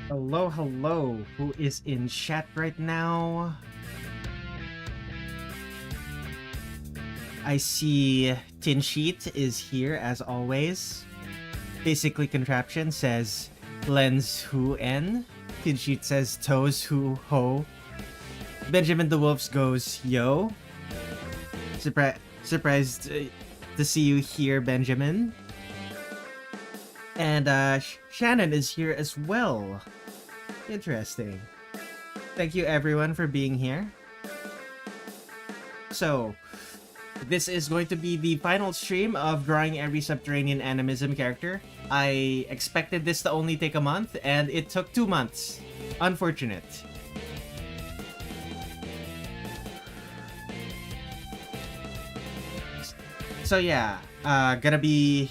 Hello, hello. Who is in chat right now? I see Tin Sheet is here as always. Basically Contraption says Lens Hu N. Tin Sheet says Toes Hu Ho. Benjamin the Wolves goes yo. Surprised to see you here, Benjamin. And Shannon is here as well. Interesting. Thank you everyone for being here. So, this is going to be the final stream of drawing every Subterranean Animism character. I expected this to only take a month, and it took 2 months. Unfortunate. So yeah, gonna be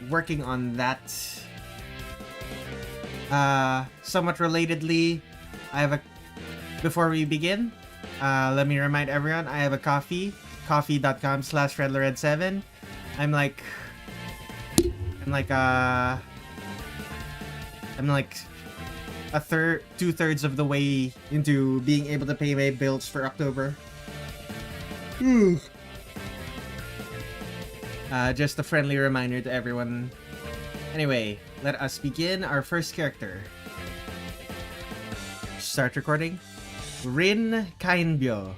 working on that. Somewhat relatedly, before we begin, let me remind everyone, I have a coffee.com/Redler Red7. I'm like 2/3 of the way into being able to pay my bills for October. Just a friendly reminder to everyone. Anyway, let us begin our first character. Start recording. Rin Kaenbyou.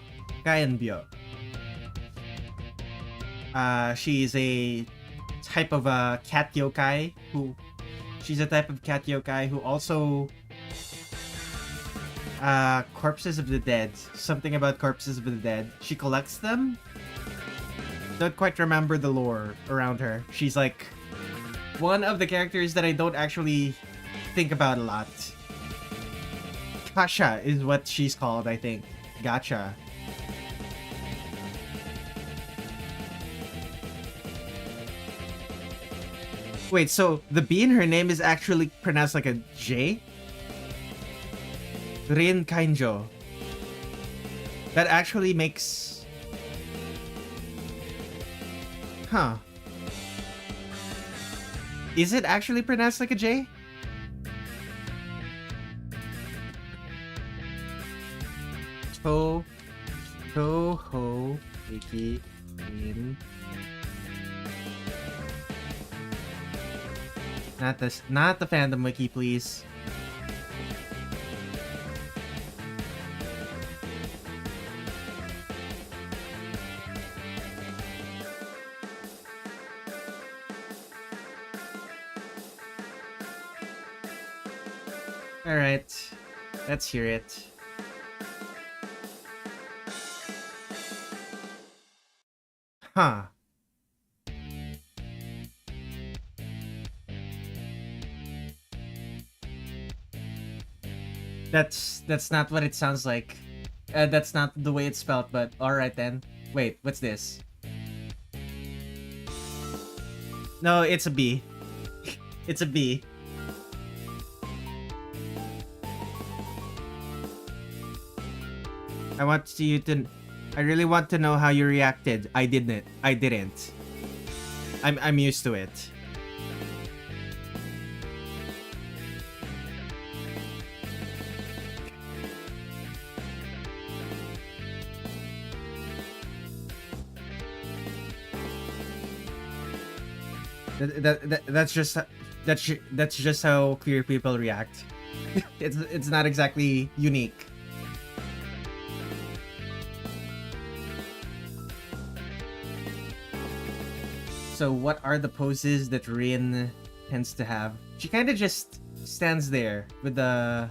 She's a type of a cat yokai who also corpses of the dead. Something about corpses of the dead. She collects them. Don't quite remember the lore around her. She's like one of the characters that I don't actually think about a lot. Kasha is what she's called, I think. Gotcha. Wait, so the B in her name is actually pronounced like a J? Rin Kaenbyou. That actually makes... Huh. Is it actually pronounced like a J? Touhou Wiki in... Not the fandom wiki, please. Alright, let's hear it. Huh. That's not what it sounds like. That's not the way it's spelled, but alright then. Wait, what's this? No, it's a B. It's a B. I really want to know how you reacted. I didn't. I'm used to it. That's just how queer people react. It's not exactly unique. So what are the poses that Rin tends to have? She kind of just stands there with the...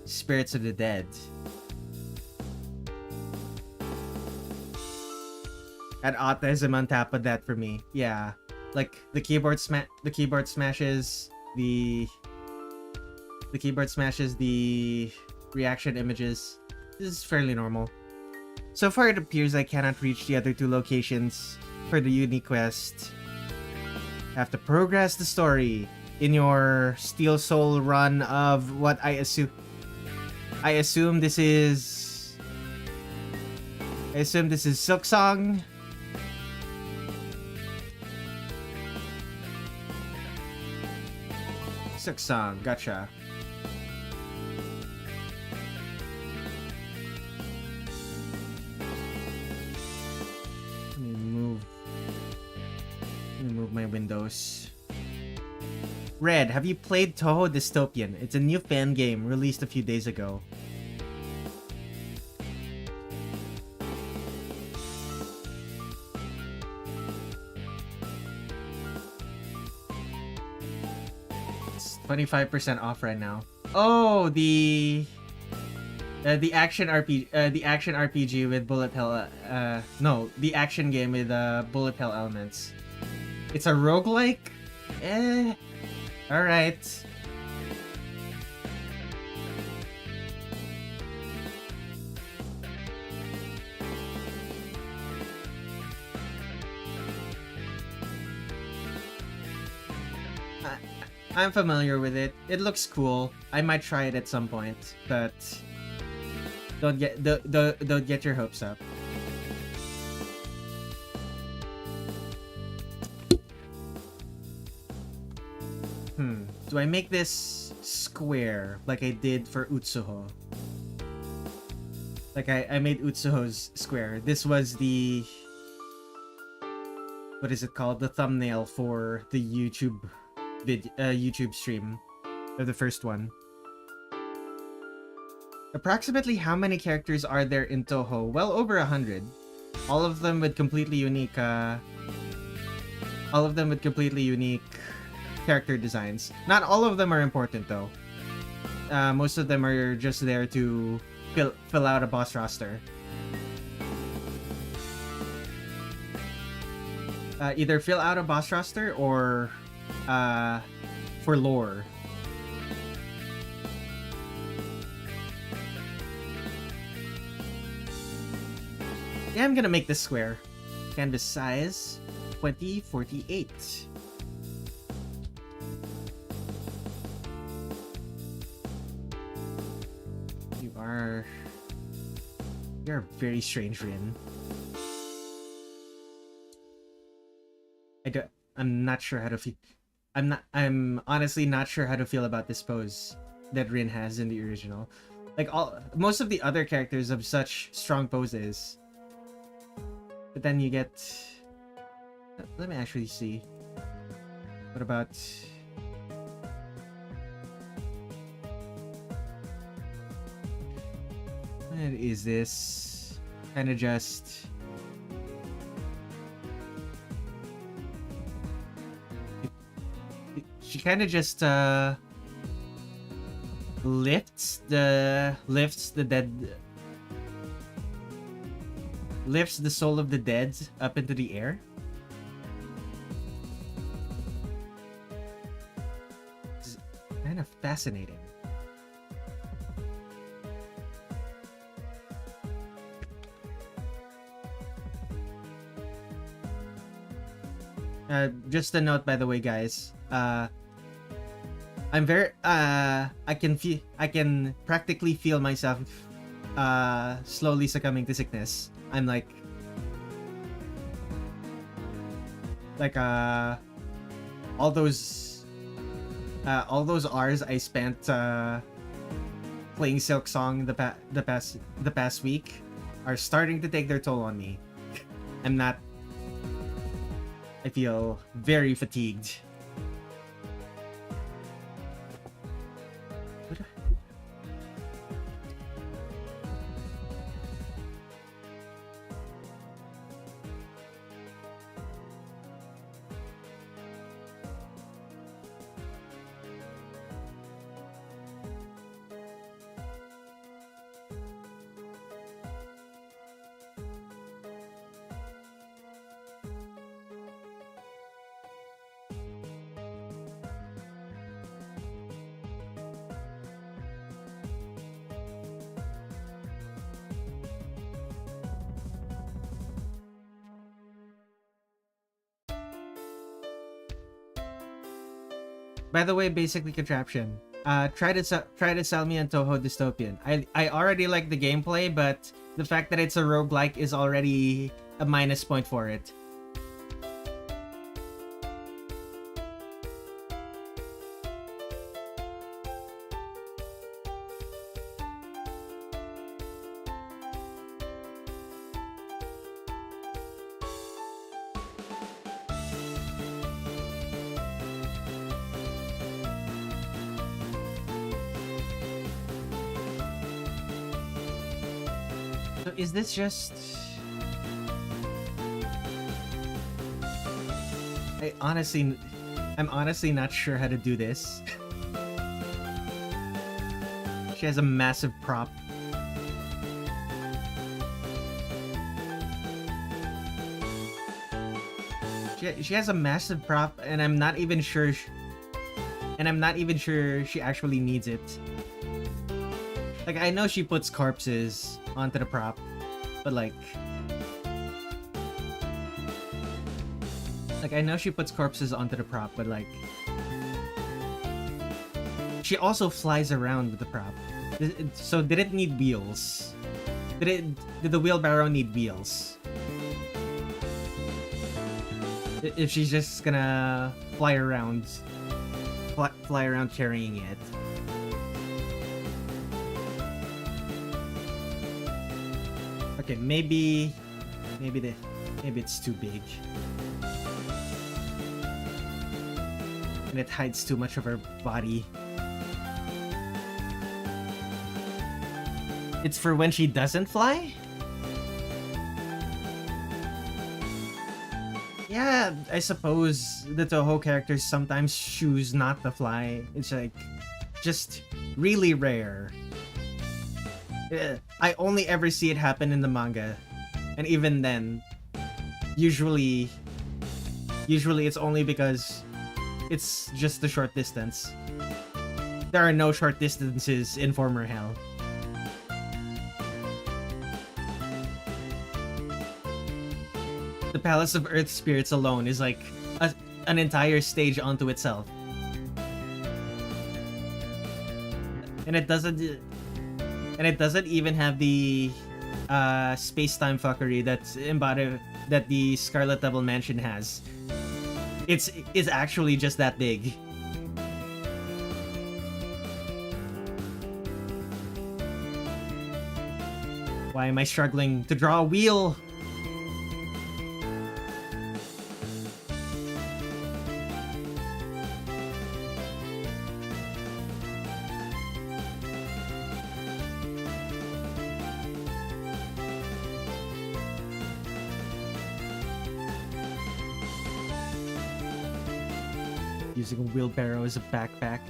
spirits of the dead. Add autism on top of that for me. Yeah. Like the keyboard smashes the reaction images. This is fairly normal. So far it appears I cannot reach the other 2 locations for the uni quest. Have to progress the story in your Steel Soul run of what I assume I assume this is Silksong. Silksong, gotcha. Let me move my windows. Red, have you played Touhou Dystopian? It's a new fan game released a few days ago. It's 25% off right now. Oh, the action RPG with bullet hell. No, the action game with bullet hell elements. It's a roguelike? Alright. I'm familiar with it. It looks cool. I might try it at some point, but don't get your hopes up. Do I make this square like I did for Utsuho? Like I made Utsuho's square. This was the... what is it called? The thumbnail for the YouTube stream. Or the first one. Approximately how many characters are there in Touhou? Well over 100. All of them with completely unique character designs. Not all of them are important though. Most of them are just there to fill out a boss roster. Either fill out a boss roster or for lore. Yeah, I'm gonna make this square. Canvas size 2048. You're very strange, Rin. I'm not sure how to feel. I'm honestly not sure how to feel about this pose that Rin has in the original. Like most of the other characters have such strong poses. But then you get... let me actually see. What about... what is this? Kinda just... she kinda just lifts the soul of the dead up into the air. It's kind of fascinating. Just a note, by the way, guys. I'm very I can practically feel myself slowly succumbing to sickness. I'm like all those hours I spent playing Silksong the past week are starting to take their toll on me. I feel very fatigued. By the way, basically contraption. Try to sell me on Touhou Dystopian. I already like the gameplay, but the fact that it's a roguelike is already a minus point for it. So is this just... I'm honestly not sure how to do this. She has a massive prop. She has a massive prop, and I'm not even sure she actually needs it. Like, I know she puts corpses onto the prop, but like I know she puts corpses onto the prop, but like she also flies around with the prop. So did it need wheels? Did the wheelbarrow need wheels? If she's just gonna fly around carrying it. Okay, maybe it's too big. And it hides too much of her body. It's for when she doesn't fly? Yeah, I suppose the Touhou characters sometimes choose not to fly. It's like, just really rare. I only ever see it happen in the manga. And even then, usually it's only because it's just a short distance. There are no short distances in former Hell. The Palace of Earth Spirits alone is like an entire stage onto itself. And it doesn't even have the space-time fuckery that's embodied that the Scarlet Devil Mansion has. It's actually just that big. Why am I struggling to draw a wheel? Using a wheelbarrow as a backpack.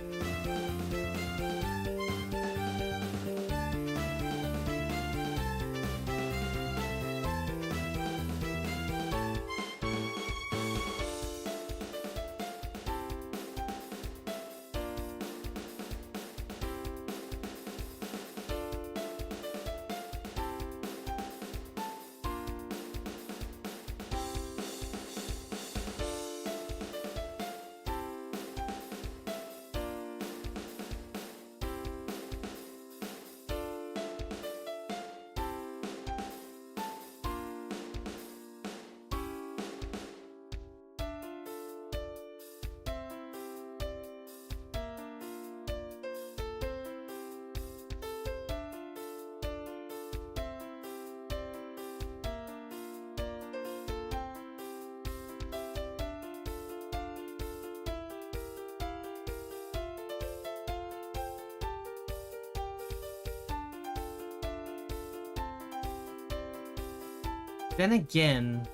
Then again,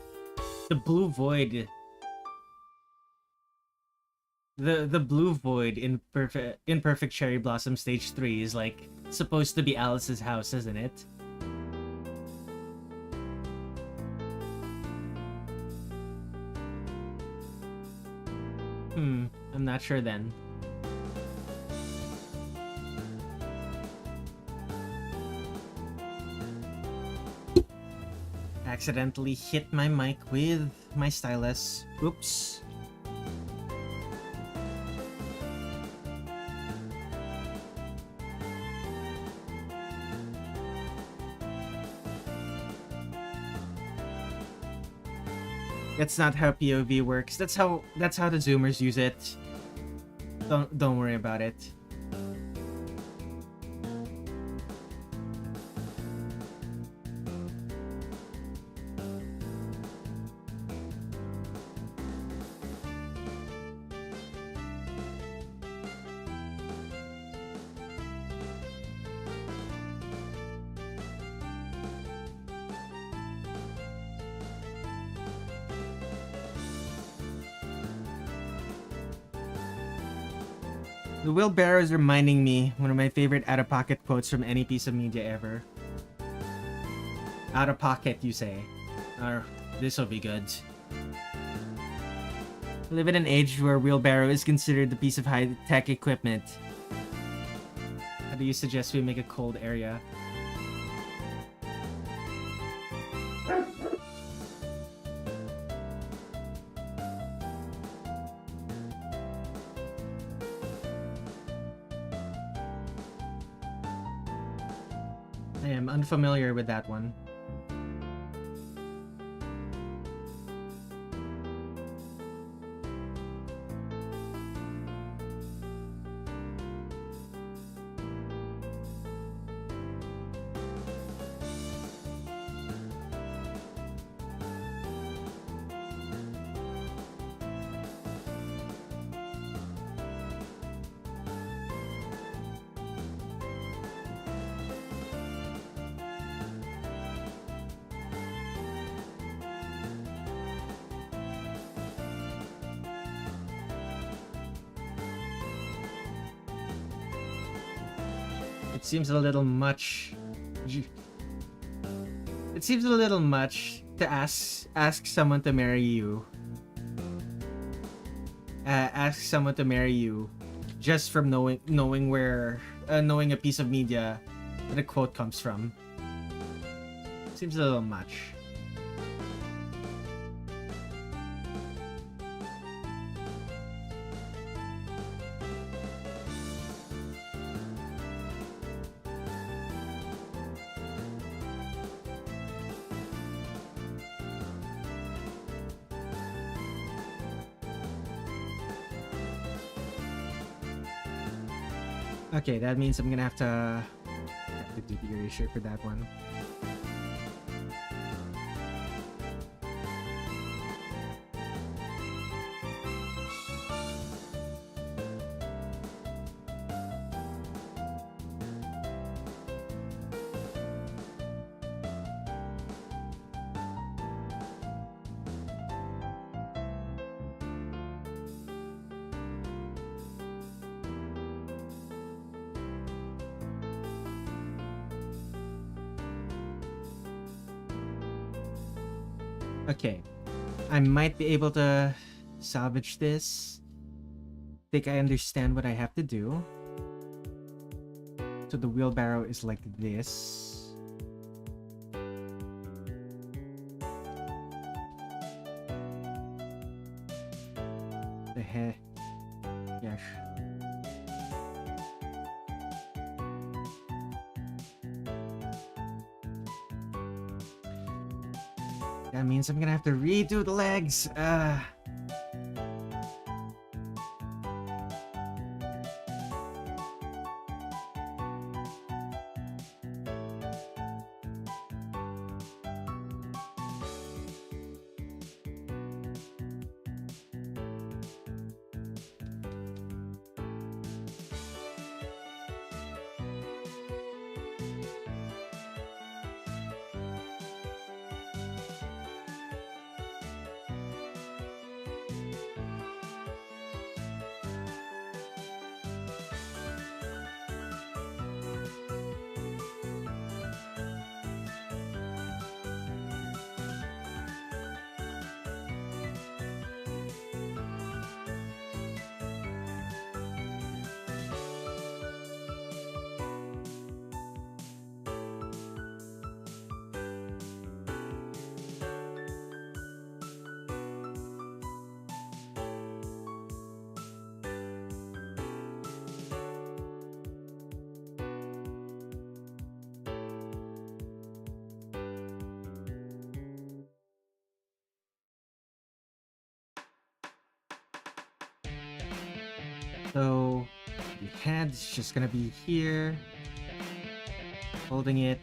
the blue void, the blue void in Perfect Cherry Blossom Stage 3 is like supposed to be Alice's house, isn't it? I'm not sure then. Accidentally hit my mic with my stylus. Oops. That's not how POV works. That's how the Zoomers use it. Don't worry about it. The wheelbarrow is reminding me one of my favorite out-of-pocket quotes from any piece of media ever. Out of pocket, you say. Or, this'll be good. We live in an age where wheelbarrow is considered a piece of high-tech equipment. How do you suggest we make a cold area? I am unfamiliar with that one. It seems a little much. It seems a little much to ask someone to marry you. Ask someone to marry you just from knowing where knowing a piece of media that a quote comes from. Seems a little much. Okay, that means I'm gonna have to do the erasure for that one. Okay, I might be able to salvage this. Think I understand what I have to do. So the wheelbarrow is like this. The head. Yes. That means I'm gonna have to redo the legs. So the head is just gonna be here, holding it.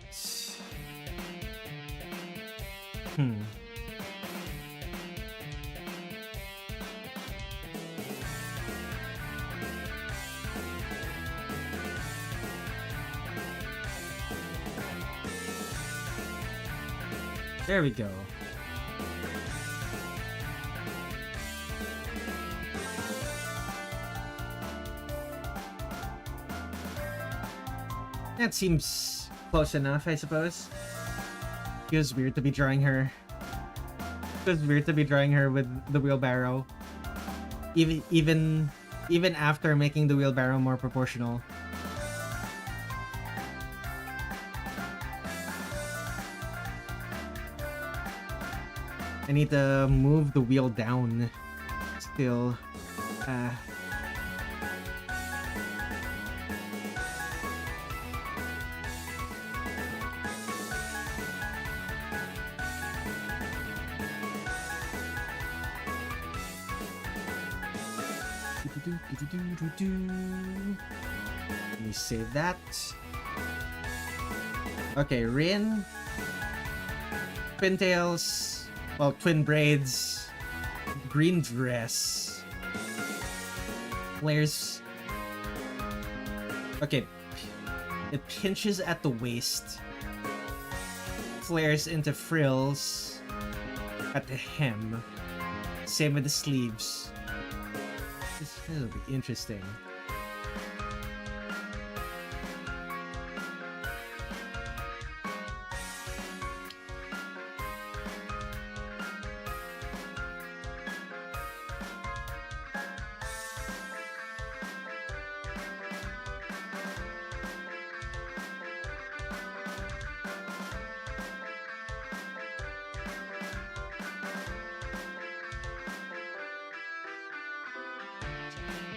There we go. That seems close enough, I suppose. Feels weird to be drawing her. Feels weird to be drawing her with the wheelbarrow. Even after making the wheelbarrow more proportional. I need to move the wheel down. Still. Let me save that. Okay, Rin. Twin tails. Well, twin braids. Green dress. Flares. Okay. It pinches at the waist. Flares into frills at the hem. Same with the sleeves. This will be interesting.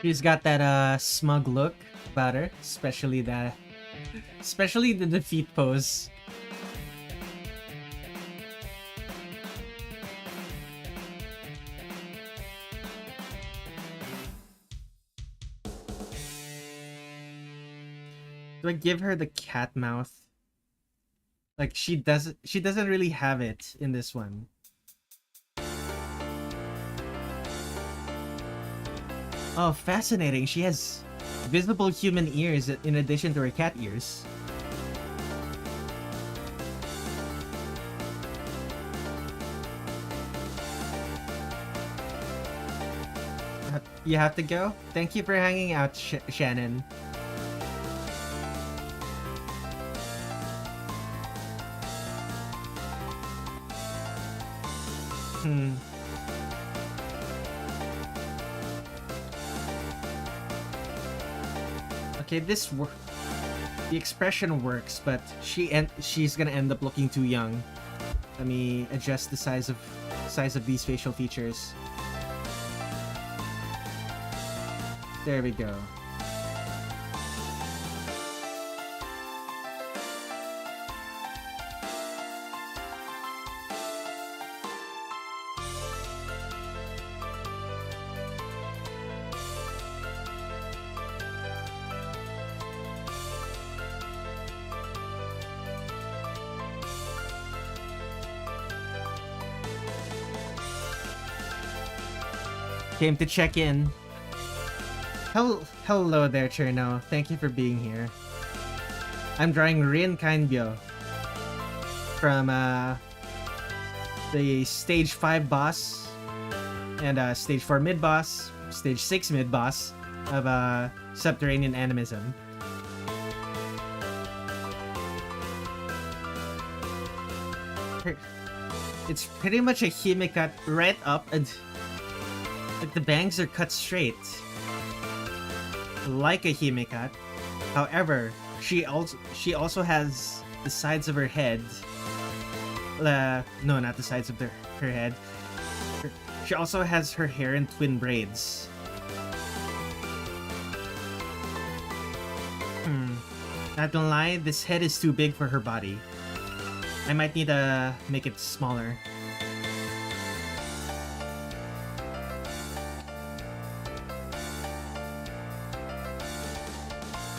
She's got that smug look about her, especially the defeat pose. Do I give her the cat mouth? Like she doesn't really have it in this one. Oh, fascinating. She has visible human ears in addition to her cat ears. You have to go? Thank you for hanging out, Shannon. Okay, the expression works, but she's gonna end up looking too young. Let me adjust the size of these facial features. There we go. Came to check in. Hello there, Cherno. Thank you for being here. I'm drawing Rin Kaenbyou from the Stage 5 boss and Stage 4 mid-boss, Stage 6 mid-boss of Subterranean Animism. It's pretty much a Hime cut right up and like the bangs are cut straight. Like a Hime cut. However, she also has the sides of her head. No, not the sides of her head. She also has her hair in twin braids. Not gonna lie, this head is too big for her body. I might need to make it smaller.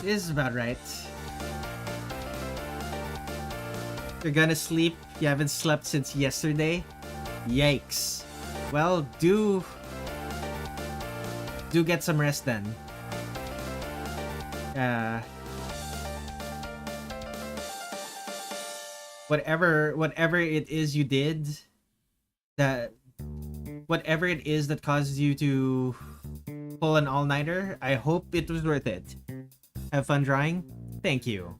This is about right. You're gonna sleep? You haven't slept since yesterday? Yikes. Well, do get some rest then. Whatever it is you did, whatever it is that caused you to pull an all-nighter, I hope it was worth it. Have fun drawing? Thank you.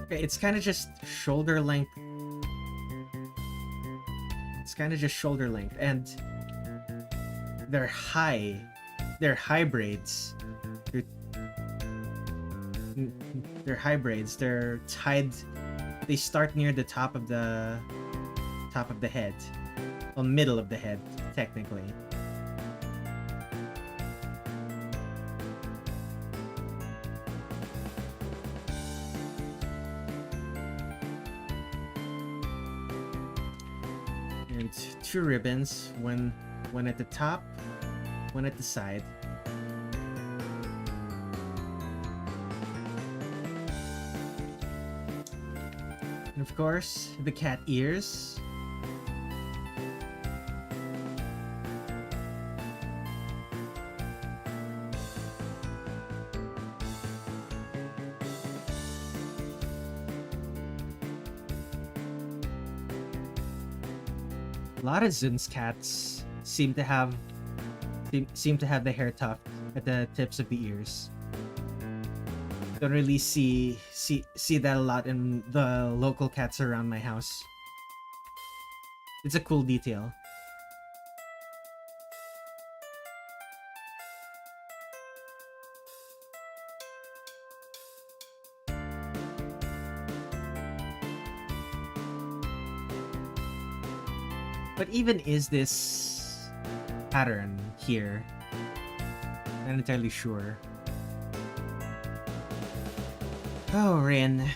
It's kind of just shoulder length. It's kind of just shoulder length, and they're high. They're high braids. They're high braids. They're tied. They start near the top of the head, well, middle of the head, technically. And 2 ribbons, one at the top, one at the side. And of course, the cat ears. A lot of Zun's cats seem to have the hair tuft at the tips of the ears. Don't really see that a lot in the local cats around my house. It's a cool detail. But even is this pattern here? I'm not entirely sure. Oh, Rin.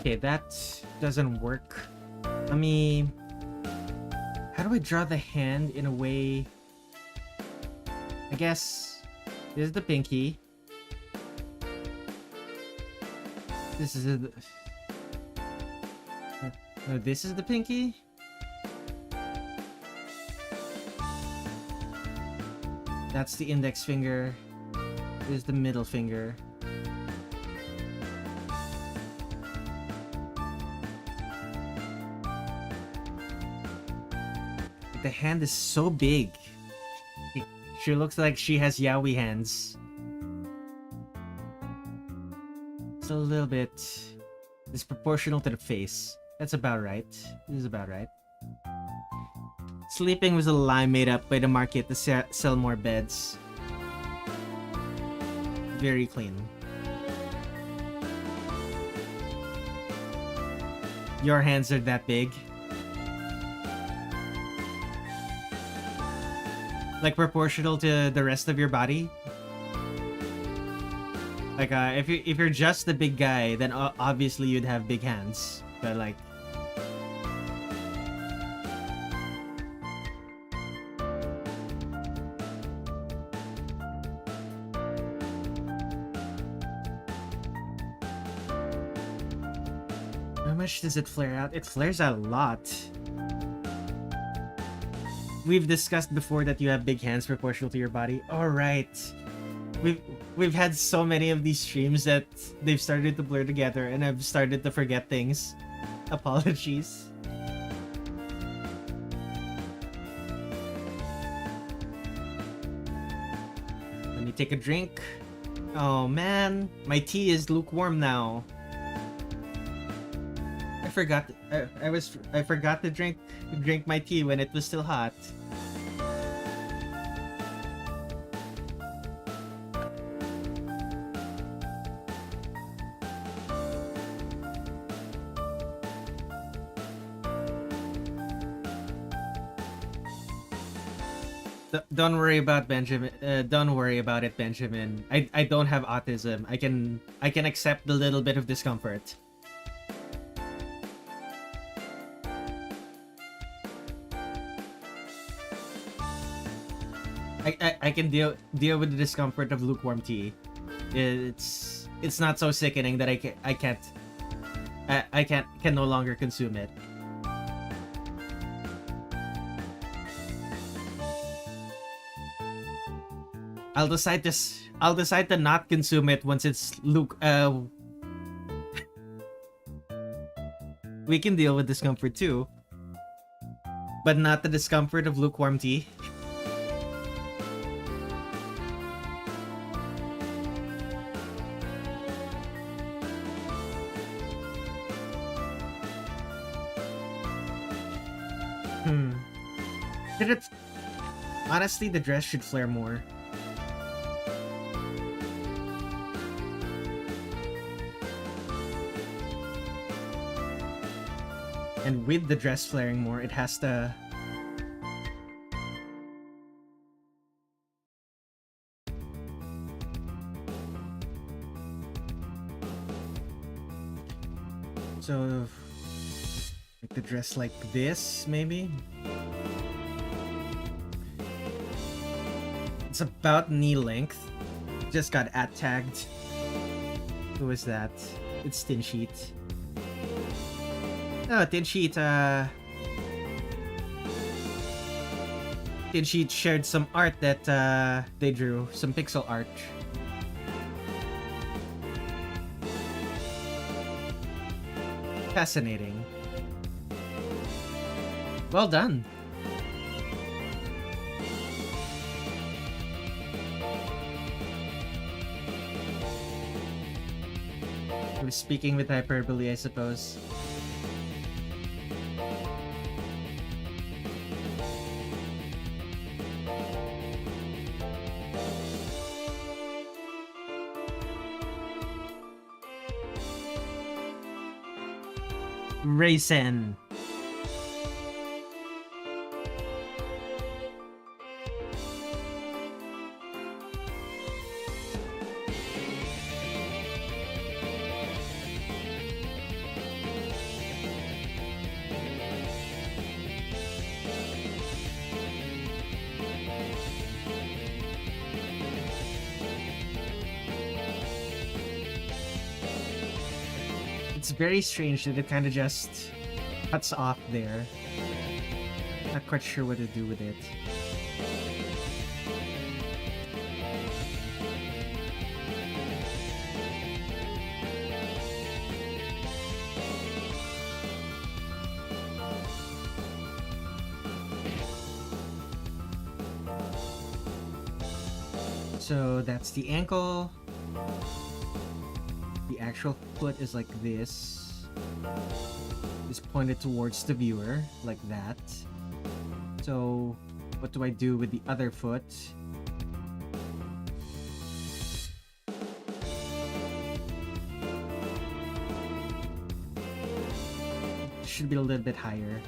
Okay, that doesn't work. Let me... How do I draw the hand in a way... I guess... This is the pinky. This is the... No, this is the pinky? That's the index finger. This is the middle finger. The hand is so big. She looks like she has yaoi hands. It's a little bit disproportional to the face. That's about right. This is about right. Sleeping was a lie made up by the market to sell more beds. Very clean. Your hands are that big. Like proportional to the rest of your body. Like if you're just the big guy, then obviously you'd have big hands. But like, how much does it flare out? It flares out a lot. We've discussed before that you have big hands proportional to your body. All right. We've had so many of these streams that they've started to blur together and I've started to forget things. Apologies. Let me take a drink. Oh man, my tea is lukewarm now. I forgot to drink my tea when it was still hot. Don't worry about Benjamin. Don't worry about it, Benjamin. I don't have autism. I can accept the little bit of discomfort. I can deal with the discomfort of lukewarm tea. It's not so sickening that I can no longer consume it. I'll decide to not consume it once it's we can deal with discomfort too, but not the discomfort of lukewarm tea. Honestly, the dress should flare more. And with the dress flaring more, it has to... So... make the dress like this, maybe? It's about knee length. Just got tagged. Who is that? It's Tin Sheet. Oh, Tin Sheet, Tin Sheet shared some art that they drew, some pixel art. Fascinating. Well done. I was speaking with hyperbole, I suppose. Racing. It's very strange that it kind of just cuts off there. Not quite sure what to do with it. So that's the ankle. The actual foot is like this. Is pointed towards the viewer, like that. So, what do I do with the other foot? should be a little bit higher.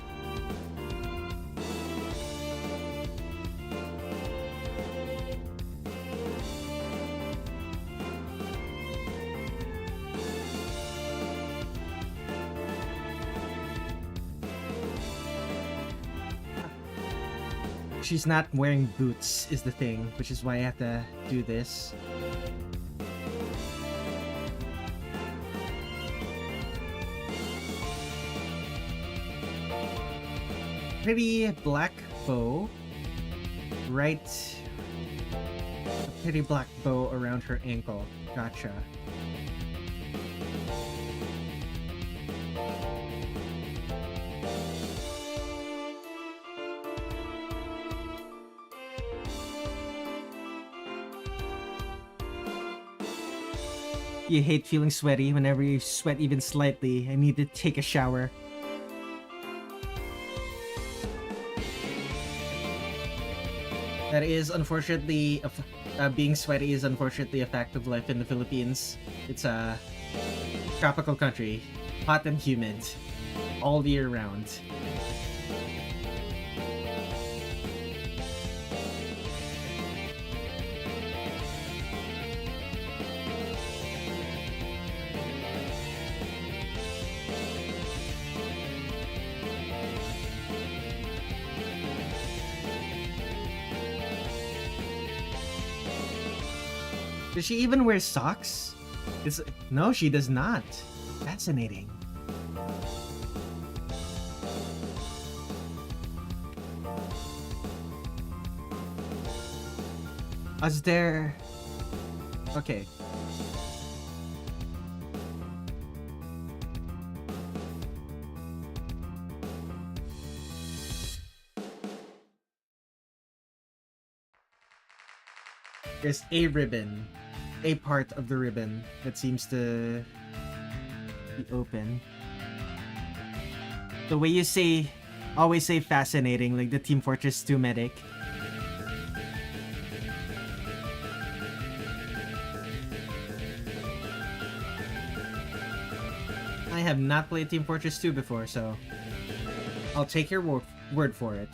She's not wearing boots is the thing, which is why I have to do this. Pretty black bow, right? A pretty black bow around her ankle. Gotcha. You hate feeling sweaty. Whenever you sweat even slightly, I need to take a shower. That is unfortunately, being sweaty is unfortunately a fact of life in the Philippines. It's a tropical country, hot and humid, all year round. Does she even wear socks? No, she does not. Fascinating. Is there... Okay. There's a ribbon. A part of the ribbon that seems to be open. The way you say, always say fascinating, like the Team Fortress 2 medic. I have not played Team Fortress 2 before, so I'll take your word for it.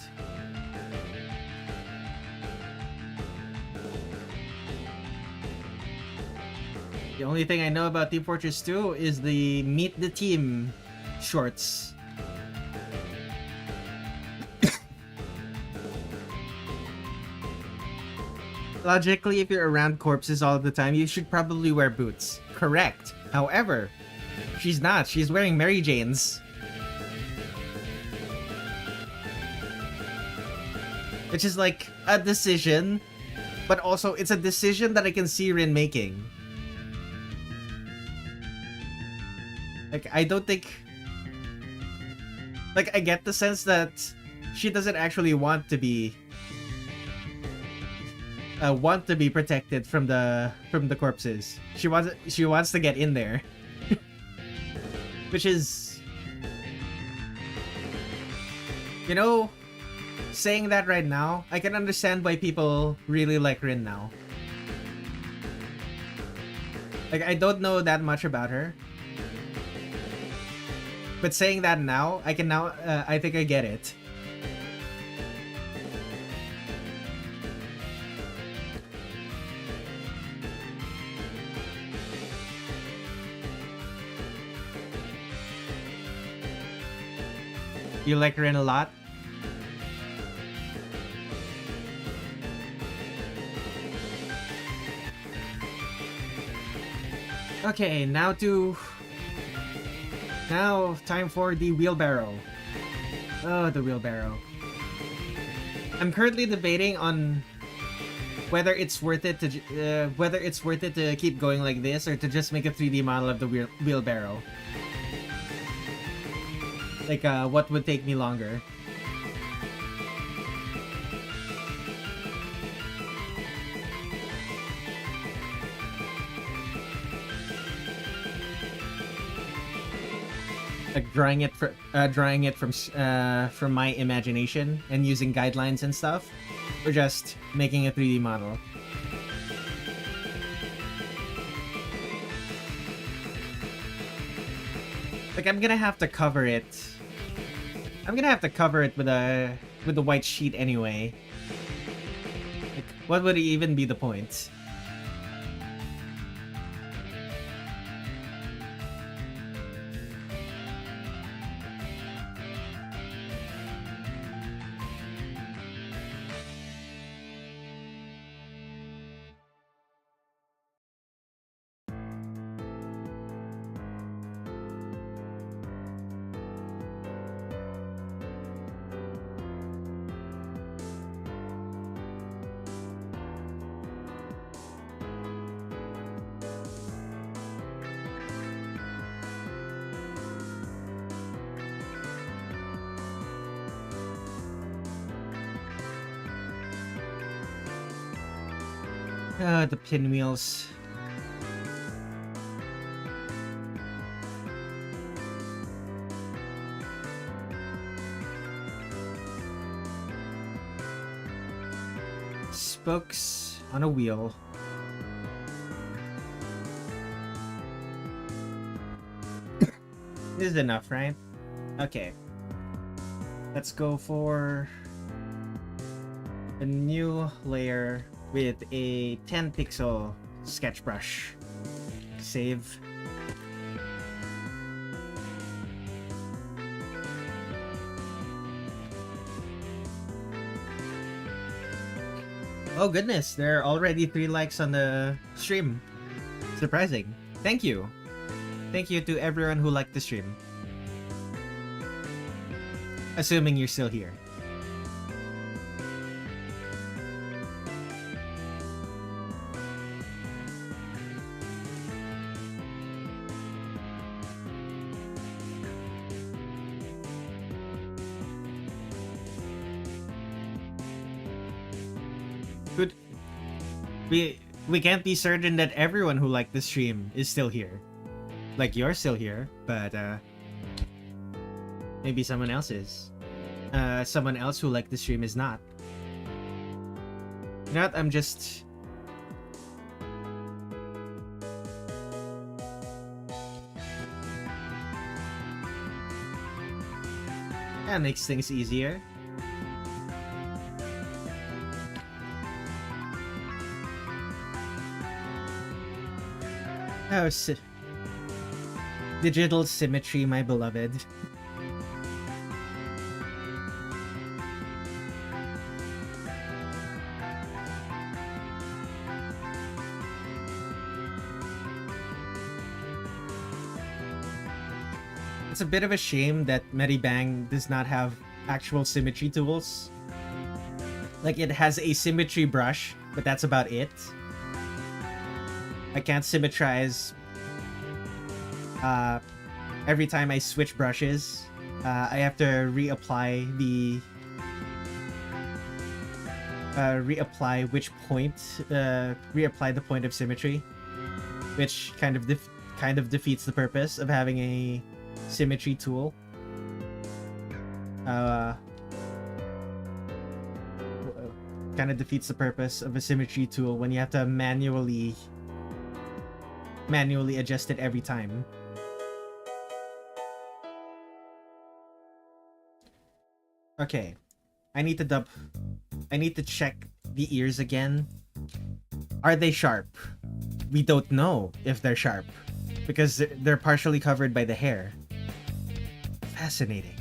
The only thing I know about Team Fortress 2 is the Meet the Team shorts. Logically, if you're around corpses all the time, you should probably wear boots. Correct. However, she's not. She's wearing Mary Jane's. Which is like a decision, but also it's a decision that I can see Rin making. Like, I don't think... Like, I get the sense that she doesn't actually want to be... protected from the corpses. She wants to get in there. Which is... You know, saying that right now, I can understand why people really like Rin now. Like, I don't know that much about her. But saying that now, I can now, I think I get it. You like Rin a lot? Okay, now time for the wheelbarrow. Oh, the wheelbarrow. I'm currently debating on whether it's worth it to keep going like this or to just make a 3D model of the wheelbarrow. Like, what would take me longer? Like drawing it from my imagination and using guidelines and stuff, or just making a 3D model. Like, I'm gonna have to cover it I'm gonna have to cover it with the white sheet anyway. Like, what would even be the point? The pinwheels. Spokes on a wheel. This is enough, right? Okay. Let's go for a new layer with a 10 pixel sketch brush. Save. Oh goodness, there are already 3 likes on the stream. Surprising. Thank you. Thank you to everyone who liked the stream. Assuming you're still here. Good. We can't be certain that everyone who liked the stream is still here. Like, you're still here, but maybe someone else is. Someone else who liked the stream is not. You know what? I'm just... That makes things easier. Oh, digital symmetry, my beloved. It's a bit of a shame that Medibang does not have actual symmetry tools. Like, it has a symmetry brush, but that's about it. I can't symmetrize every time I switch brushes. I have to reapply the reapply the point of symmetry, which kind of defeats the purpose of having a symmetry tool. Kind of defeats the purpose of a symmetry tool when you have to manually adjust it every time. Okay, I need to check the ears again. Are they sharp? We don't know if they're sharp because they're partially covered by the hair. Fascinating.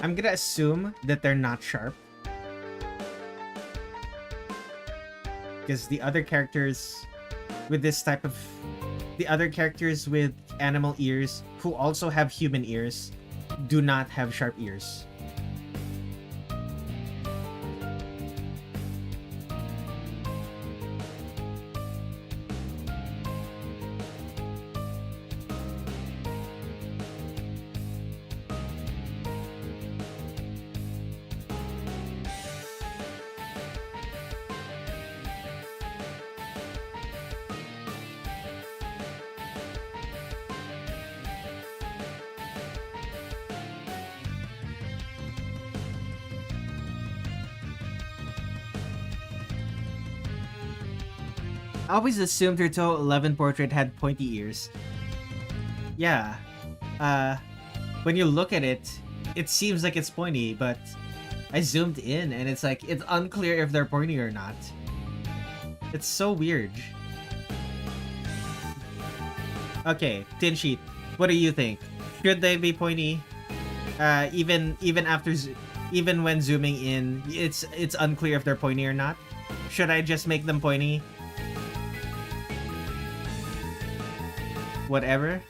I'm gonna assume that they're not sharp, because the other characters with animal ears who also have human ears do not have sharp ears. always assumed her Touhou 11 portrait had pointy ears. Yeah. When you look at it, it seems like it's pointy, but I zoomed in and it's like, it's unclear if they're pointy or not. It's so weird. Okay, tin sheet. What do you think? Should they be pointy? Even when zooming in, it's unclear if they're pointy or not. Should I just make them pointy? Whatever.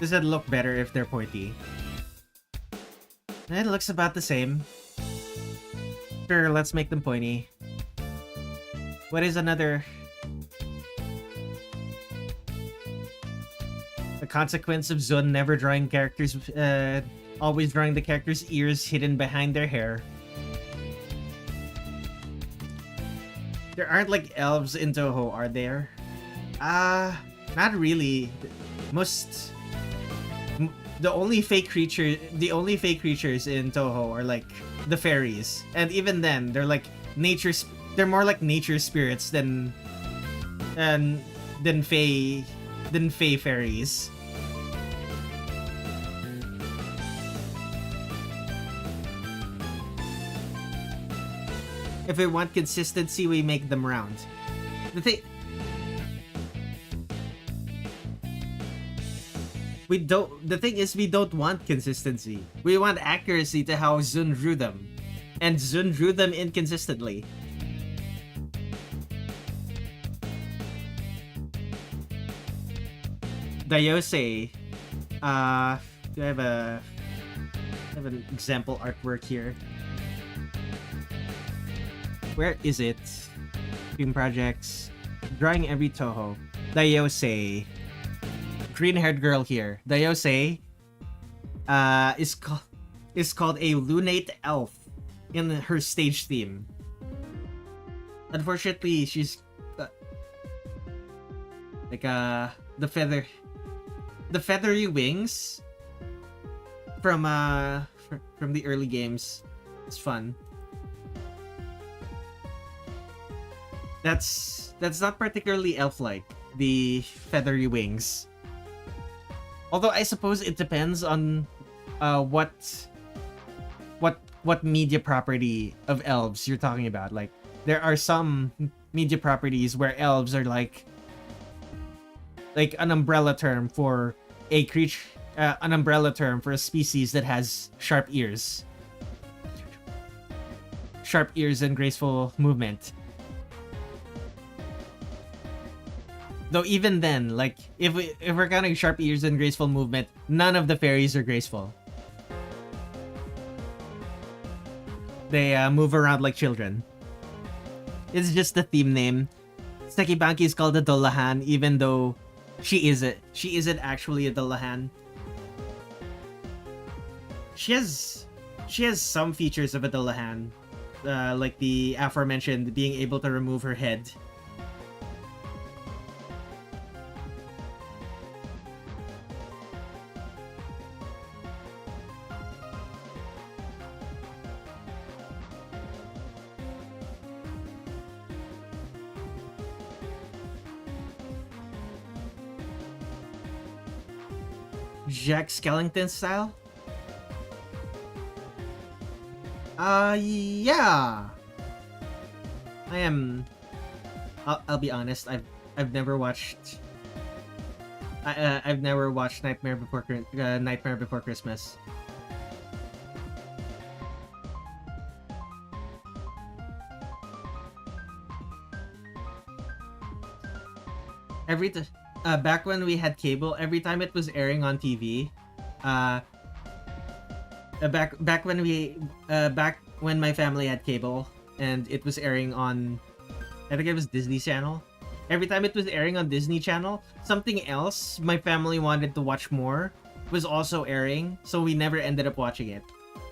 Does it look better if they're pointy? It looks about the same. Sure, let's make them pointy. What is another... The consequence of Zun never drawing characters, always drawing the characters' ears hidden behind their hair. There aren't like elves in Touhou, are there? Not really. The only fake creatures in Touhou are like the fairies, and even then, they're like they're more like nature spirits than fey fairies. If we want consistency, we make them round. The thing is, we don't want consistency. We want accuracy to how Zun drew them. And Zun drew them inconsistently. Dayose. Do I have an example artwork here? Where is it? Team Projects. Drawing every Touhou. Dayose. Green-haired girl here. Dayose is called a lunate elf in her stage theme. Unfortunately, she's the feathery wings from the early games. It's fun. That's not particularly elf-like, the feathery wings. Although I suppose it depends on what media property of elves you're talking about. Like, there are some media properties where elves are like an umbrella term for a creature, an umbrella term for a species that has sharp ears and graceful movement. Though even then, like, if we're counting sharp ears and graceful movement, none of the fairies are graceful. They move around like children. It's just the theme name. Sekibanki is called a Dullahan, even though she isn't actually a Dullahan. She has some features of a Dullahan, like the aforementioned being able to remove her head. Jack Skellington style? Yeah. I am. I'll be honest. I've never watched. I've never watched Nightmare Before Christmas. Back when we had cable, every time it was airing on TV, back when my family had cable and it was airing on, I think it was Disney Channel. Every time it was airing on Disney Channel, something else my family wanted to watch more was also airing, so we never ended up watching it.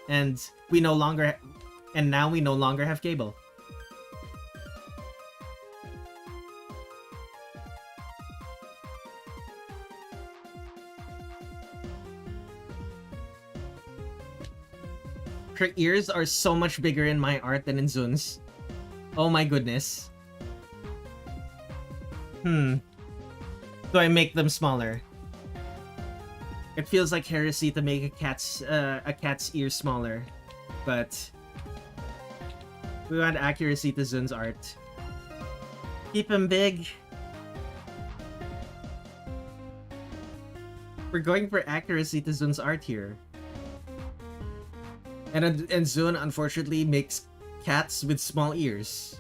And now we no longer have cable. Her ears are so much bigger in my art than in Zun's. Oh my goodness. Do I make them smaller? It feels like heresy to make a cat's ear smaller, but we want accuracy to Zun's art. Keep him big. We're going for accuracy to Zun's art here. And Zun unfortunately makes cats with small ears.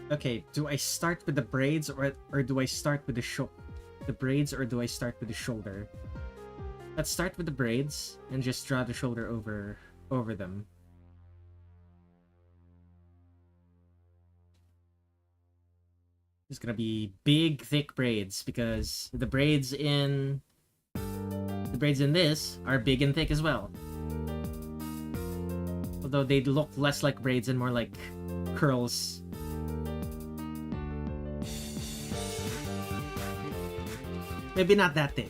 Okay, do I start with the braids or do I start with the braids or do I start with the shoulder? Let's start with the braids and just draw the shoulder over them. It's gonna be big, thick braids because the braids in this are big and thick as well. Although they look less like braids and more like curls. Maybe not that thick.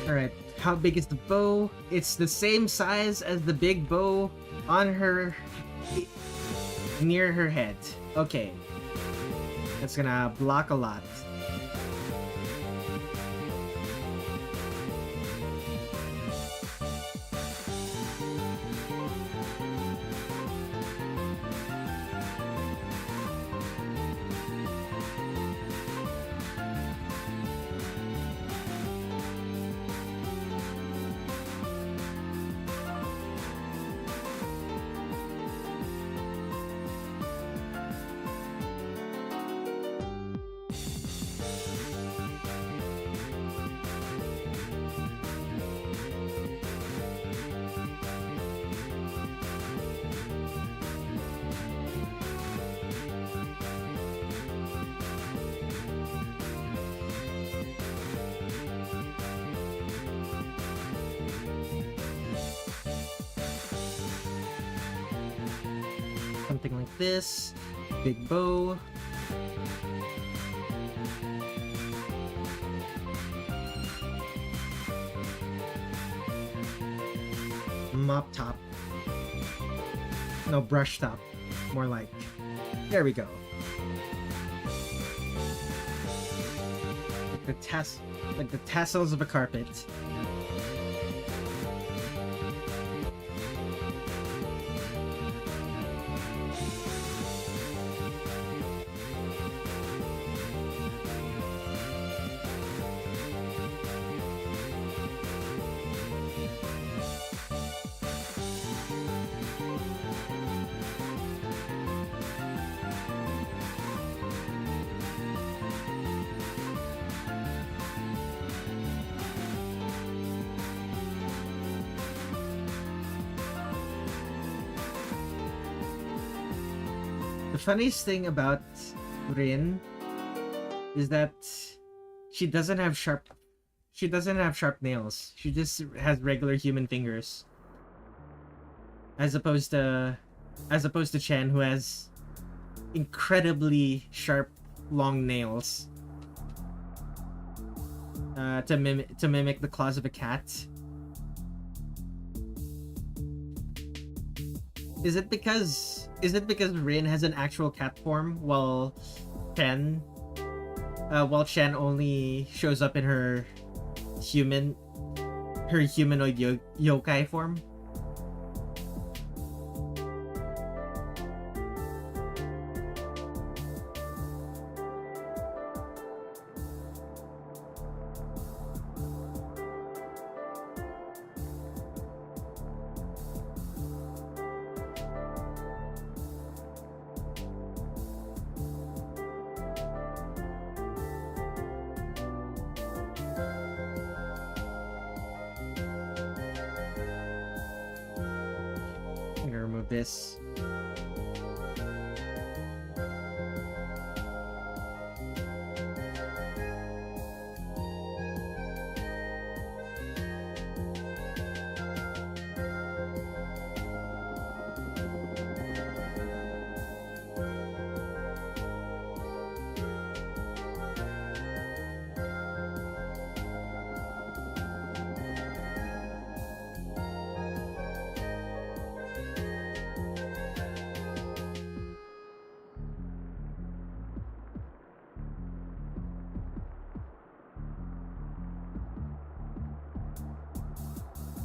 Alright, how big is the bow? It's the same size as the big bow on her... near her head. Okay. That's gonna block a lot. Something like this. Big bow. Mop top. No, brush top. More like. There we go. Like the tassels of a carpet. The funniest thing about Rin is that she doesn't have sharp nails. She just has regular human fingers. As opposed to Chen, who has incredibly sharp long nails. To mimic the claws of a cat. Is it because Rin has an actual cat form while Chen only shows up in her humanoid yokai form? This.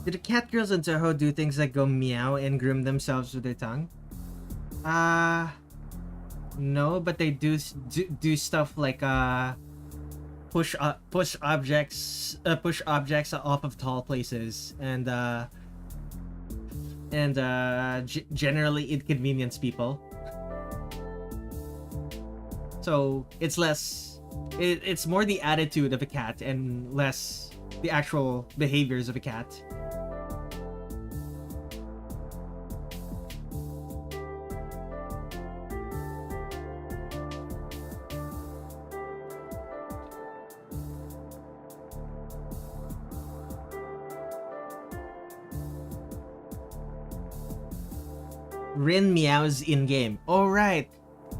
Do the cat girls in Touhou do things like go meow and groom themselves with their tongue? No, but they do stuff like push objects off of tall places and generally inconvenience people. So it's it's more the attitude of a cat and less the actual behaviors of a cat. Rin meows in-game. Oh, right.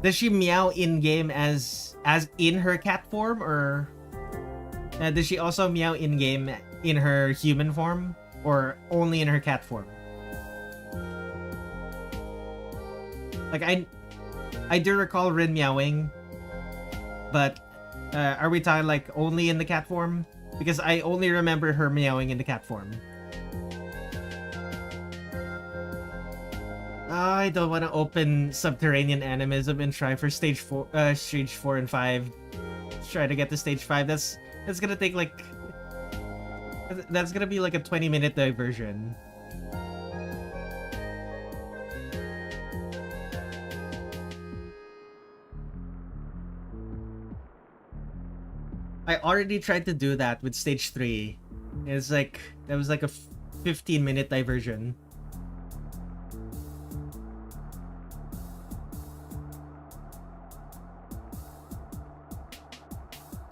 Does she meow in-game as in her cat form, or does she also meow in-game in her human form, or only in her cat form? Like, I do recall Rin meowing, but are we talking like only in the cat form? Because I only remember her meowing in the cat form. I don't want to open Subterranean Animism and try for stage 4 and 5. Try to get to stage 5. That's gonna take like... That's gonna be like a 20-minute diversion. I already tried to do that with stage 3. It's like... That was like a 15-minute diversion.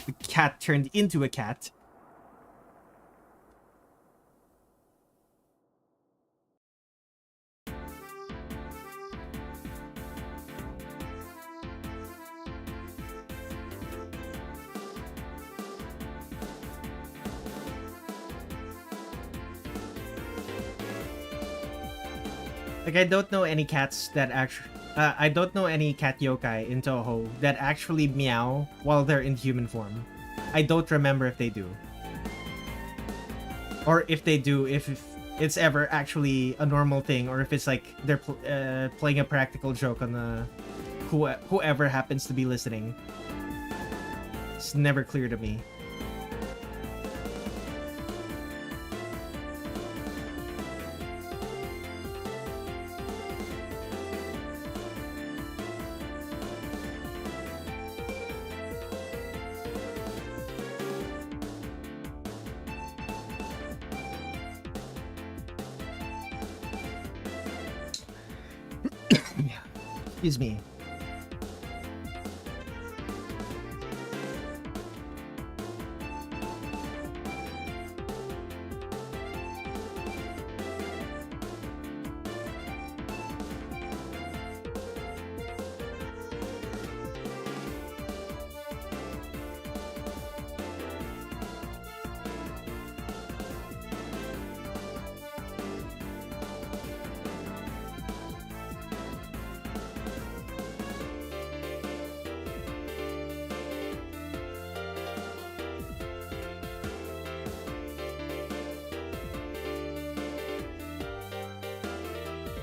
The cat turned into a cat. Like, I don't know any cats that actually... I don't know any cat yokai in Touhou that actually meow while they're in human form. I don't remember if they do. Or if they do, if it's ever actually a normal thing, or if it's like they're playing a practical joke on the whoever happens to be listening. It's never clear to me. Excuse me.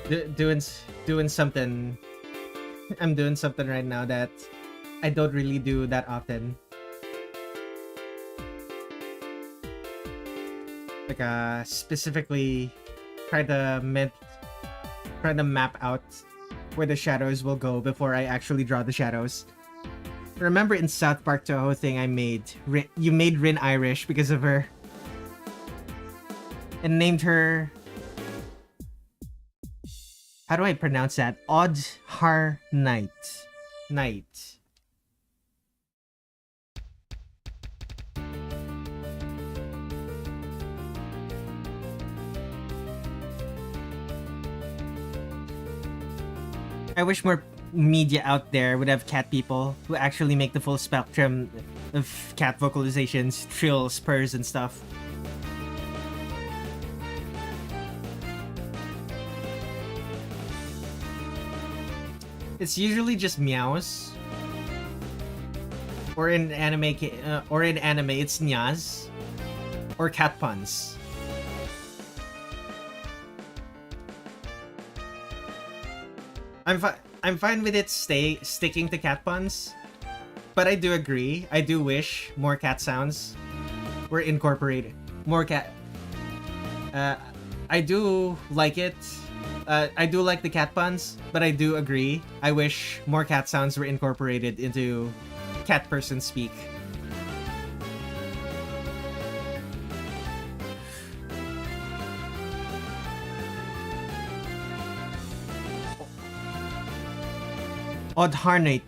doing something. I'm doing something right now that I don't really do that often. Like specifically try to map out where the shadows will go before I actually draw the shadows. Remember in South Park Touhou thing I made, you made Rin Irish because of her. And named her... How do I pronounce that? Oddhar Knight. Knight. I wish more media out there would have cat people who actually make the full spectrum of cat vocalizations, trills, purrs, and stuff. It's usually just meows. Or in anime, it's nyas. Or cat puns. I'm fine with it sticking to cat puns, but I do agree. I do wish more cat sounds were incorporated. More cat. I do like it. I do like the cat puns, but I do agree. I wish more cat sounds were incorporated into cat person speak. Oddharnate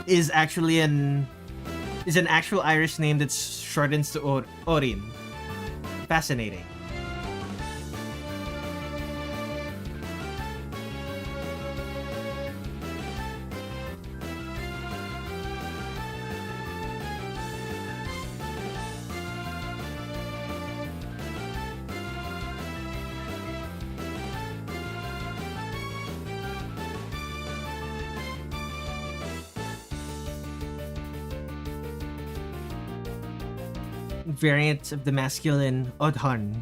is actually an actual Irish name that shortens to Orin. Fascinating. Variant of the masculine Odhan.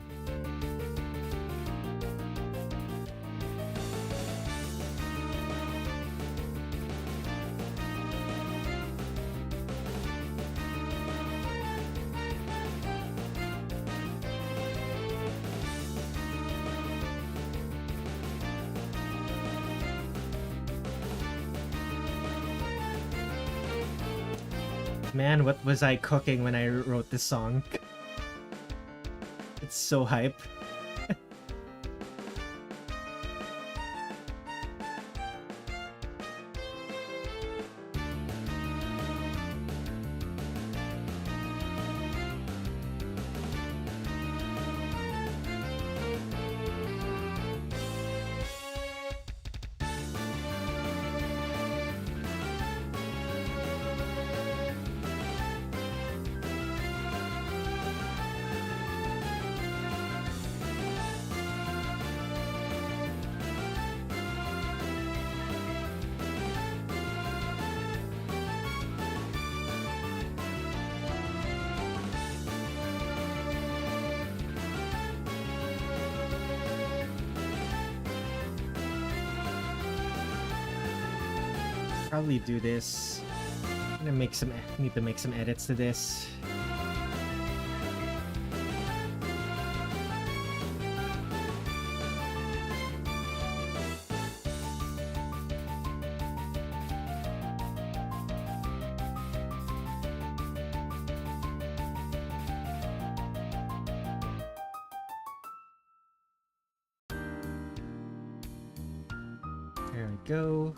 Man, what was I cooking when I wrote this song? It's so hype. Probably do this. I'm gonna need to make some edits to this. There we go.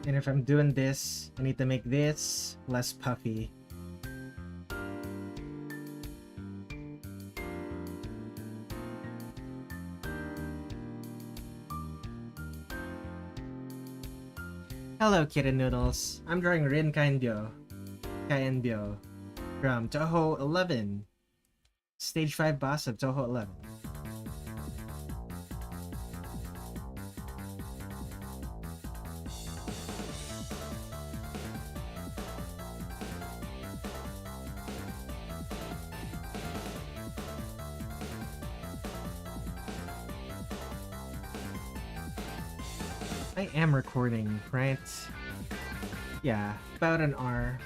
And if I'm doing this, I need to make this less puffy. Hello, Kitten Noodles. I'm drawing Rin Kaenbyou from Touhou 11. Stage 5 boss of Touhou 11. I am recording, right? Yeah, about an hour.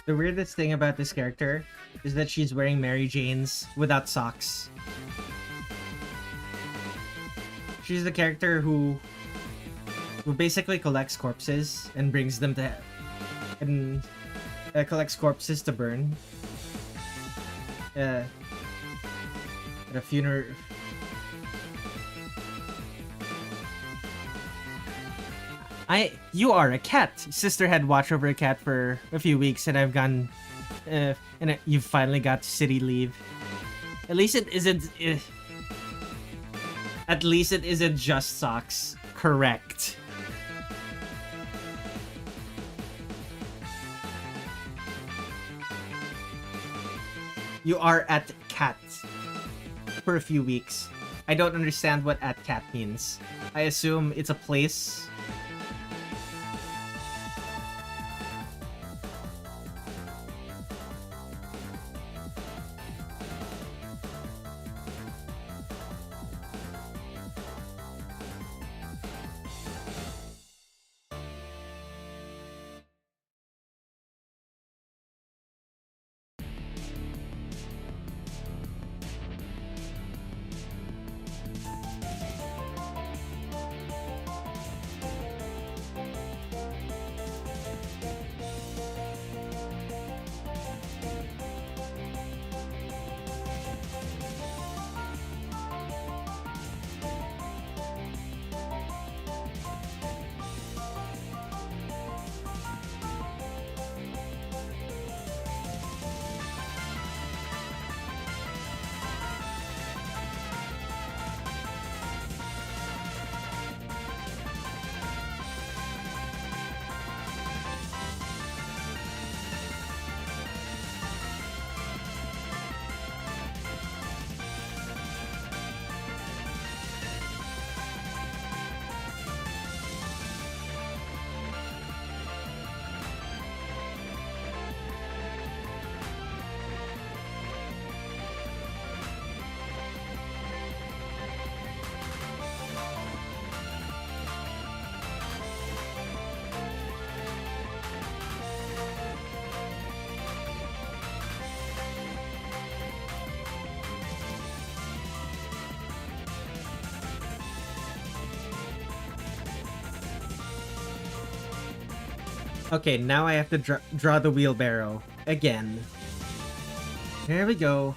The weirdest thing about this character is that she's wearing Mary Jane's without socks. She's the character who basically collects corpses and brings them to and collects corpses to burn at a funeral. You are a cat. Sister had watch over a cat for a few weeks, and I've gone, you've finally got city leave. At least it isn't. At least it isn't just socks. Correct. You are at cat for a few weeks. I don't understand what at cat means. I assume it's a place. Okay, now I have to draw the wheelbarrow again. There we go.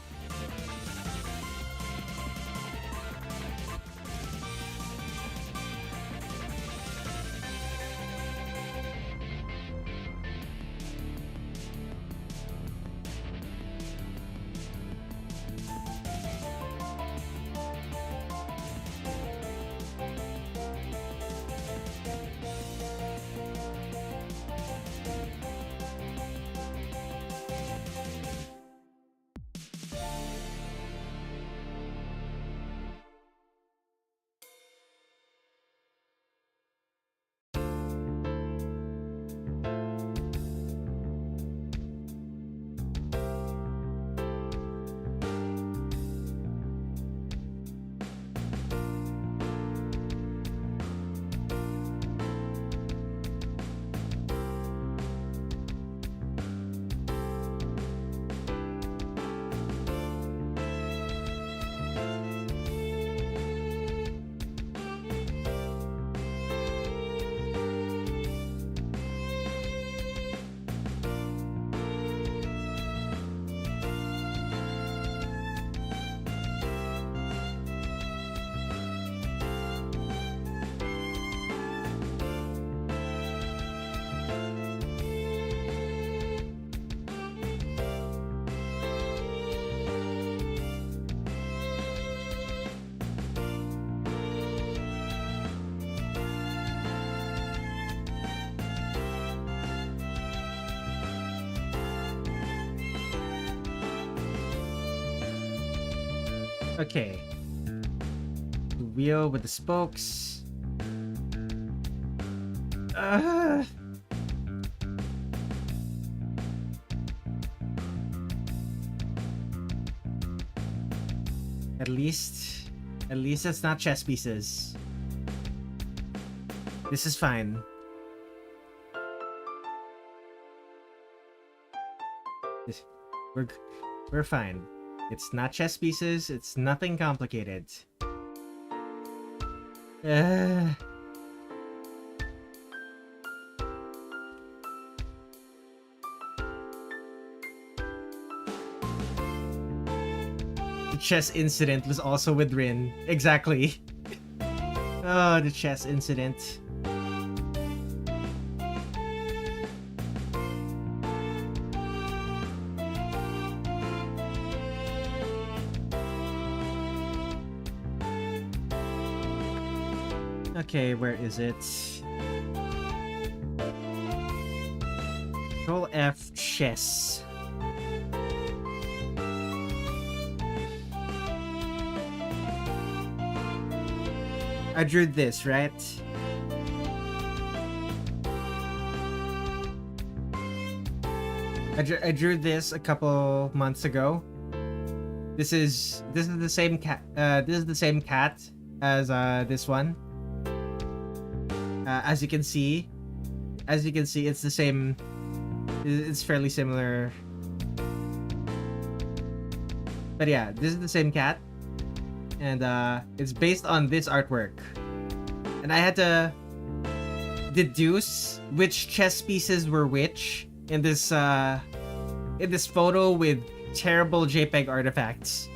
Okay. The wheel with the spokes. At least it's not chess pieces. This is fine. We're fine. It's not chess pieces. It's nothing complicated. The chess incident was also with Rin. Exactly. Oh, the chess incident. Okay, where is it? Control F chess. I drew this, right? I drew this a couple months ago. This is the same cat. This is the same cat as this one. As you can see, it's the same. It's fairly similar. But yeah, this is the same cat, and it's based on this artwork. And I had to deduce which chess pieces were which in this photo with terrible JPEG artifacts.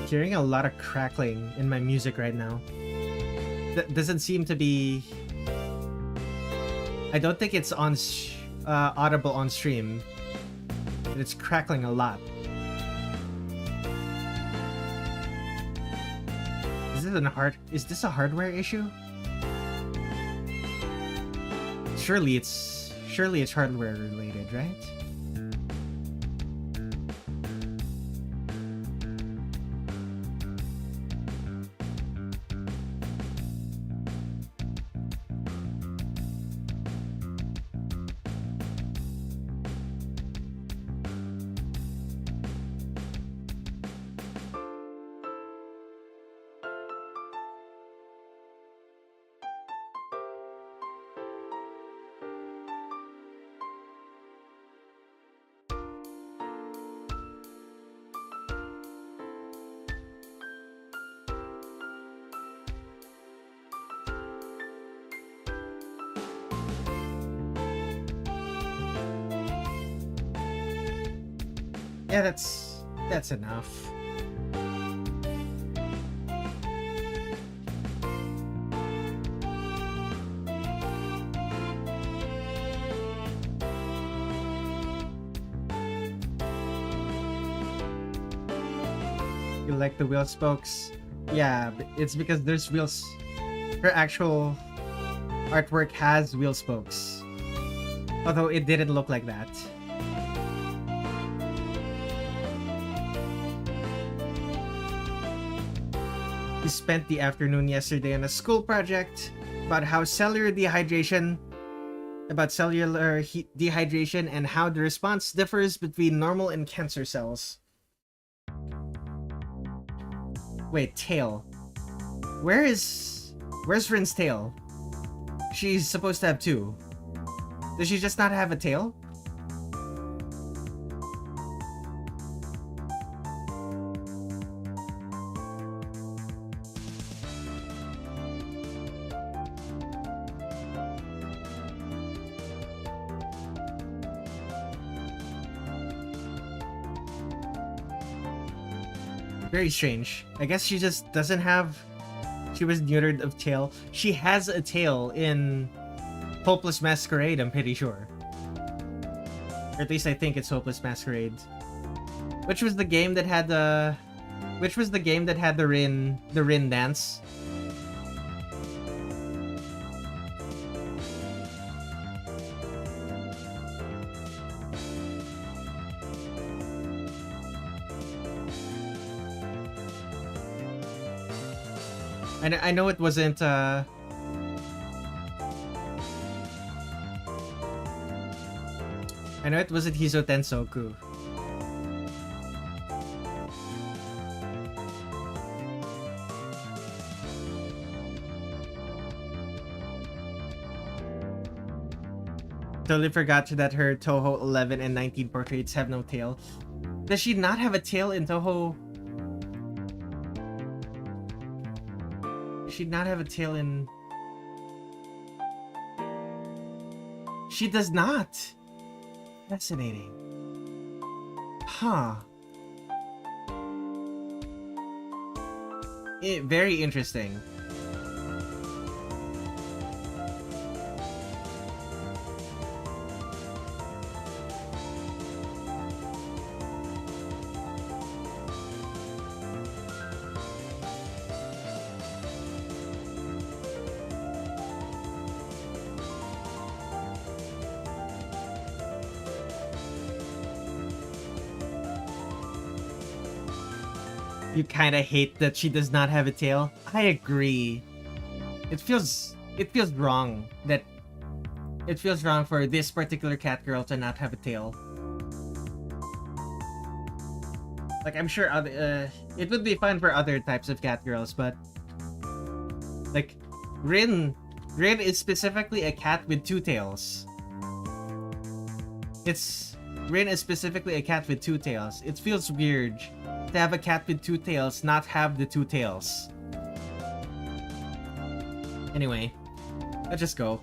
Hearing a lot of crackling in my music right now. That doesn't seem to be... I don't think it's on audible on stream, but it's crackling a lot. Is this a hardware issue? Surely it's hardware related, right? Yeah, that's enough. You like the wheel spokes? Yeah, it's because there's wheels. Her actual artwork has wheel spokes. Although it didn't look like that. We spent the afternoon yesterday on a school project about cellular dehydration and how the response differs between normal and cancer cells. Wait, tail. Where's Rin's tail? She's supposed to have two. Does she just not have a tail? Very strange. I guess she just doesn't have... She was neutered of tail. She has a tail in Hopeless Masquerade, I'm pretty sure. Or at least I think it's Hopeless Masquerade. Which was the game that had the... Which was the game that had the Rin dance? I know it wasn't I know it wasn't Hiso Tensoku. Totally forgot that her Touhou 11 and 19 portraits have no tail. Does she not have a tail in Touhou? Does she not have a tail in... She does not! Fascinating. Huh. Very interesting. You kind of hate that she does not have a tail. I agree. It feels wrong that it feels wrong for this particular cat girl to not have a tail. Like, I'm sure other it would be fun for other types of cat girls, but like Rin is specifically a cat with two tails. Rin is specifically a cat with two tails. It feels weird to have a cat with two tails not have the two tails. Anyway, let's just go.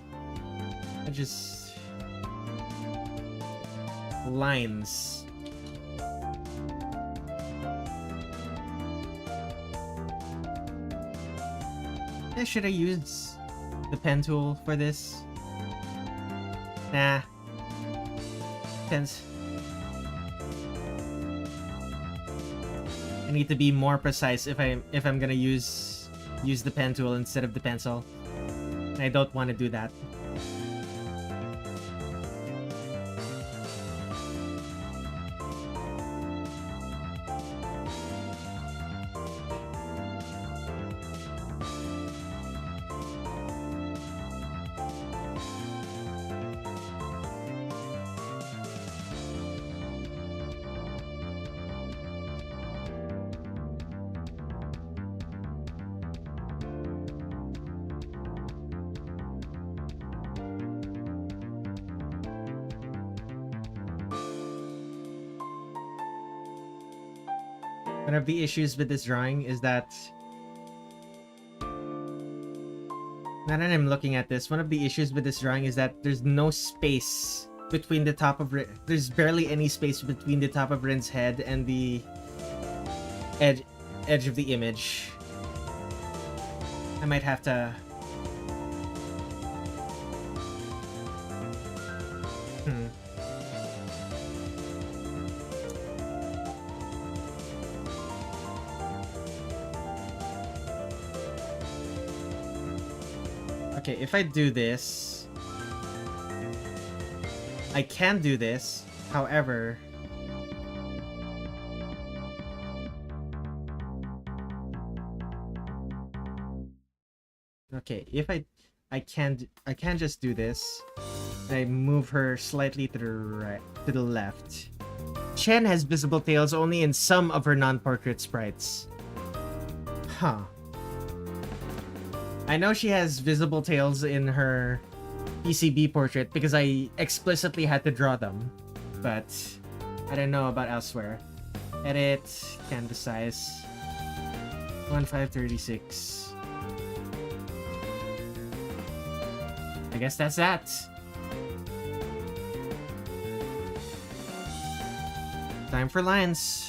Lines. Yeah, should I use the pen tool for this? Nah. Pens. I need to be more precise if I'm gonna use the pen tool instead of the pencil. And I don't want to do that. One of the issues with this drawing is that, now that I'm looking at this, one of the issues with this drawing is that there's no space between the top of there's barely any space between the top of Rin's head and the edge of the image. I might have to Okay, if I do this, I can do this. However, okay, if I can just do this. I move her slightly to the left. Chen has visible tails only in some of her non-portrait sprites. Huh. I know she has visible tails in her PCB portrait because I explicitly had to draw them, but I don't know about elsewhere. Edit, canvas size, 1536. I guess that's that. Time for lines.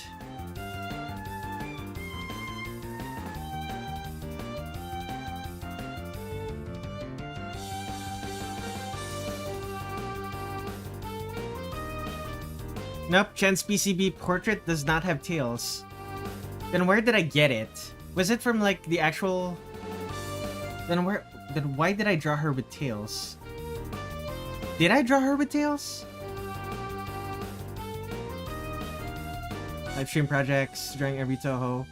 Nope, Chen's PCB portrait does not have tails. Then where did I get it? Was it from like the actual... Then why did I draw her with tails? Did I draw her with tails? Live stream projects, drawing every Touhou.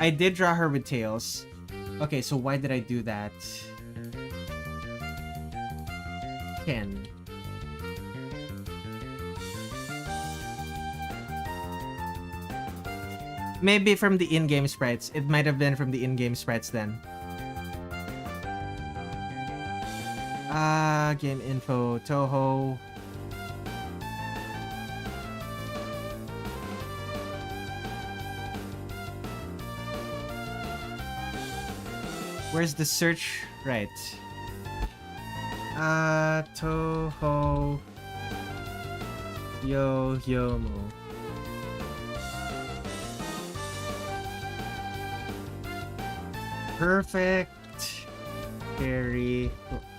I did draw her with tails. Okay, so why did I do that? 10. Maybe from the in-game sprites. It might have been from the in-game sprites then. Game info, Touhou. Where's the search? Right. Touhou Yoyomu. Perfect. Very.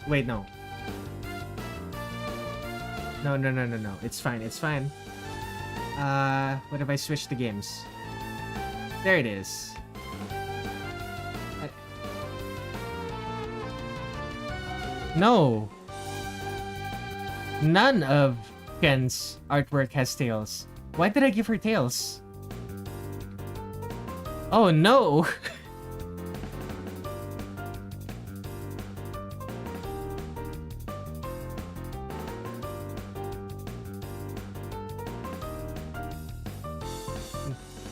Wait, no. No. It's fine. It's fine. What if I switch the games? There it is. No. None of Ken's artwork has tails. Why did I give her tails? Oh no.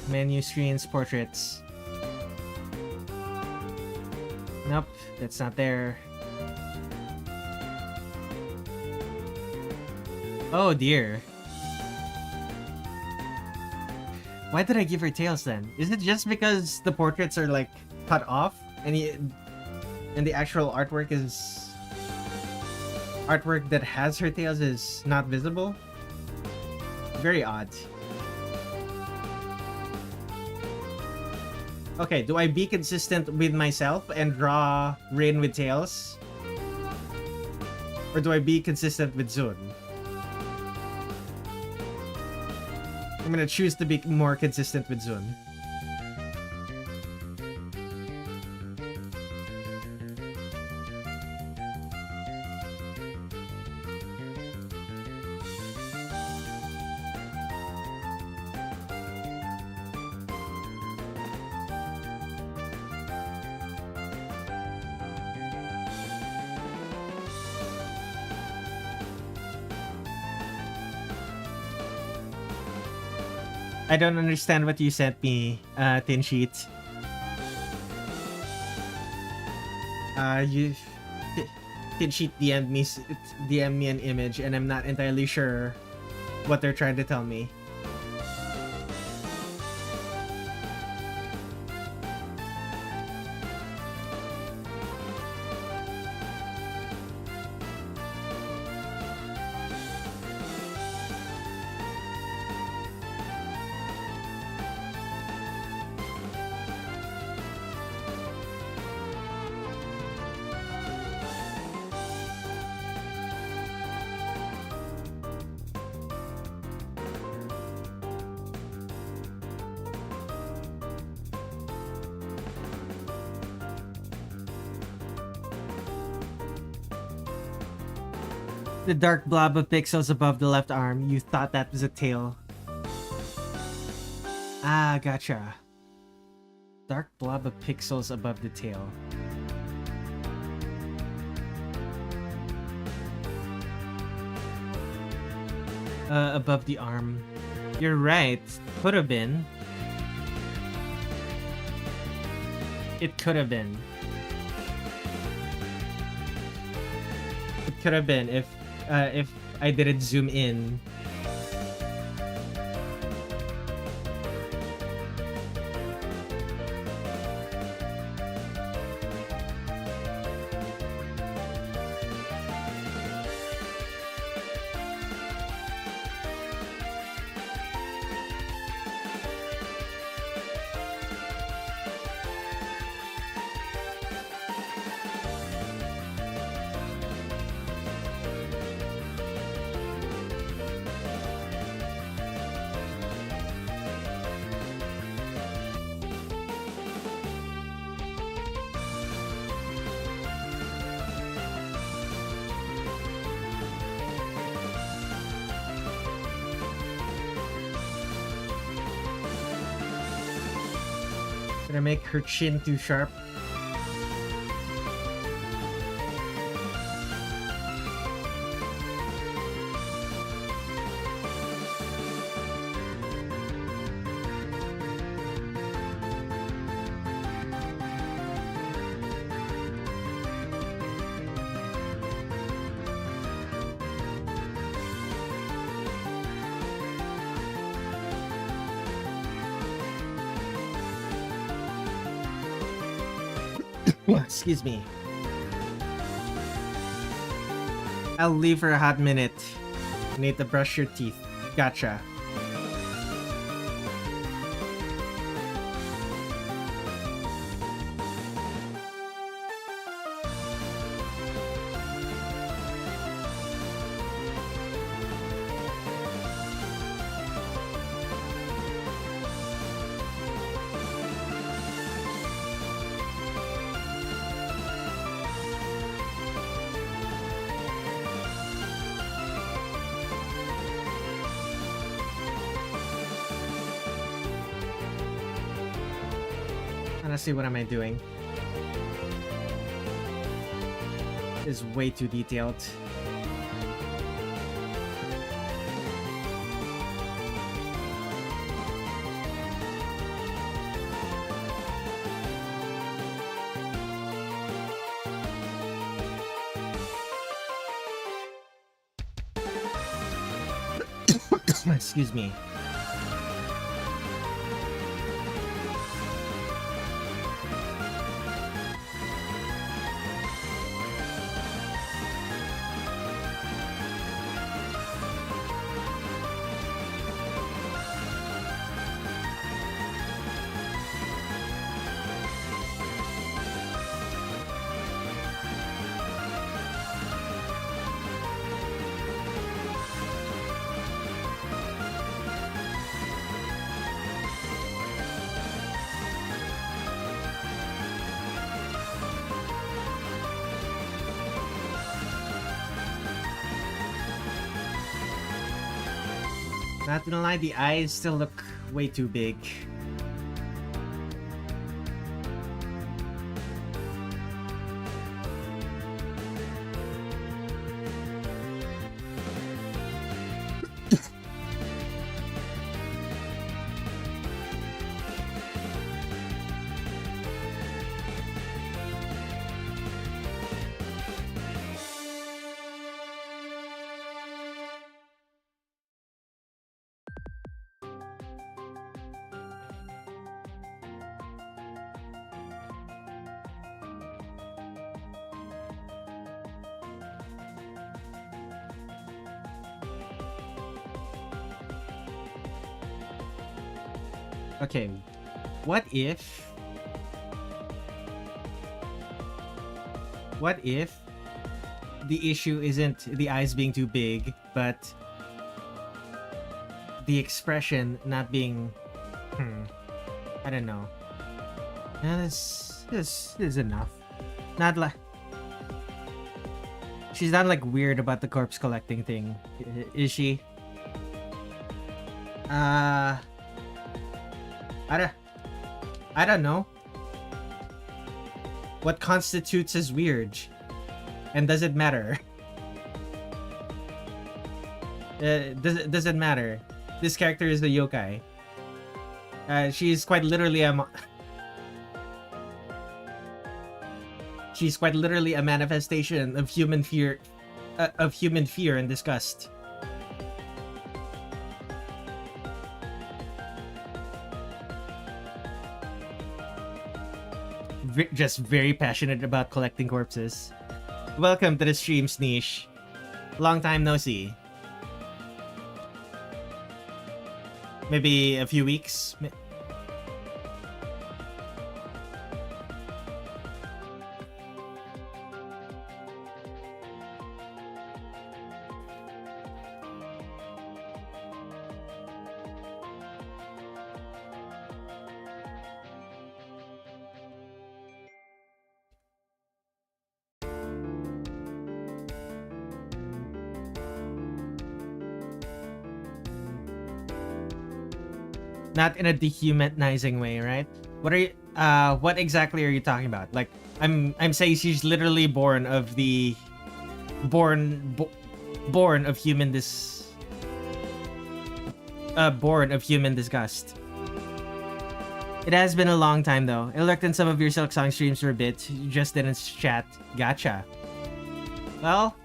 Menu screens, portraits. Nope, that's not there. Oh dear. Why did I give her tails then? Is it just because the portraits are like cut off and the actual artwork that has her tails is not visible? Very odd. Okay, do I be consistent with myself and draw Rin with tails? Or do I be consistent with Zun? I'm gonna choose to be more consistent with Zun. I don't understand what you sent me, Tin Sheet. Tin Sheet DM'd me an image, and I'm not entirely sure what they're trying to tell me. The dark blob of pixels above the left arm. You thought that was a tail. Ah, gotcha. Dark blob of pixels above the tail. Above the arm. You're right. Could have been. It could have been. It could have been if I didn't zoom in. Gonna make her chin too sharp. Excuse me. I'll leave for a hot minute. Need to brush your teeth. Gotcha. Honestly, what am I doing? This is way too detailed. Excuse me. Not gonna lie, the eyes still look way too big. Okay, what if the issue isn't the eyes being too big, but the expression not being, I don't know. This is enough. Not like she's not like weird about the corpse collecting thing, is she? I don't know. What constitutes as weird? And does it matter? Does it matter? This character is the yokai. She's quite literally she's quite literally a manifestation of human fear and disgust. Just very passionate about collecting corpses. Welcome to the stream, Sneesh. Long time no see. Maybe a few weeks? Not in a dehumanizing way, right? What are you? What exactly are you talking about? Like, I'm saying she's literally born of human disgust. It has been a long time though. I looked in some of your Silk Song streams for a bit. You just didn't chat. Gotcha. Well,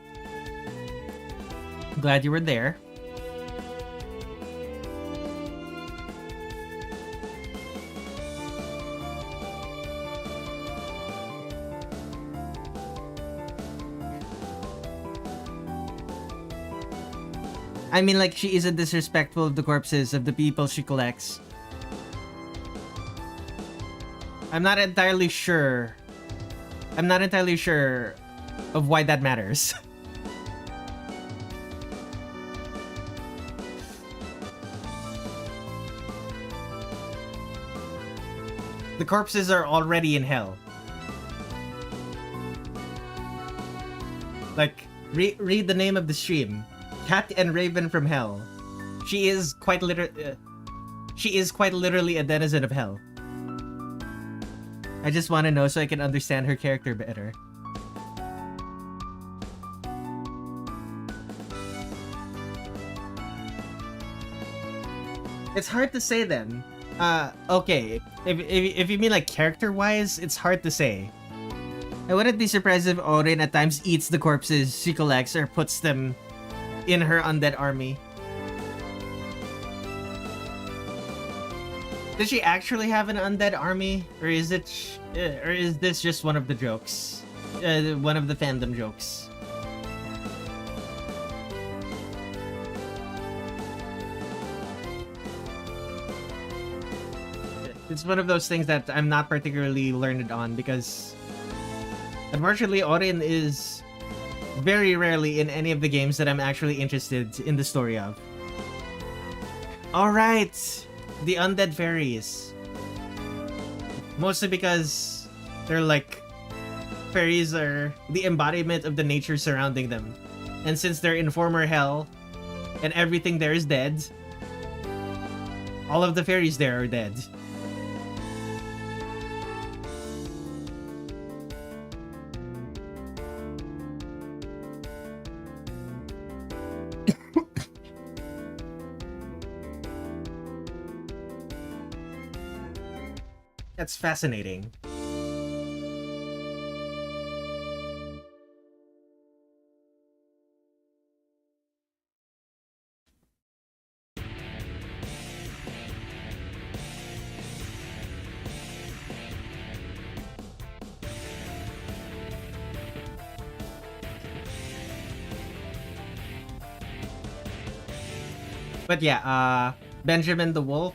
glad you were there. I mean, like, she isn't disrespectful of the corpses of the people she collects. I'm not entirely sure of why that matters. The corpses are already in hell. Like, read the name of the stream. Cat and Raven from Hell. She is quite literally a denizen of hell. I just want to know so I can understand her character better. It's hard to say then. Okay. If you mean like character-wise, it's hard to say. I wouldn't be surprised if Orin at times eats the corpses she collects or puts them in her undead army. Does she actually have an undead army? Or is this just one of the jokes? One of the fandom jokes? It's one of those things that I'm not particularly learned on because unfortunately Orin is very rarely in any of the games that I'm actually interested in the story of. Alright! The undead fairies. Mostly because they're like... fairies are the embodiment of the nature surrounding them. And since they're in former hell, and everything there is dead, all of the fairies there are dead. That's fascinating. But yeah, Benjamin the Wolf,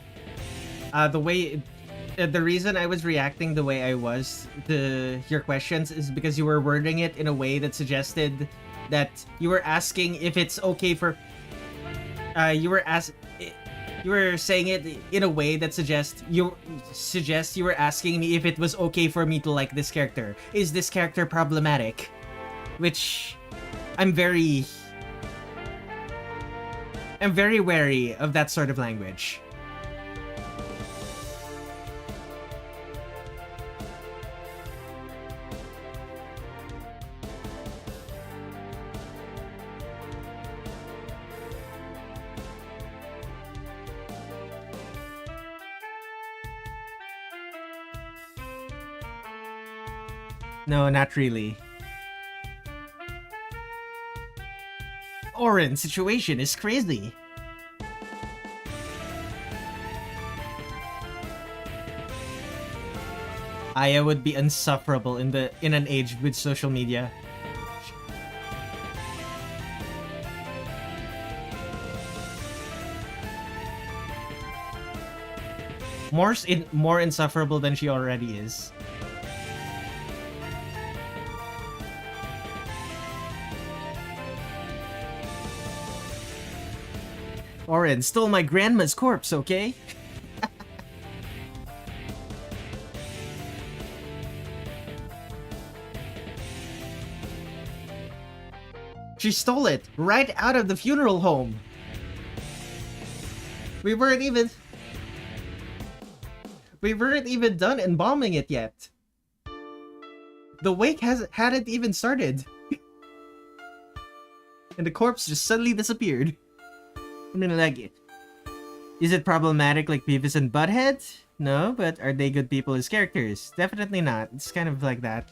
the reason I was reacting the way I was to your questions is because you were wording it in a way that suggested that you were asking if it's okay for... you were saying it in a way that suggests you were asking me if it was okay for me to like this character. Is this character problematic? Which I'm very wary of that sort of language. No, not really. Orin's situation is crazy. Aya would be insufferable in an age with social media. More insufferable than she already is. Orin stole my grandma's corpse, okay? She stole it right out of the funeral home. We weren't even done embalming it yet. The wake hadn't even started. And the corpse just suddenly disappeared. I mean, like, is it problematic like Beavis and Butthead? No, but are they good people as characters? Definitely not. It's kind of like that.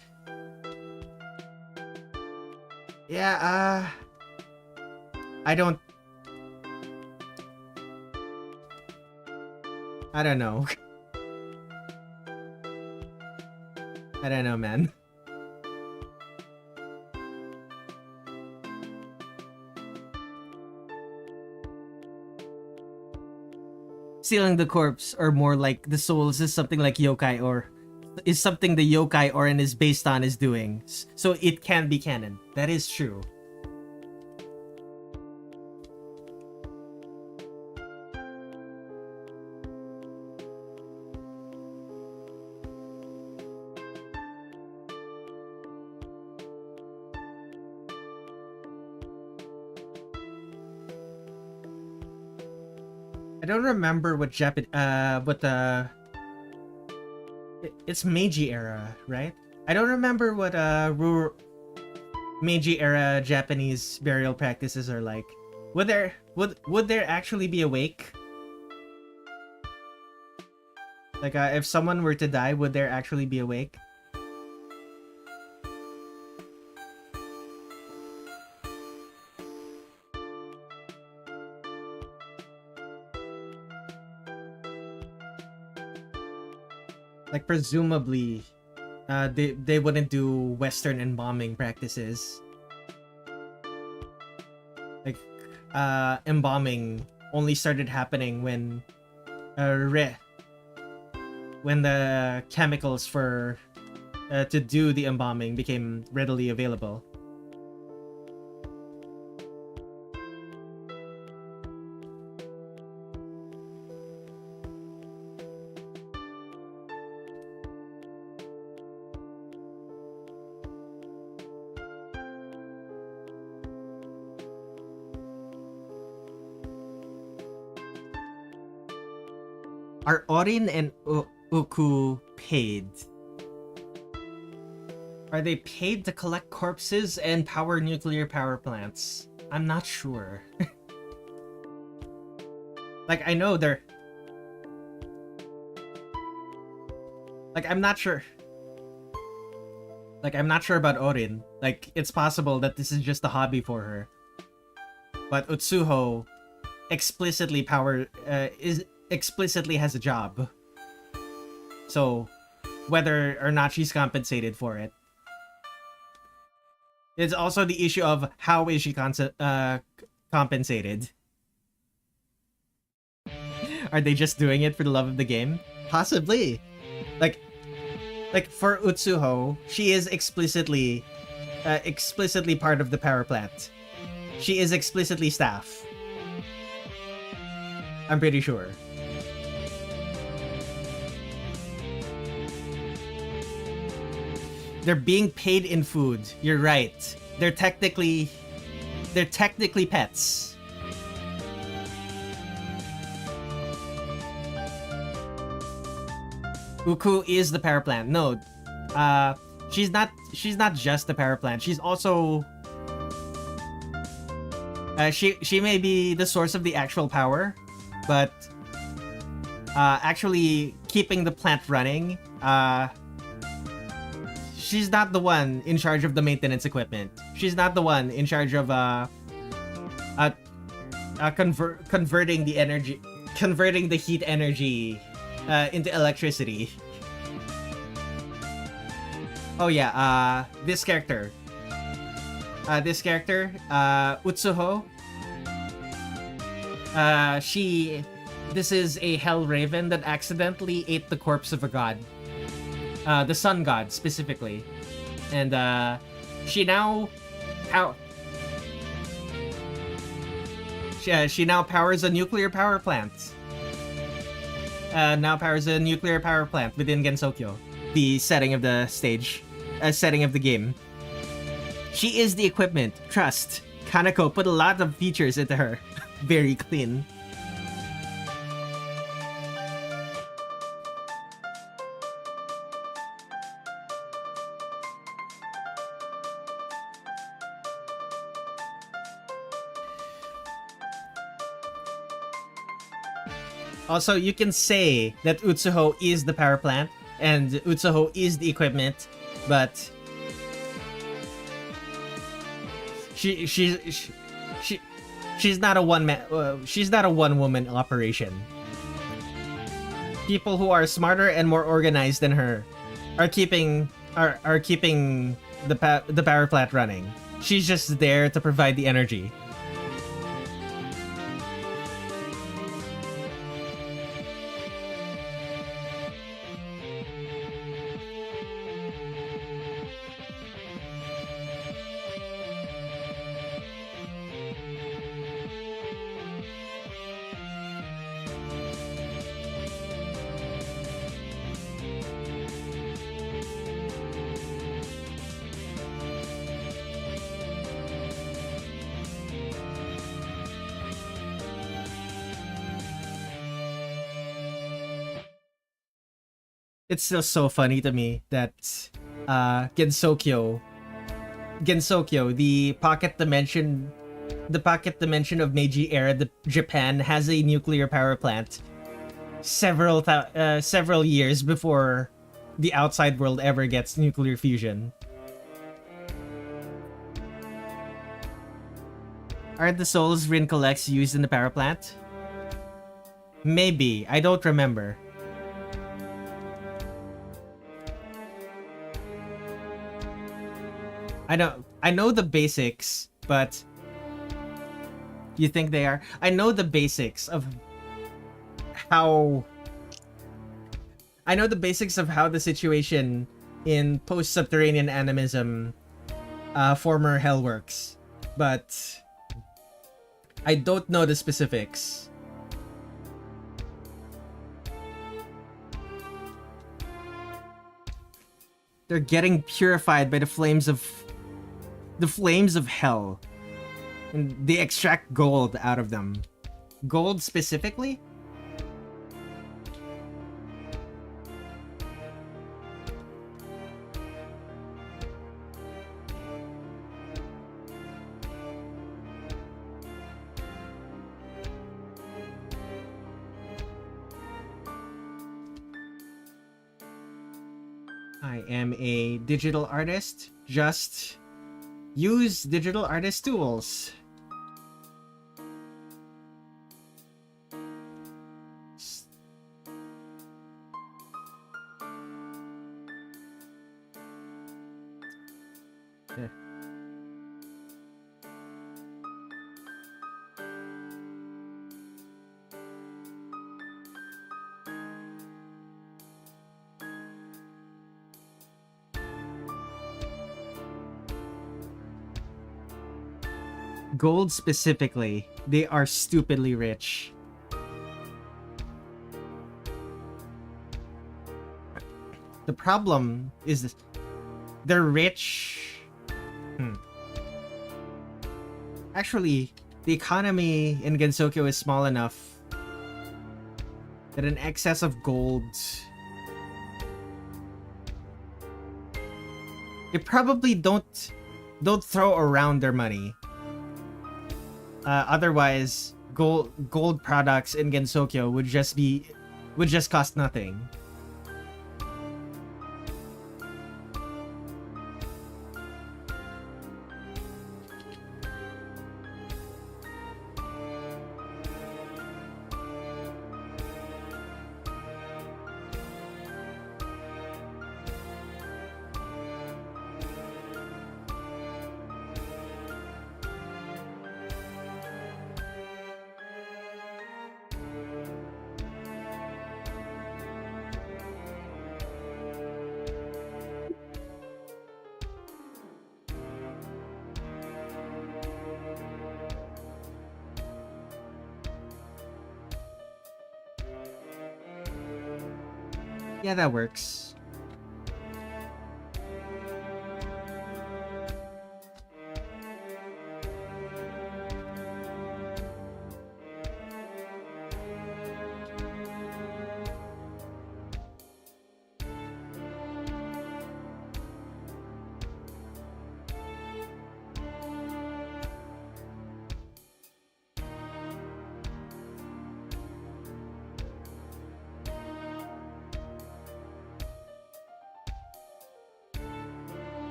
Yeah, I don't know. I don't know, man. Stealing the corpse, or more like the souls, is something like yokai, or is something the yokai Orin is based on is doing. So it can be canon. That is true. I don't remember what it's Meiji era, right? I don't remember what Meiji era Japanese burial practices are like. Would there actually be a wake? Like if someone were to die, would there actually be a wake? Like presumably, they wouldn't do Western embalming practices. Like, embalming only started happening when, when the chemicals for to do the embalming became readily available. Are Orin and Uku paid? Are they paid to collect corpses and power nuclear power plants? I'm not sure. Like, I know they're... Like, I'm not sure. Like, I'm not sure about Orin. Like, it's possible that this is just a hobby for her. But Utsuho explicitly explicitly has a job. So, whether or not she's compensated for it. It's also the issue of how is she compensated? Are they just doing it for the love of the game? Possibly. Like for Utsuho, she is explicitly part of the power plant. She is explicitly staff. I'm pretty sure. They're being paid in food. You're right. They're technically pets. Uku is the power plant. No, she's not just the power plant. She's also she may be the source of the actual power, but actually keeping the plant running, she's not the one in charge of the maintenance equipment. She's not the one in charge of converting the heat energy into electricity. Oh yeah, this character, Utsuho. This is a hell raven that accidentally ate the corpse of a god. The sun god specifically, and she now powers a nuclear power plant. Now powers a nuclear power plant within Gensokyo, the setting of the stage, setting of the game. She is the equipment. Trust. Kaneko put a lot of features into her. Very clean. Also, you can say that Utsuho is the power plant and Utsuho is the equipment, but she's not a one woman operation. People who are smarter and more organized than her are keeping the power plant running. She's just there to provide the energy. it's still so funny to me that Gensokyo, the pocket dimension of Meiji era Japan has a nuclear power plant several years before the outside world ever gets nuclear fusion. Are the souls Rin collects used in the power plant? Maybe. I don't remember. I know the basics, but you think they are? I know the basics of how the situation in post-subterranean animism former hell works, but I don't know the specifics. They're getting purified by the flames of hell, and they extract gold out of them. Gold specifically? I am a digital artist. Just use digital artist tools. Yeah. Gold specifically, they are stupidly rich. The problem is this, they're rich. Actually, the economy in Gensokyo is small enough that an excess of gold, they probably don't throw around their money. Otherwise, gold products in Gensokyo would just cost nothing. Yeah, that works.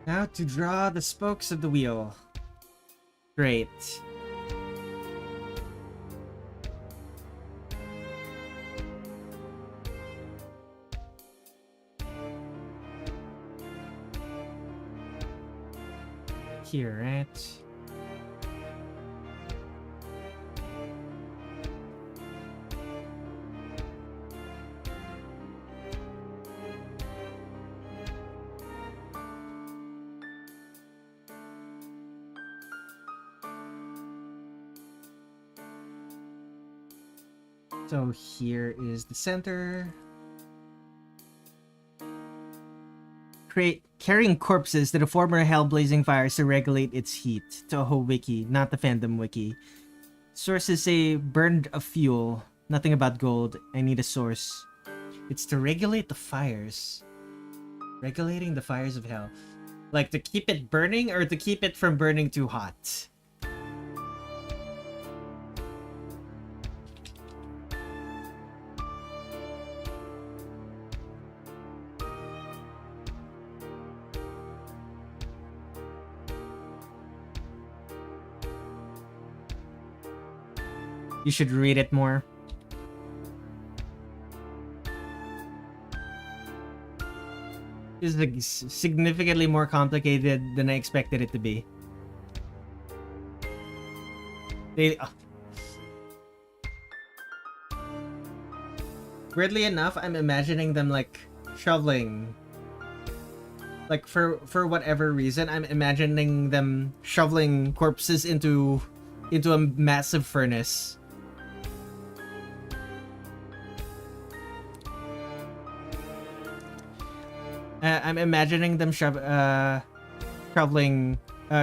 Now to draw the spokes of the wheel. Great. Here, right? So here is the center. Carrying corpses to the former hell-blazing fires to regulate its heat. Touhou Wiki, not the fandom wiki. Sources say burned of fuel. Nothing about gold. I need a source. It's to regulate the fires. Regulating the fires of hell. Like to keep it burning or to keep it from burning too hot? You should read it more. This is significantly more complicated than I expected it to be. Weirdly enough, I'm imagining them like shoveling. Like for whatever reason, I'm imagining them shoveling corpses into a massive furnace. I'm imagining them shoveling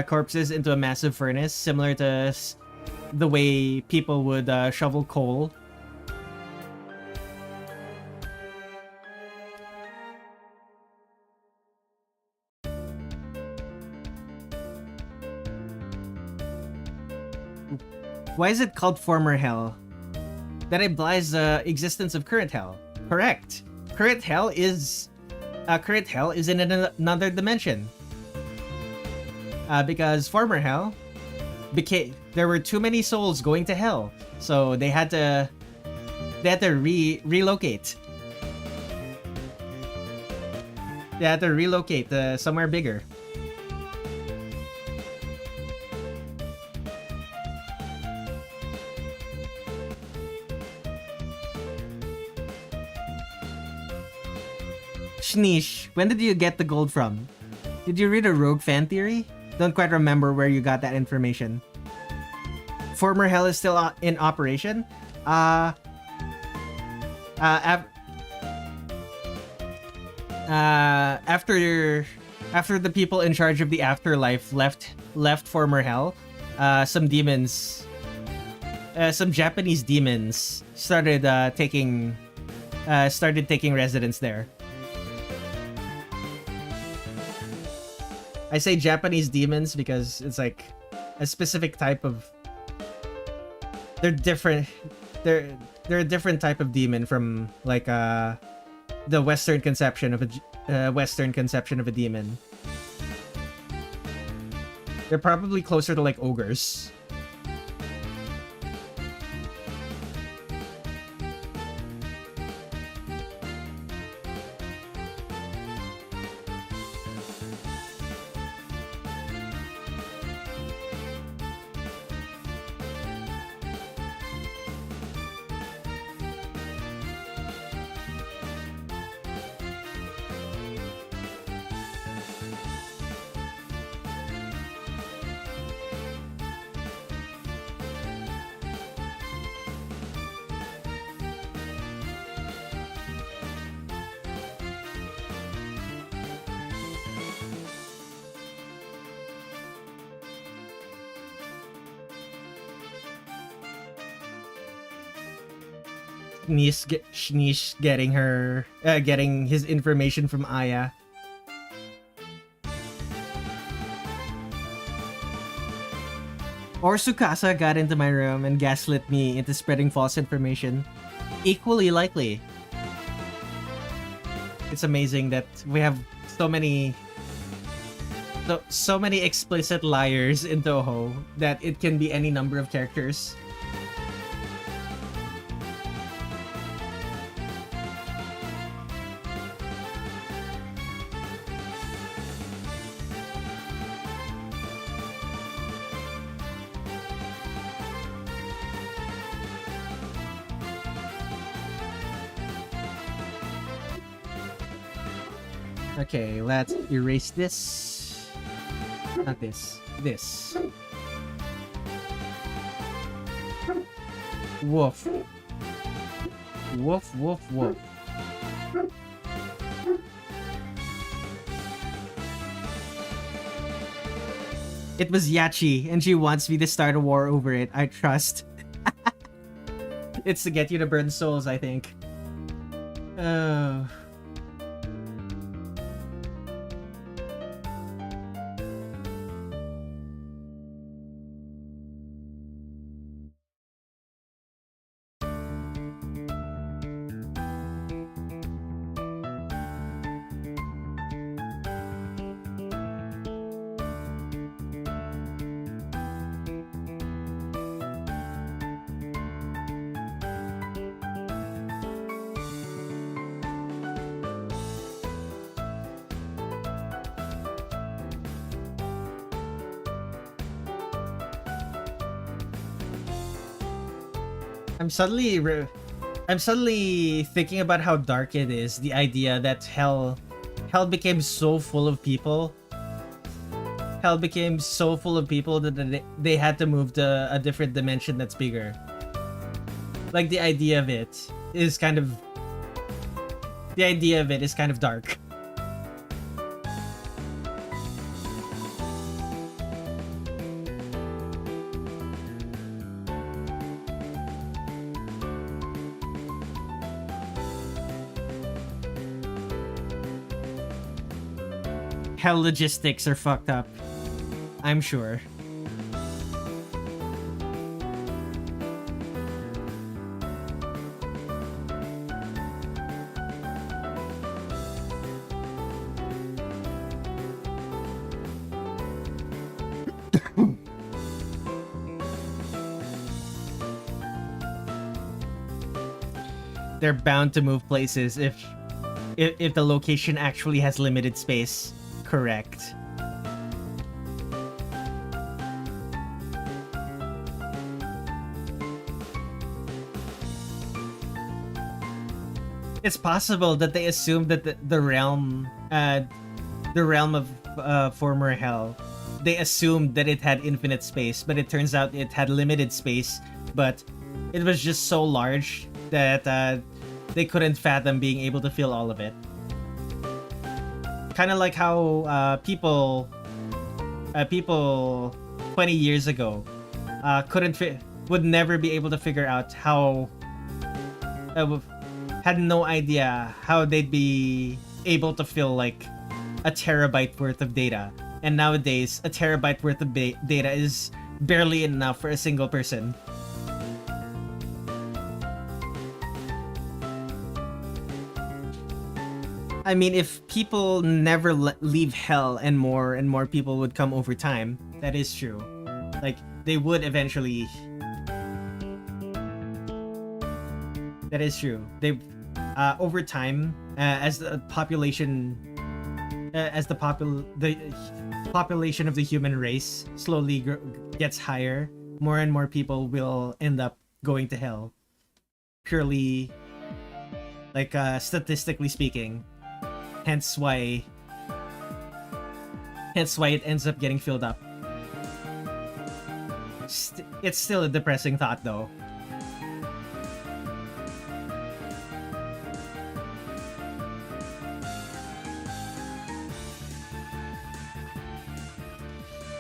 corpses into a massive furnace, similar to the way people would shovel coal. Why is it called former hell? That implies the existence of current hell. Correct. Current hell is in another dimension. Because former hell there were too many souls going to hell, so they had to relocate. They had to relocate somewhere bigger. Shnish, when did you get the gold from? Did you read a rogue fan theory? Don't quite remember where you got that information. Former hell is still in operation? After the people in charge of the afterlife left former hell, some Japanese demons started taking residence there. I say Japanese demons because it's like a specific type of. They're different. They're a different type of demon from like the Western conception of a demon. They're probably closer to like ogres. Shnish getting his information from Aya. Or Tsukasa got into my room and gaslit me into spreading false information. Equally likely. It's amazing that we have so many explicit liars in Touhou that it can be any number of characters. Okay, let's erase this. Not this. This. Woof. Woof, woof, woof. It was Yachi, and she wants me to start a war over it. I trust. It's to get you to burn souls, I think. Oh. I'm suddenly thinking about how dark it is. The idea that hell became so full of people. Hell became so full of people that they had to move to a different dimension that's bigger. Like the idea of it is kind of dark. Hell logistics are fucked up, I'm sure. They're bound to move places if the location actually has limited space. Correct. It's possible that they assumed that the realm of former hell, they assumed that it had infinite space, but it turns out it had limited space, but it was just so large that they couldn't fathom being able to fill all of it. Kind of like how people 20 years ago would never be able to figure out how had no idea how they'd be able to fill like a terabyte worth of data, and nowadays a terabyte worth of data is barely enough for a single person. I mean, if people never leave hell and more people would come over time, that is true. Like, they would eventually. That is true. They, over time, as the population, the population of the human race slowly gets higher, more and more people will end up going to hell. Purely, like, statistically speaking. Hence why it ends up getting filled up. It's still a depressing thought, though.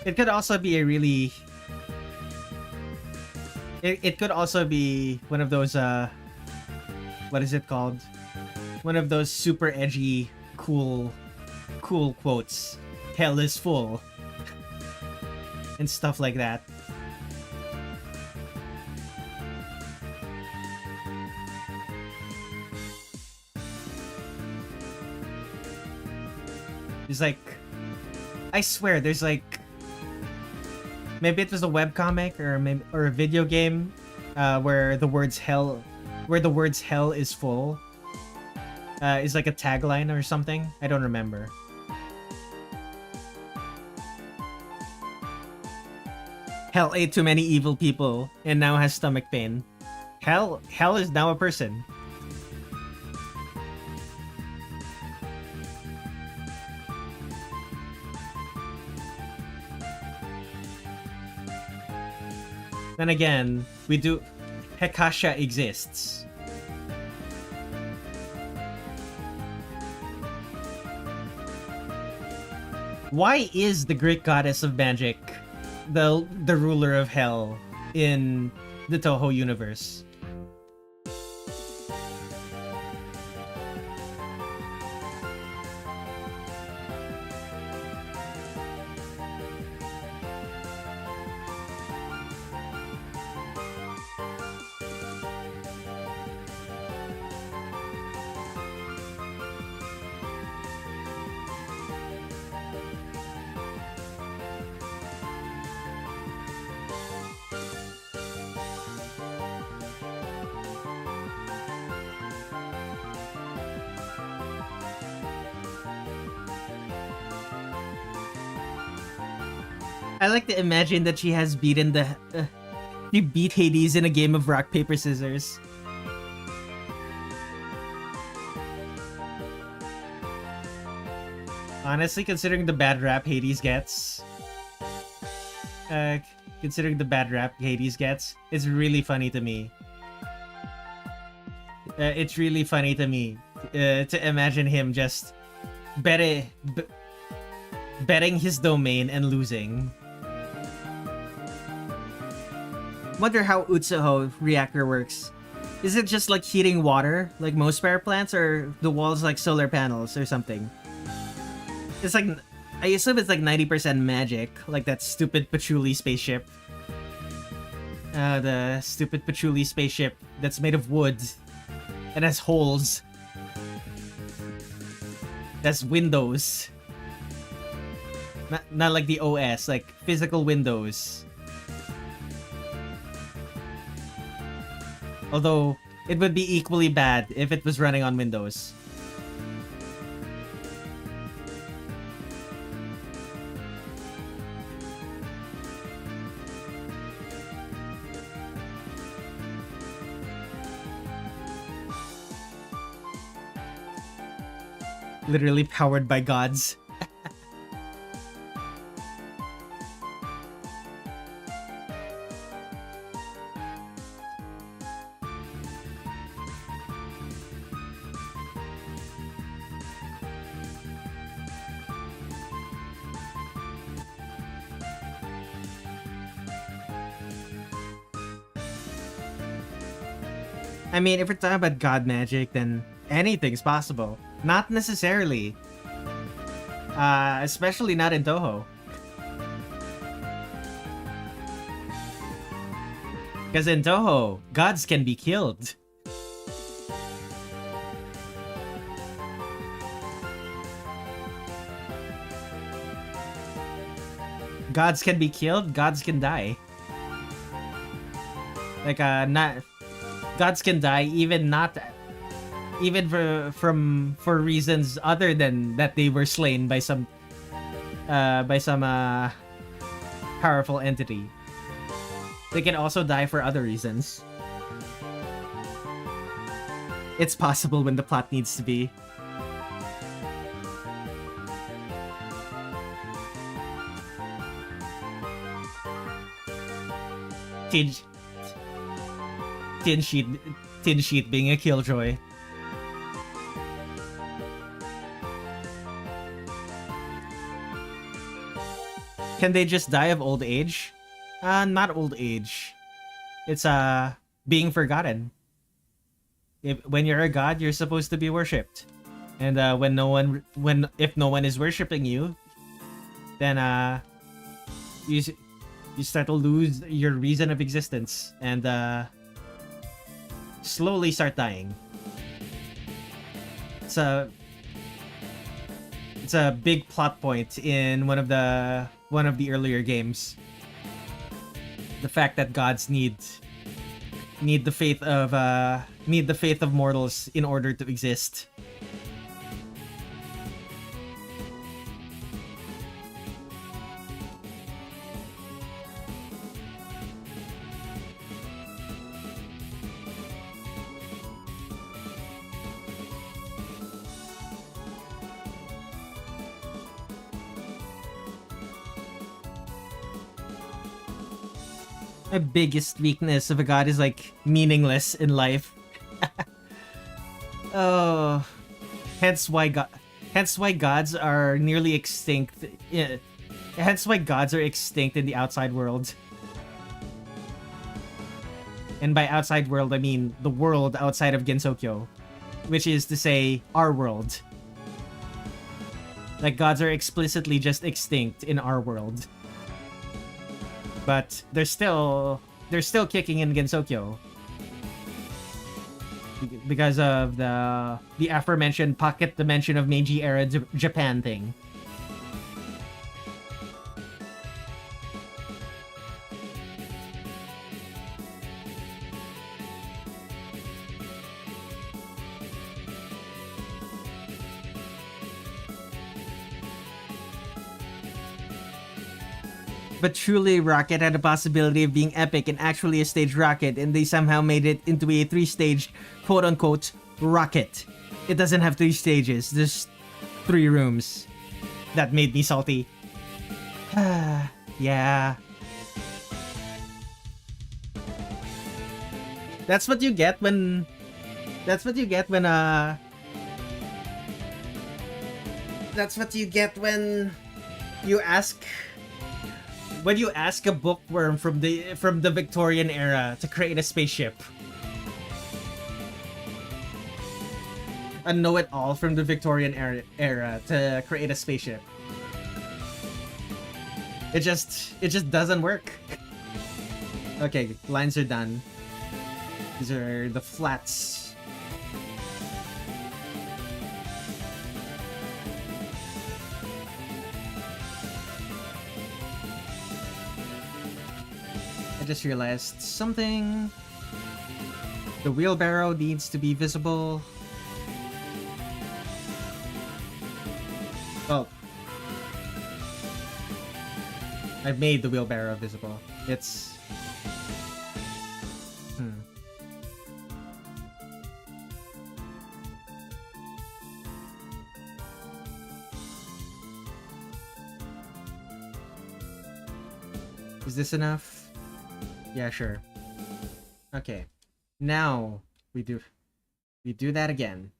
It could also be a really... It could also be one of those, what is it called? One of those super edgy, cool quotes. Hell is full. And stuff like that. There's like... I swear, there's like... Maybe it was a webcomic or a video game where the words hell is full is like a tagline or something. I don't remember. Hell ate too many evil people and now has stomach pain. Hell is now a person. Then again, Hekasha exists. Why is the Greek goddess of magic the ruler of hell in the Touhou universe? I like to imagine that she has beaten she beat Hades in a game of rock, paper, scissors. Honestly, considering the bad rap Hades gets, it's really funny to me. It's really funny to me to imagine him just betting his domain and losing. Wonder how Utsuho reactor works. Is it just like heating water, like most power plants, or the walls like solar panels or something? It's like, I assume it's like 90% magic, like that stupid patchouli spaceship. The stupid patchouli spaceship that's made of wood and has holes. That's windows. Not like the OS, like physical windows. Although, it would be equally bad if it was running on Windows. Literally powered by gods. I mean, if we're talking about god magic, then anything's possible. Not necessarily. Especially not in Touhou. Because in Touhou, gods can be killed. Gods can be killed, gods can die. Like, gods can die for reasons other than that they were slain by some powerful entity. They can also die for other reasons. It's possible when the plot needs to be. Tin Sheet being a killjoy. Can they just die of old age? Not old age. It's being forgotten. When you're a god, you're supposed to be worshipped, and if no one is worshiping you, then you start to lose your reason of existence and slowly start dying. It's a big plot point in one of the earlier games. The fact that gods need the faith of mortals in order to exist. My biggest weakness of a god is like meaningless in life. Oh, hence why gods are nearly extinct. Yeah, hence why gods are extinct in the outside world. And by outside world, I mean the world outside of Gensokyo, which is to say our world. Like gods are explicitly just extinct in our world. But they're still kicking in Gensokyo because of the aforementioned pocket dimension of Meiji era Japan thing. But truly, rocket had the possibility of being epic and actually a staged rocket, and they somehow made it into a 3-stage, quote-unquote, rocket. It doesn't have 3 stages, just 3 rooms. That made me salty. Yeah. That's what you get when... That's what you get when you ask... When you ask a bookworm from the Victorian era to create a spaceship. A know-it-all from the Victorian era to create a spaceship. It just doesn't work. Okay, lines are done. These are the flats. I just realized something. The wheelbarrow needs to be visible. Oh. I've made the wheelbarrow visible. It's... Is this enough? Yeah, sure. Okay. Now we do that again.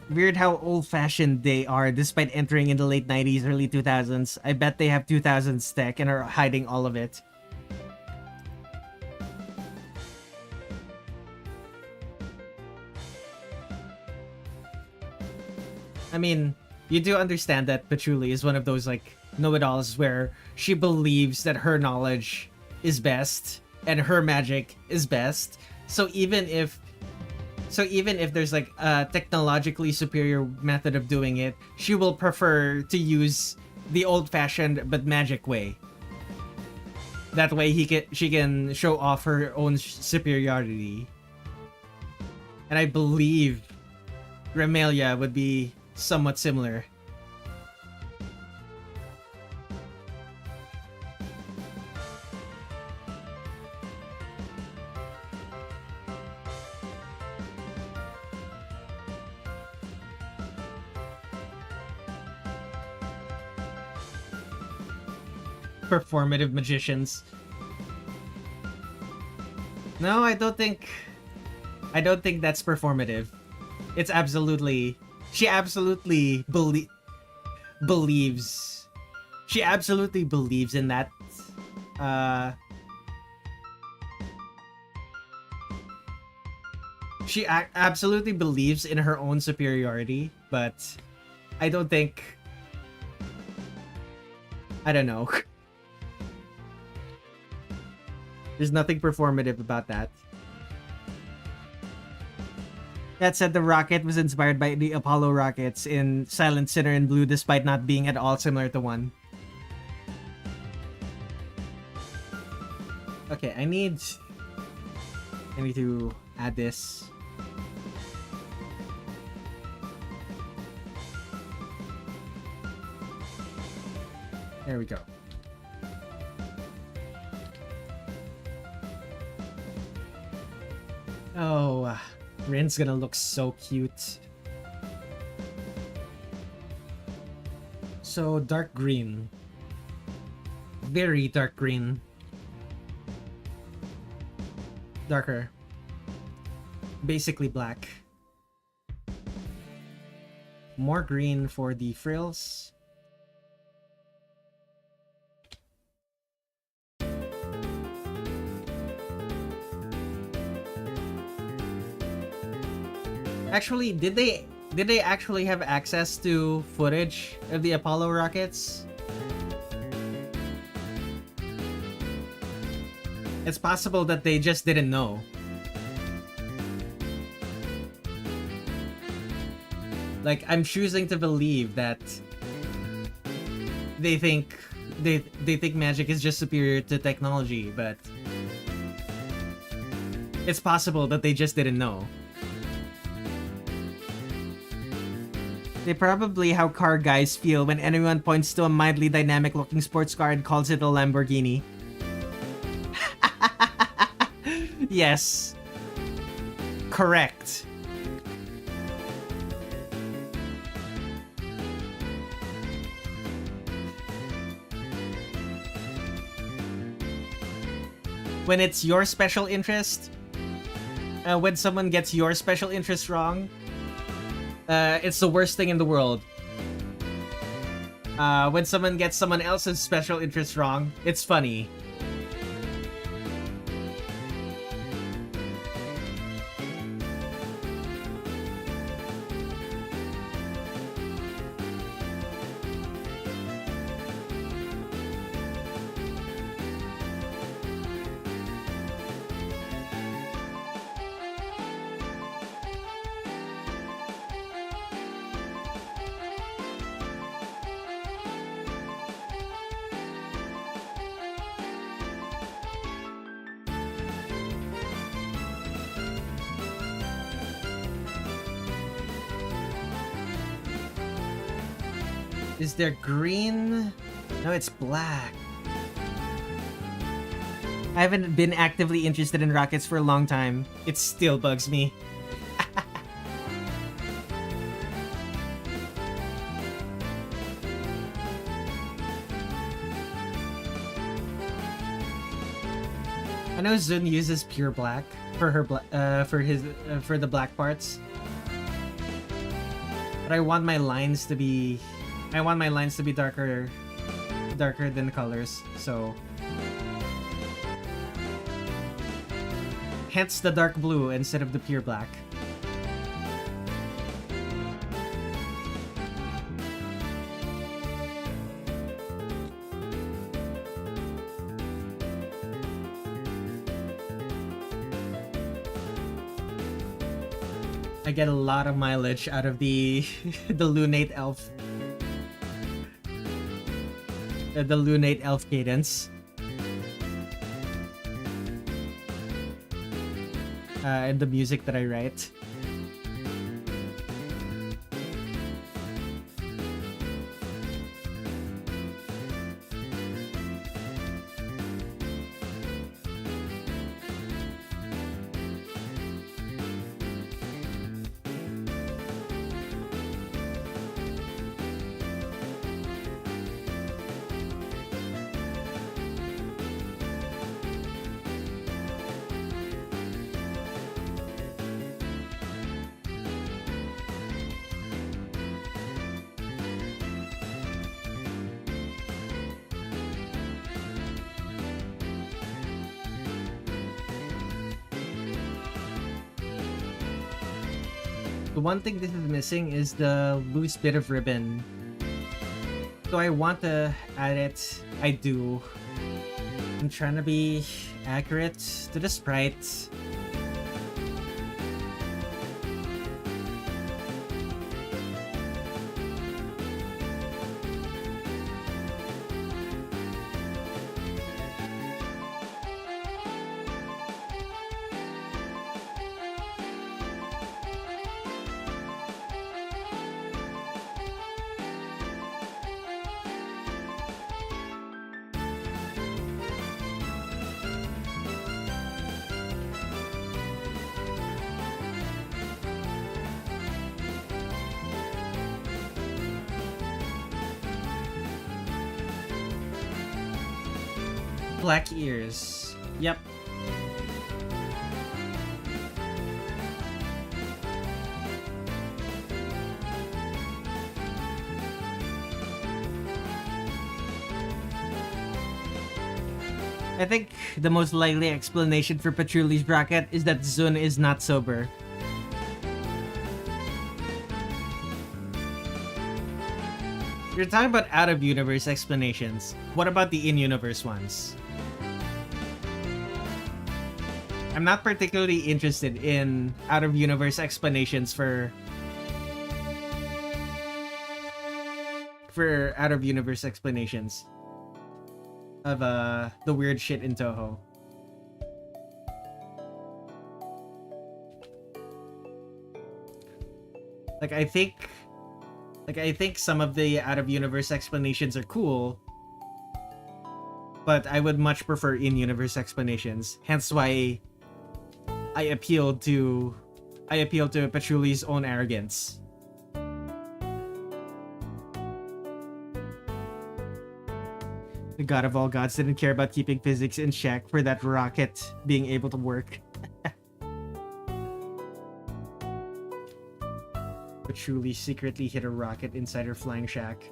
Weird how old-fashioned they are despite entering in the late 90s, early 2000s. I bet they have 2000s tech and are hiding all of it. I mean, you do understand that Patchouli is one of those, like, know-it-alls where she believes that her knowledge is best and her magic is best. So even if there's, like, a technologically superior method of doing it, she will prefer to use the old-fashioned but magic way. That way she can show off her own superiority. And I believe Remelia would be somewhat similar. Performative magicians. No, I don't think that's performative. It's absolutely... She absolutely believes. She absolutely believes in that. She absolutely believes in her own superiority, but I don't think... I don't know. There's nothing performative about that. That said, the rocket was inspired by the Apollo rockets in Silent Sinner and Blue, despite not being at all similar to one. Okay, I need to add this. There we go. Oh, Rin's gonna look so cute. So dark green. Very dark green. Darker. Basically black. More green for the frills. Actually, did they actually have access to footage of the Apollo rockets? It's possible that they just didn't know. Like, I'm choosing to believe that they think magic is just superior to technology, but it's possible that they just didn't know. They probably how car guys feel when anyone points to a mildly dynamic looking sports car and calls it a Lamborghini. Yes. Correct. When it's your special interest, when someone gets your special interest wrong, it's the worst thing in the world. When someone gets someone else's special interest wrong, it's funny. Is there green? No, it's black. I haven't been actively interested in rockets for a long time. It still bugs me. I know Zun uses pure black for her for the black parts, but I want my lines to be darker than the colors, so hence the dark blue instead of the pure black. I get a lot of mileage out of the lunate elf. The lunate elf cadence. And the music that I write. The one thing this is missing is the loose bit of ribbon. So I want to add it. I do. I'm trying to be accurate to the sprite. Black ears. Yep. I think the most likely explanation for Patrouille's bracket is that Zun is not sober. You're talking about out-of-universe explanations. What about the in-universe ones? I'm not particularly interested in out-of-universe explanations for out-of-universe explanations of the weird shit in Touhou. Like, I think Like, I think some of the out-of-universe explanations are cool, but I would much prefer in-universe explanations. Hence why I appeal to Pachuli's own arrogance. The god of all gods didn't care about keeping physics in check for that rocket being able to work. Pachuli secretly hid a rocket inside her flying shack.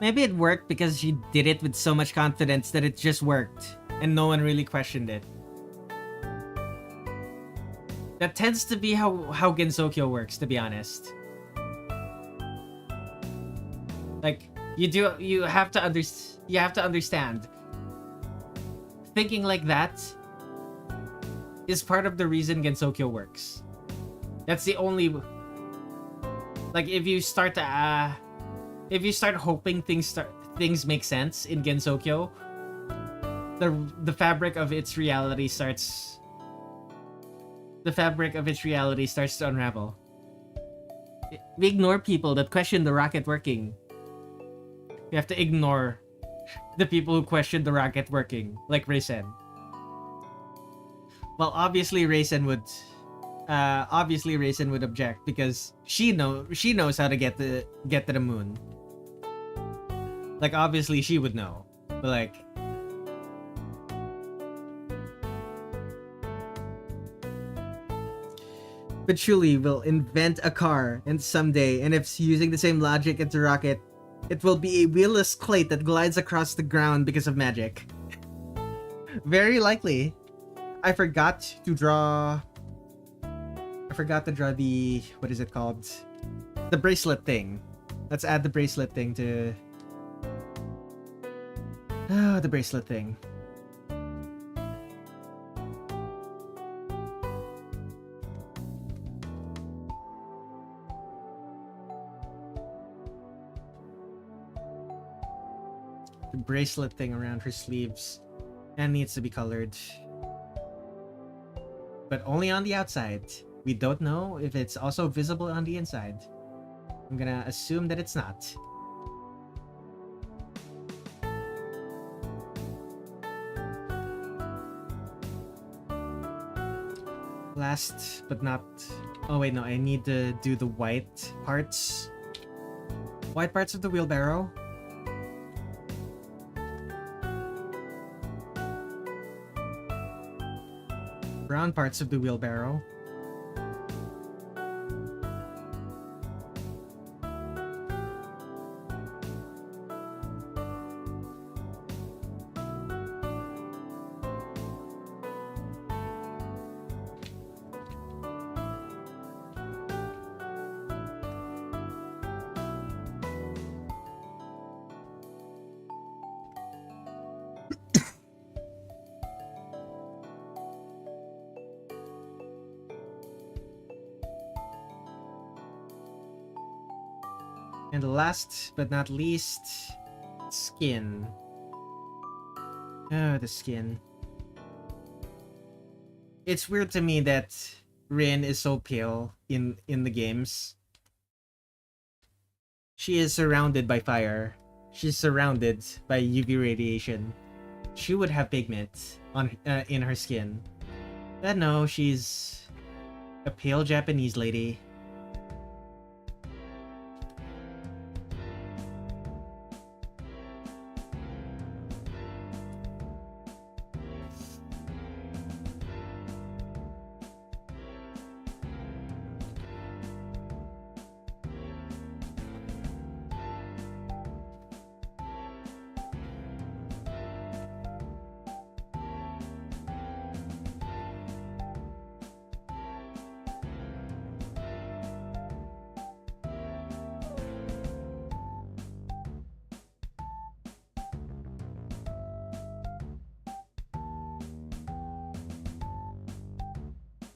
Maybe it worked because she did it with so much confidence that it just worked, and no one really questioned it. That tends to be how Gensokyo works, to be honest. Like, you have to understand. Thinking like that is part of the reason Gensokyo works. That's the only... Like, if you start hoping things make sense in Gensokyo, the fabric of its reality starts to unravel. We ignore people that question the rocket working. We have to ignore the people who question the rocket working, like Reisen. Well, obviously Reisen would object because she knows how to get to the moon. Like, obviously she would know, but like, Patchouli will invent a car, and someday, and if using the same logic as a rocket, it will be a wheelless plate that glides across the ground because of magic. Very likely. I forgot to draw the, what is it called? The bracelet thing. Let's add the bracelet thing to... Oh, the bracelet thing. The bracelet thing around her sleeves. And needs to be colored. But only on the outside. We don't know if it's also visible on the inside. I'm gonna assume that it's not. Last but not... Oh wait, no, I need to do the white parts. White parts of the wheelbarrow. Brown parts of the wheelbarrow. And last but not least, skin. Oh, the skin. It's weird to me that Rin is so pale in the games. She is surrounded by fire. She's surrounded by UV radiation. She would have pigment on in her skin. But no, she's a pale Japanese lady.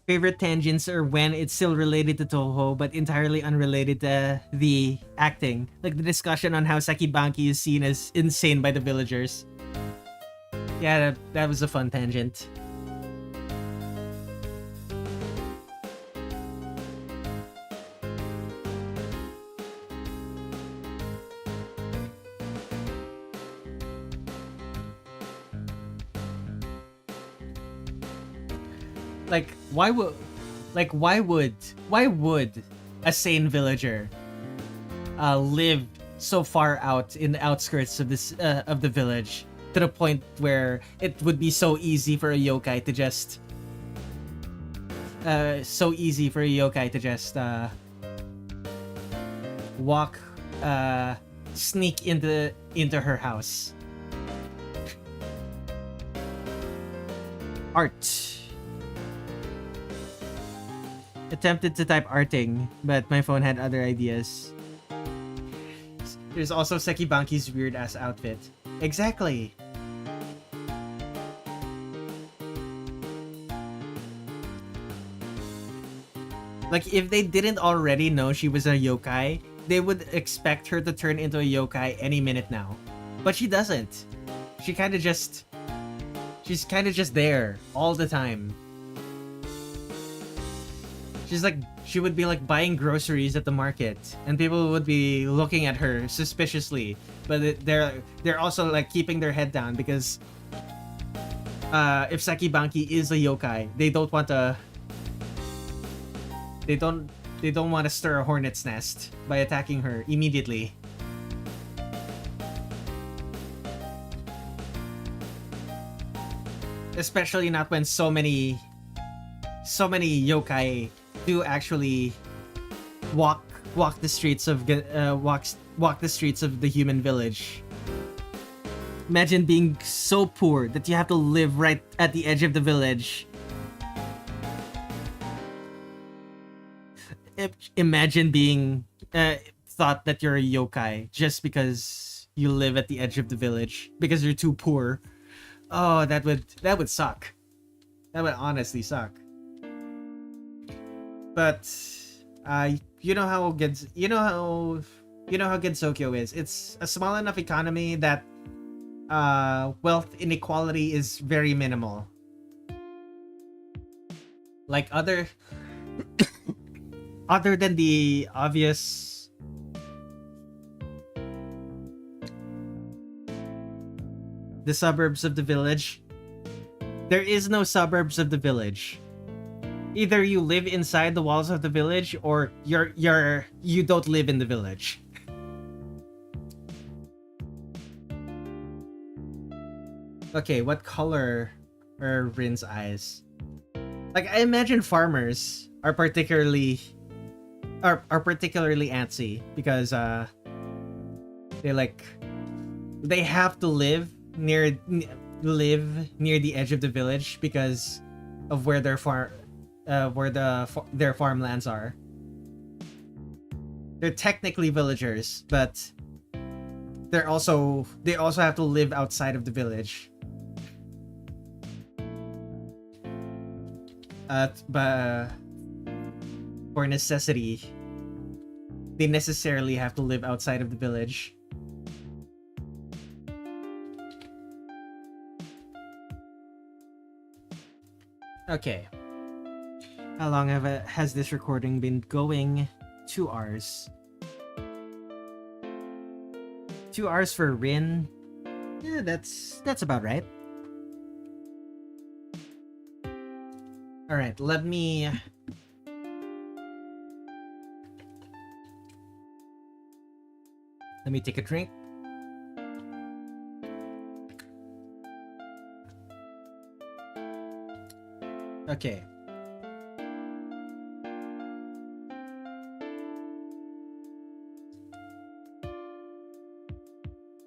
favorite tangents are when it's still related to Touhou but entirely unrelated to the acting. Like the discussion on how Sekibanki is seen as insane by the villagers. Yeah, that was a fun tangent. Like, why would a sane villager live so far out in the outskirts of this of the village to the point where it would be so easy for a yokai to just walk sneak into her house. Art. Attempted to type arting, but my phone had other ideas. There's also Sekibanki's weird ass outfit. Exactly. Like, if they didn't already know she was a yokai, they would expect her to turn into a yokai any minute now. But she doesn't. She's kind of just there all the time. She would be like buying groceries at the market, and people would be looking at her suspiciously, but they're also like keeping their head down because if Sekibanki is a yokai, they don't want to stir a hornet's nest by attacking her immediately. Especially not when so many yokai do actually walk the streets of walk the streets of the human village. Imagine being so poor that you have to live right at the edge of the village. Imagine being thought that you're a yokai just because you live at the edge of the village because you're too poor. Oh, that would suck. That would honestly suck. But you know how Gensokyo is. It's a small enough economy that wealth inequality is very minimal. Like other than the obvious the suburbs of the village, there is no suburbs of the village. Either you live inside the walls of the village or you don't live in the village. Okay, what color are Rin's eyes? Like, I imagine farmers are particularly antsy because they have to live near the edge of the village because of where their farmlands are. They're technically villagers, but they also have to live outside of the village. But for necessity, they necessarily have to live outside of the village. Okay. How long has this recording been going? 2 hours. 2 hours for Rin? Yeah, that's about right. Alright, let me take a drink. Okay.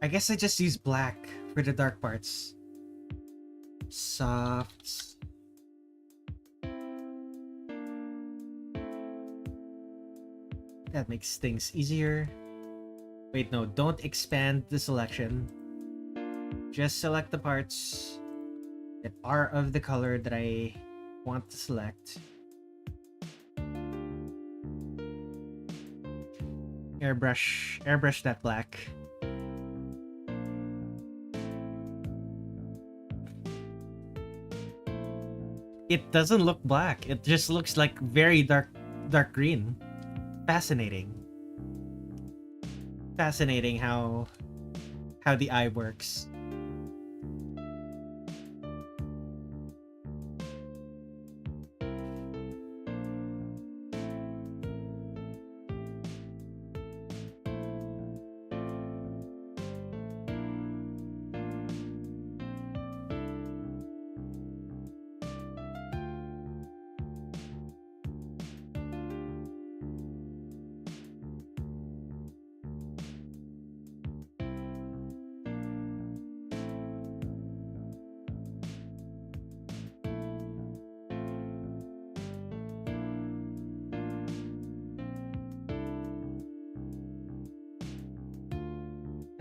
I guess I just use black for the dark parts. Soft. That makes things easier. Wait, no, don't expand the selection. Just select the parts that are of the color that I want to select. Airbrush that black. It doesn't look black. It just looks like very dark green. Fascinating. Fascinating how the eye works.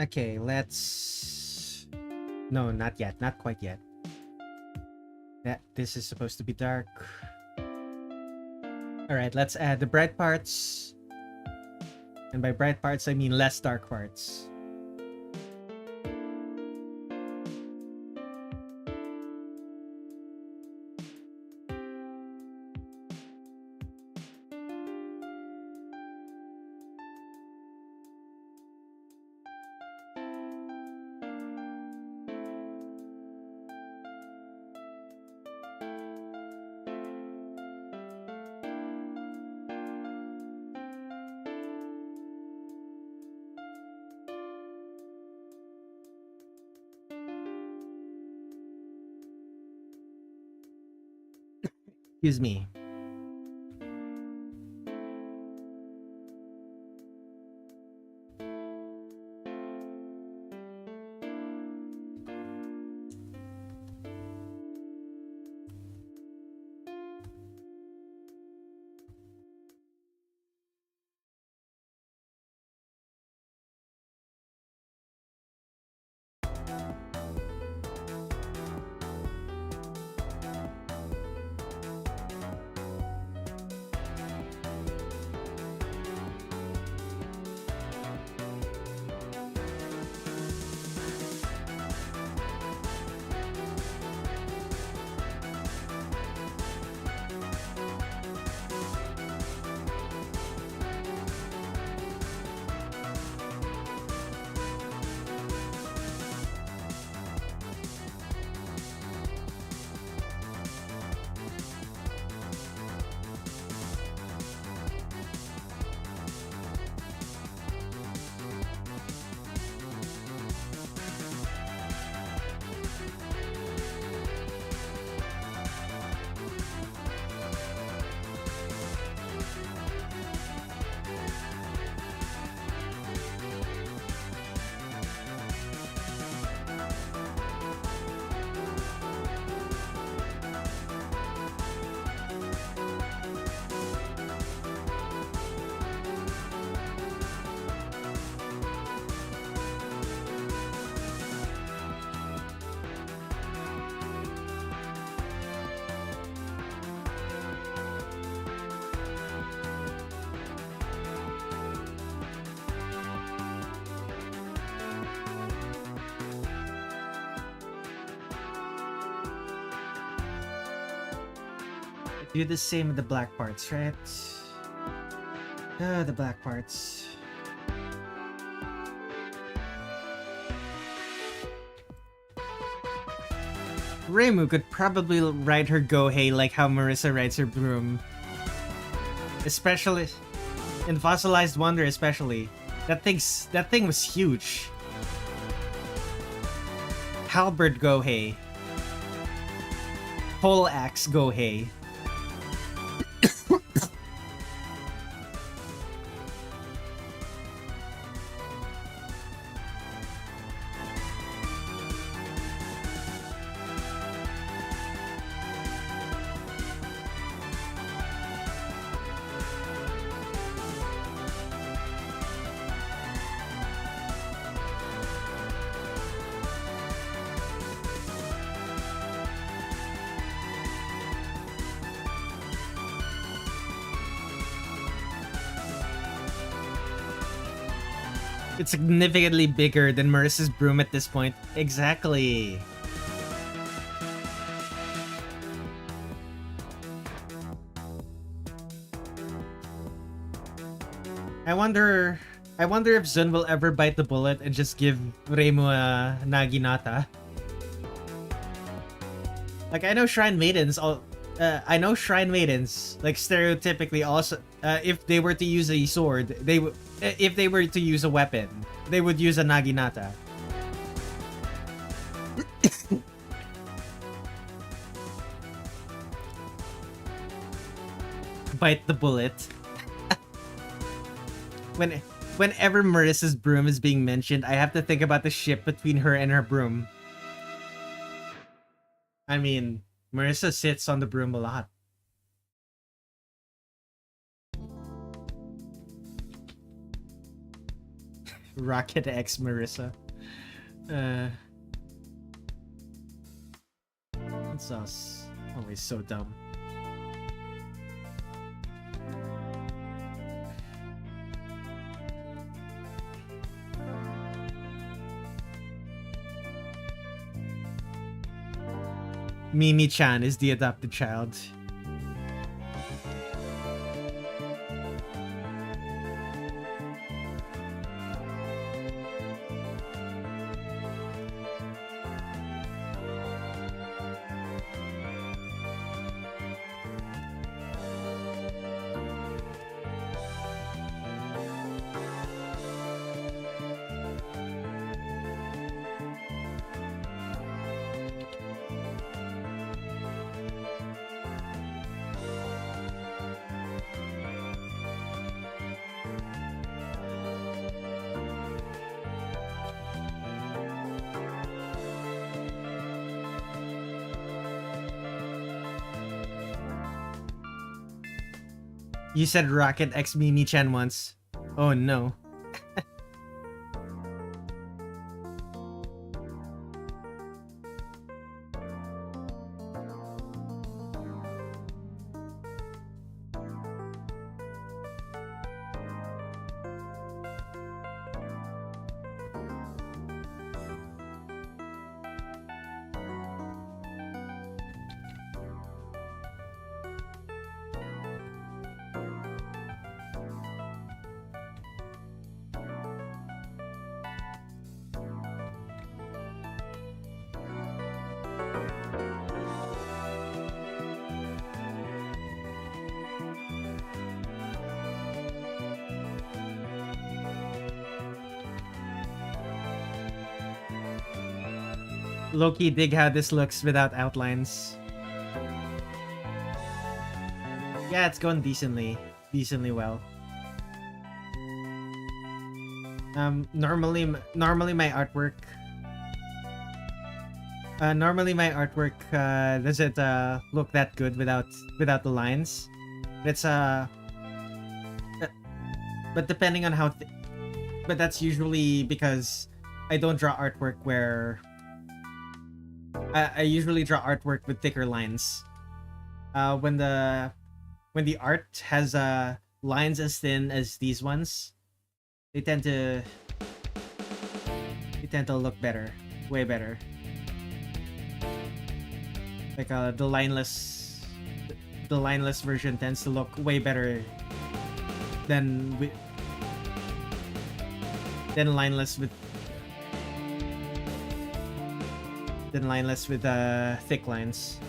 Okay, let's... No, not yet. Not quite yet. This is supposed to be dark. Alright, let's add the bright parts. And by bright parts, I mean less dark parts. Excuse me. Do the same with the black parts, right? The black parts. Reimu could probably ride her Gohei like how Marisa rides her broom. Especially in Fossilized Wonder, especially. That thing was huge. Halberd Gohei. Pole axe Gohei. It's significantly bigger than Marisa's broom at this point. Exactly. I wonder if Zun will ever bite the bullet and just give Reimu a Naginata. Like, I know Shrine Maidens, like, stereotypically also, if they were to use a sword, if they were to use a weapon, they would use a Naginata. Bite the bullet. Whenever Marisa's broom is being mentioned, I have to think about the ship between her and her broom. I mean, Marisa sits on the broom a lot. Rocket X Marisa. That's us. Always so dumb. Mimi-chan is the adopted child. You said Rocket X Mimi-chan once. Oh no. Low-key dig how this looks without outlines. Yeah, it's going decently well. Normally my artwork doesn't look that good without the lines. It's but depending on how but that's usually because I don't draw artwork where I usually draw artwork with thicker lines. When the art has lines as thin as these ones, they tend to look better, way better. Like the lineless version tends to look way better than lineless with thick lines.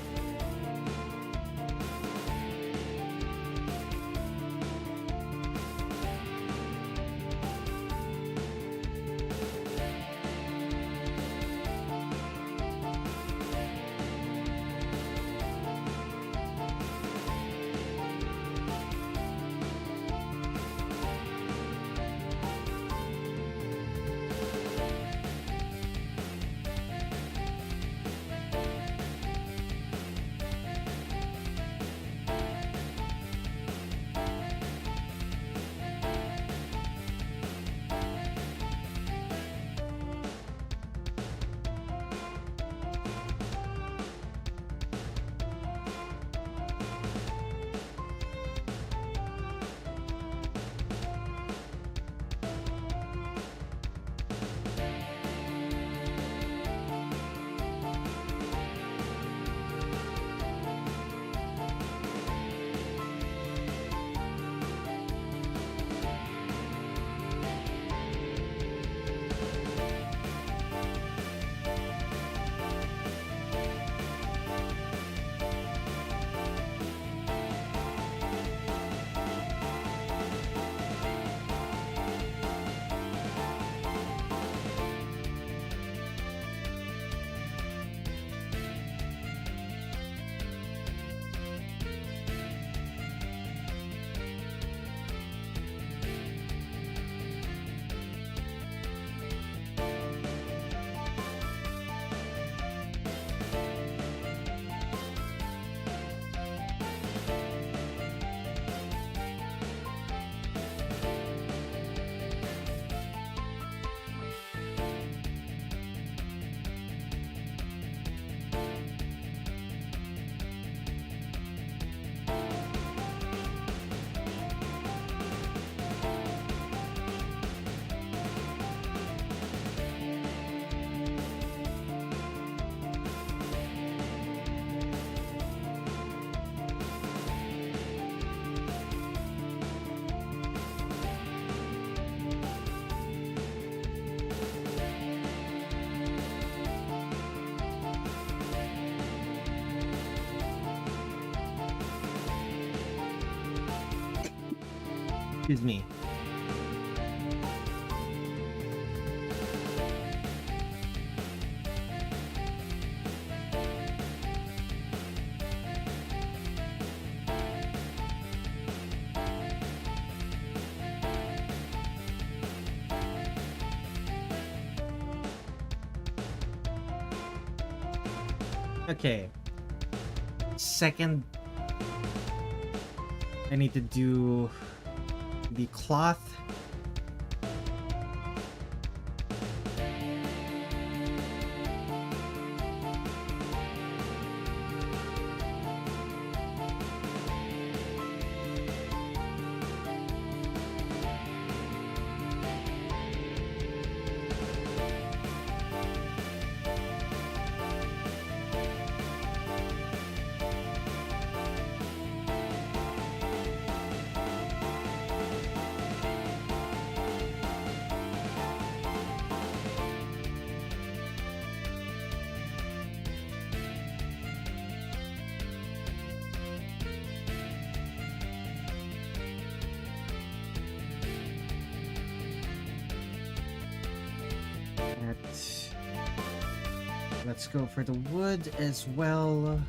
Excuse me. Okay. Second, I need to do the cloth. Let's go for the wood as well.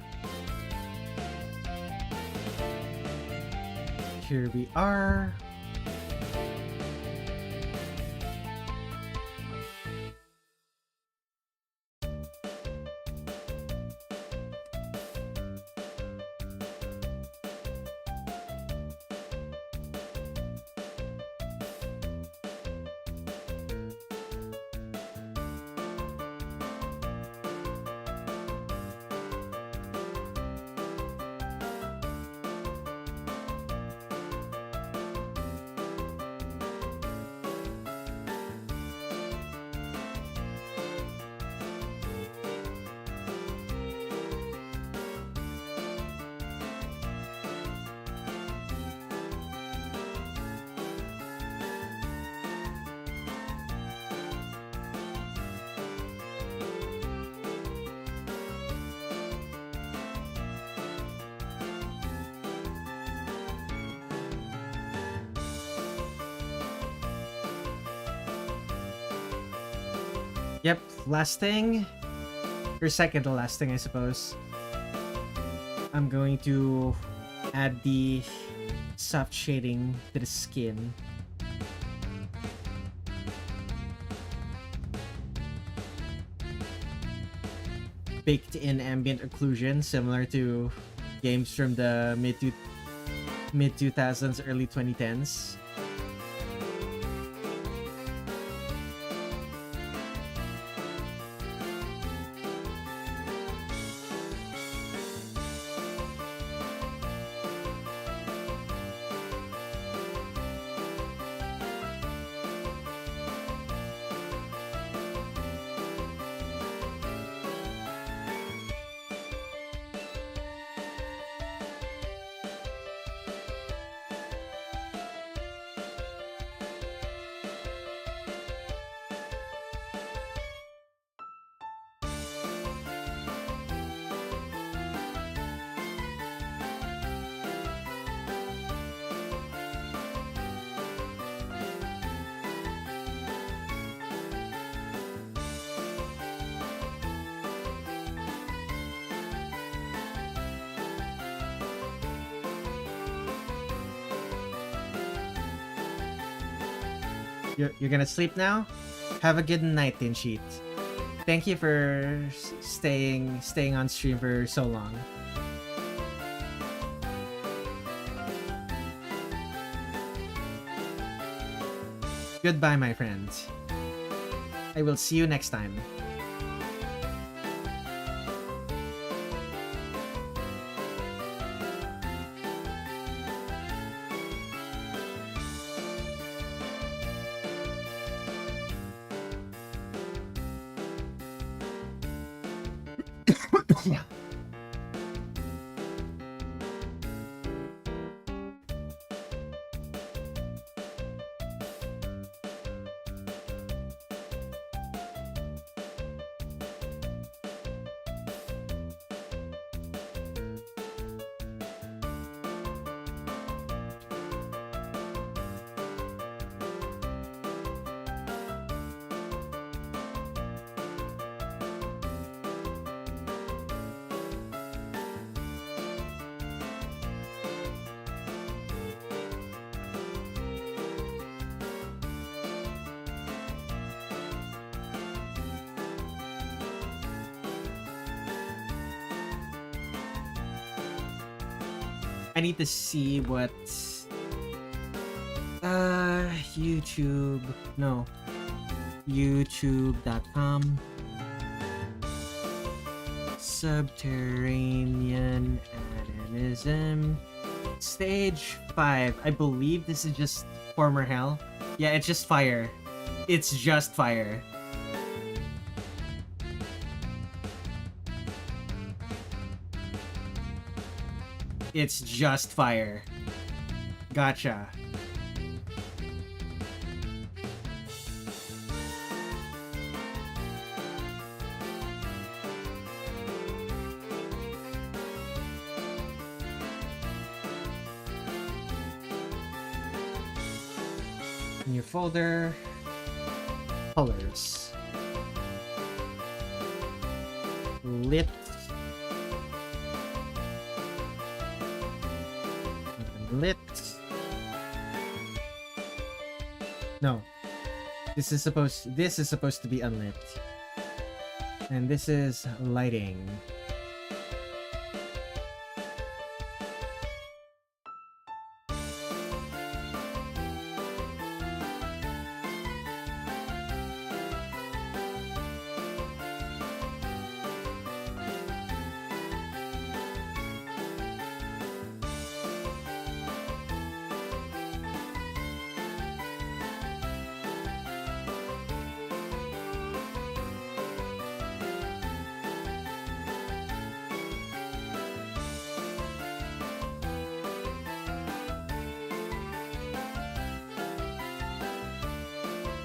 Here we are. Yep, last thing, or second to last thing, I suppose. I'm going to add the soft shading to the skin. Baked in ambient occlusion, similar to games from the mid 2000s, early 2010s. You're gonna sleep now? Have a good night, Tinsheet. Thank you for staying on stream for so long. Goodbye, my friends. I will see you next time. I need to see what YouTube, no, youtube.com Subterranean Animism Stage 5. I believe this is just former hell. Yeah, it's just fire. It's just fire. It's just fire. Gotcha. New folder. Colors. Lit. Lit. No. This is supposed to be unlit. And this is lighting.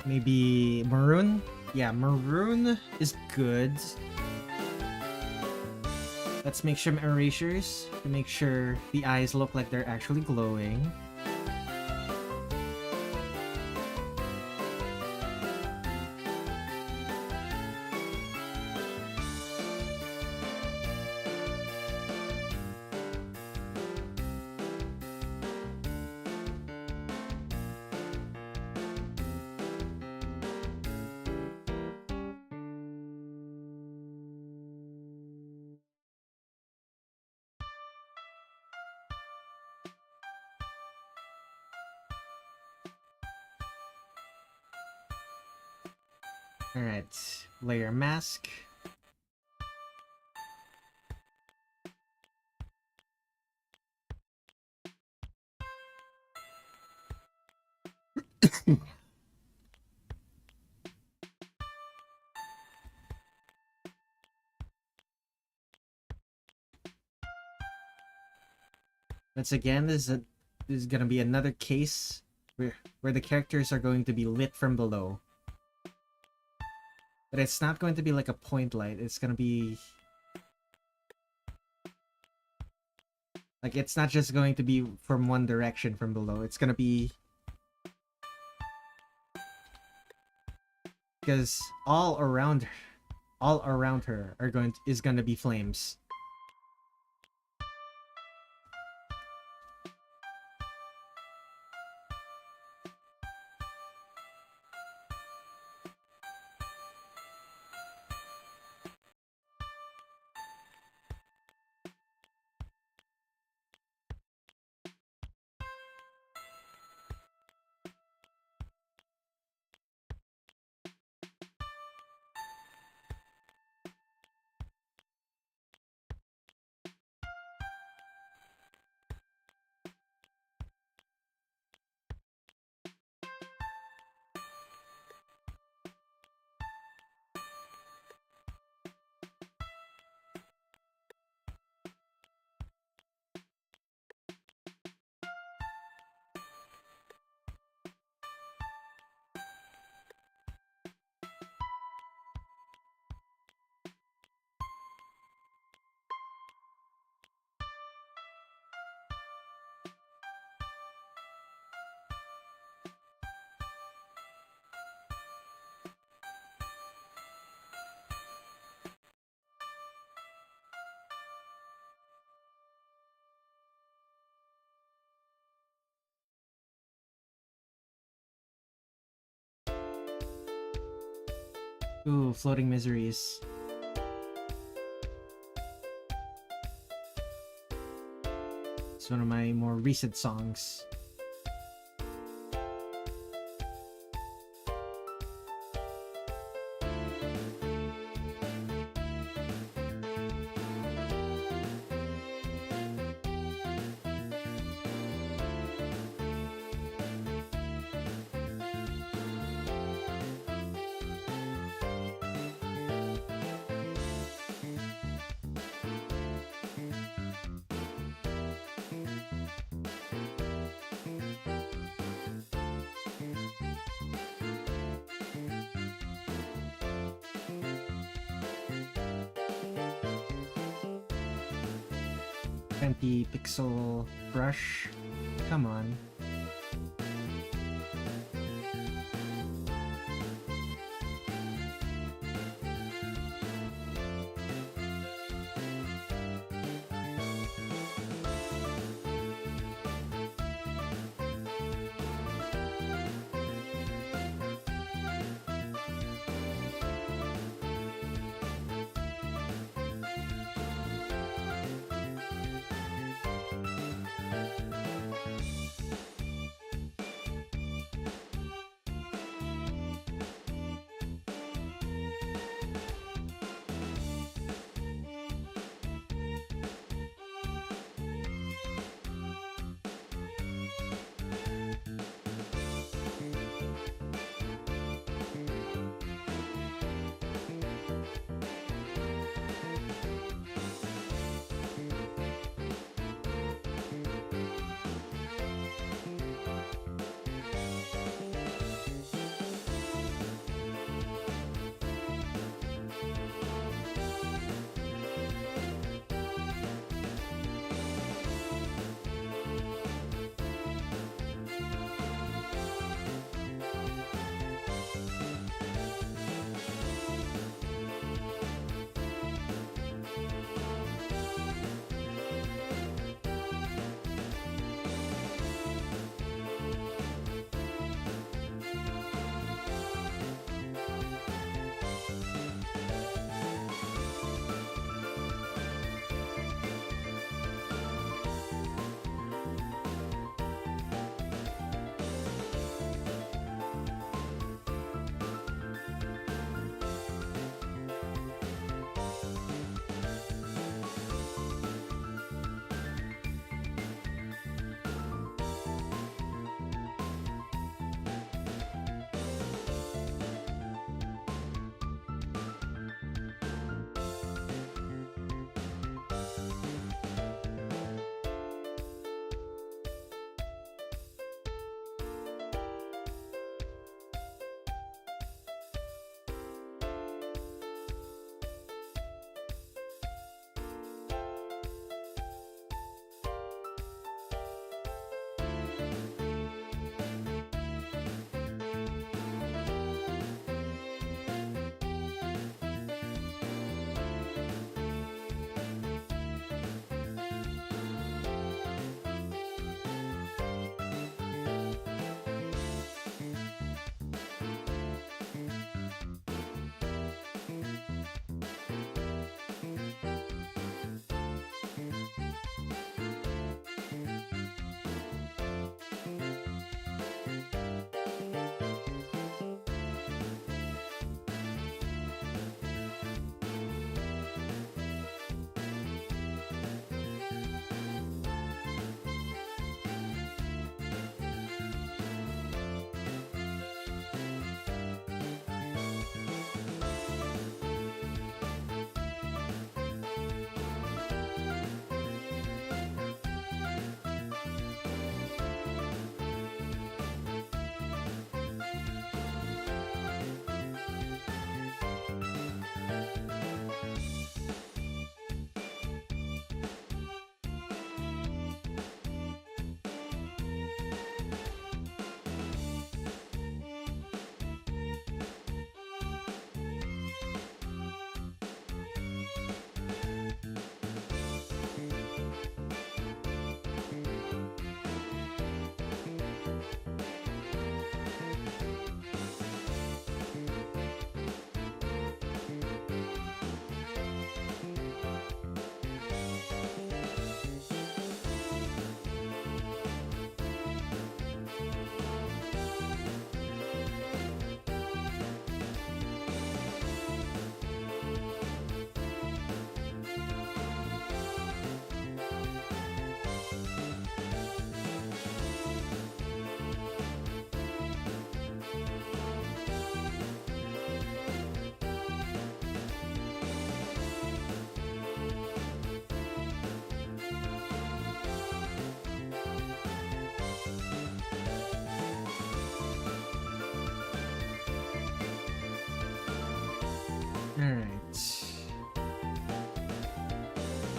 Maybe maroon? Yeah, maroon is good. Let's make some erasures to make sure the eyes look like they're actually glowing. Alright, layer mask. Once again, this is gonna be another case where the characters are going to be lit from below. But it's not going to be like a point light. It's gonna be like, it's not just going to be from one direction from below. It's gonna be, because all around her is gonna be flames. Ooh, floating miseries. It's one of my more recent songs. Pixel brush. Come on.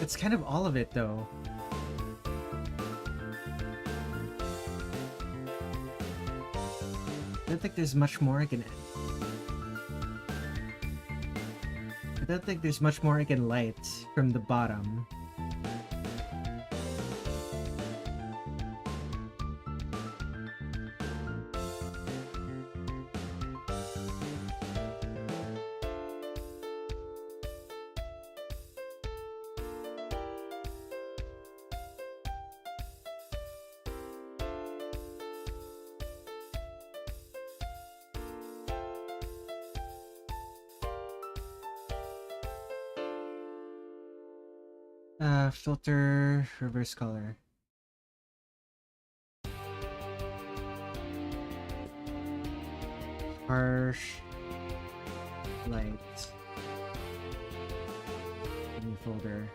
That's kind of all of it, though. I don't think there's much more I can... I don't think there's much more I can light from the bottom. Filter, reverse color. Harsh light. New folder.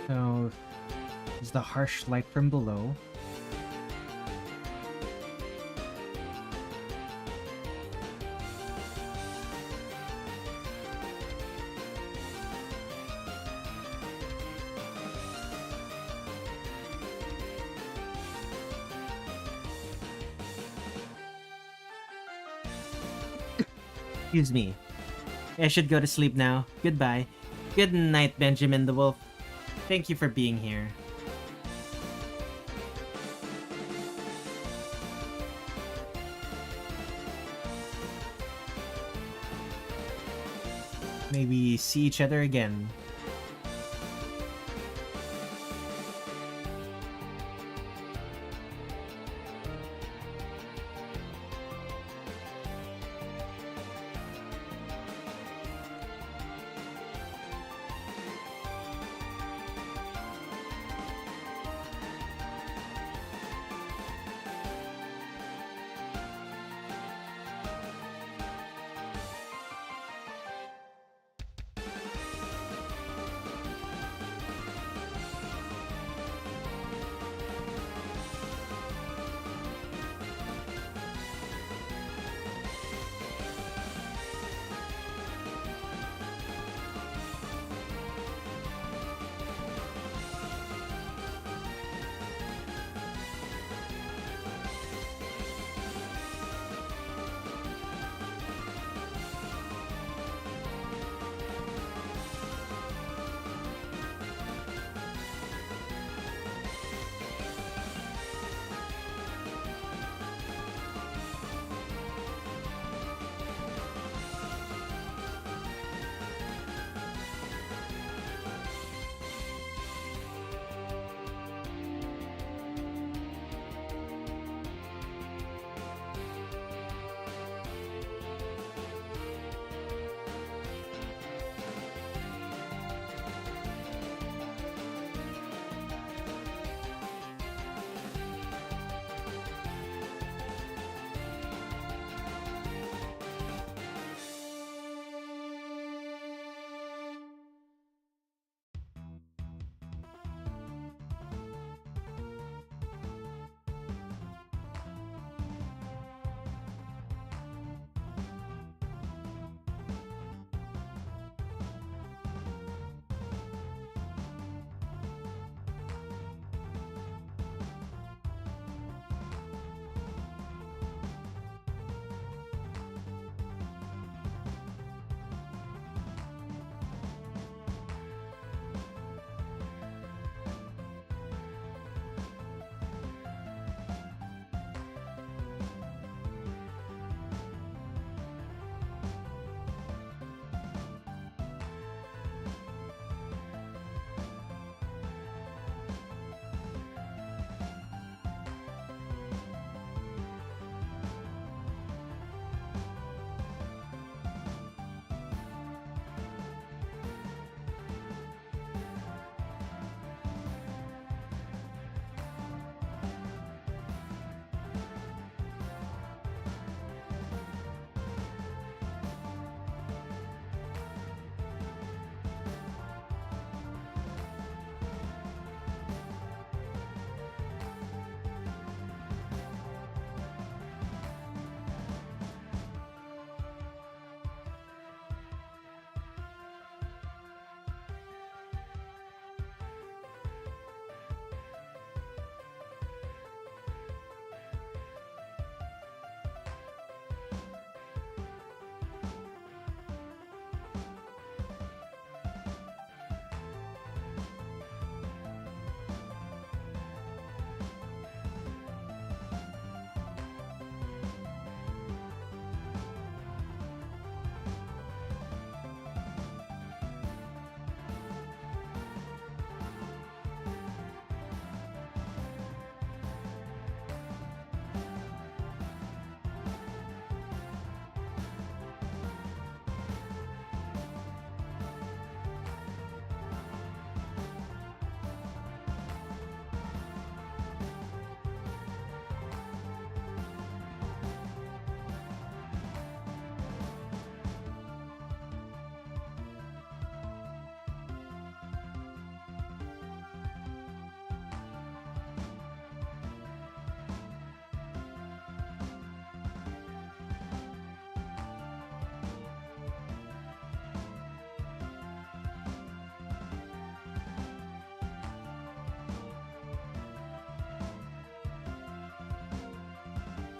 So, is the harsh light from below. Excuse me. I should go to sleep now. Goodbye. Good night, Benjamin the Wolf. Thank you for being here. Maybe see each other again.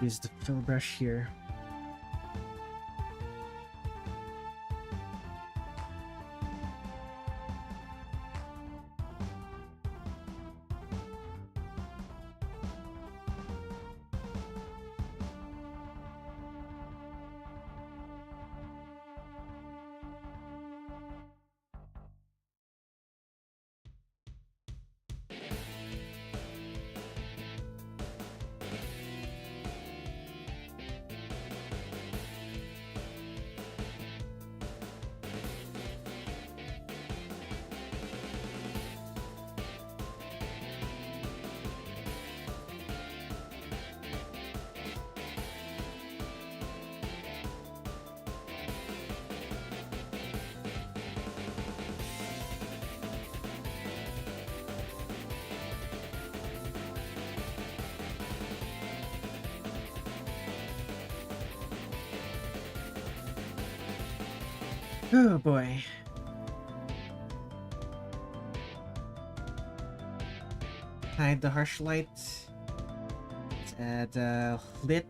Use the fill brush here. Oh boy. Hide the harsh light. Let's add lit.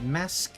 Mask.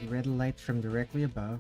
Red light from directly above.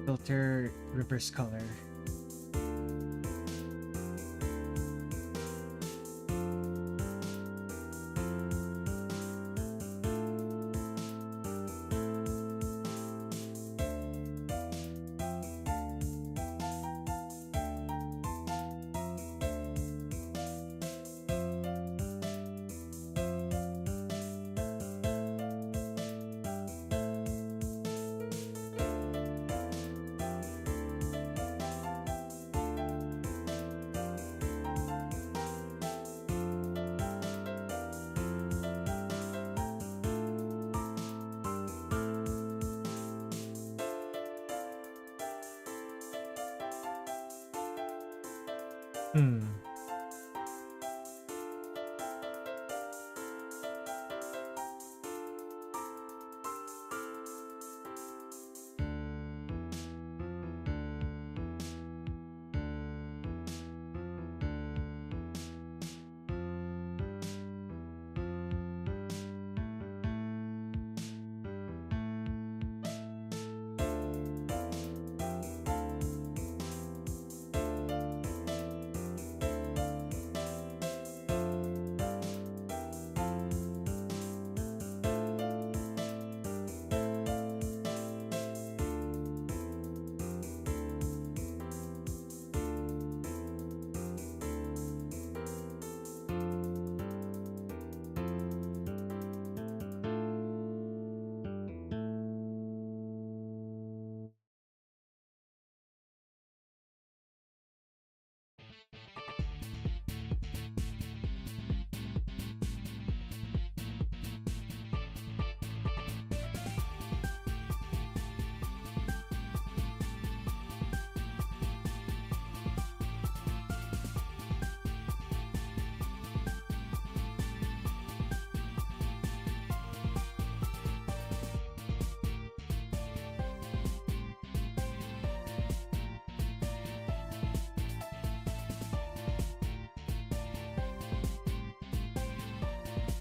Filter reverse color.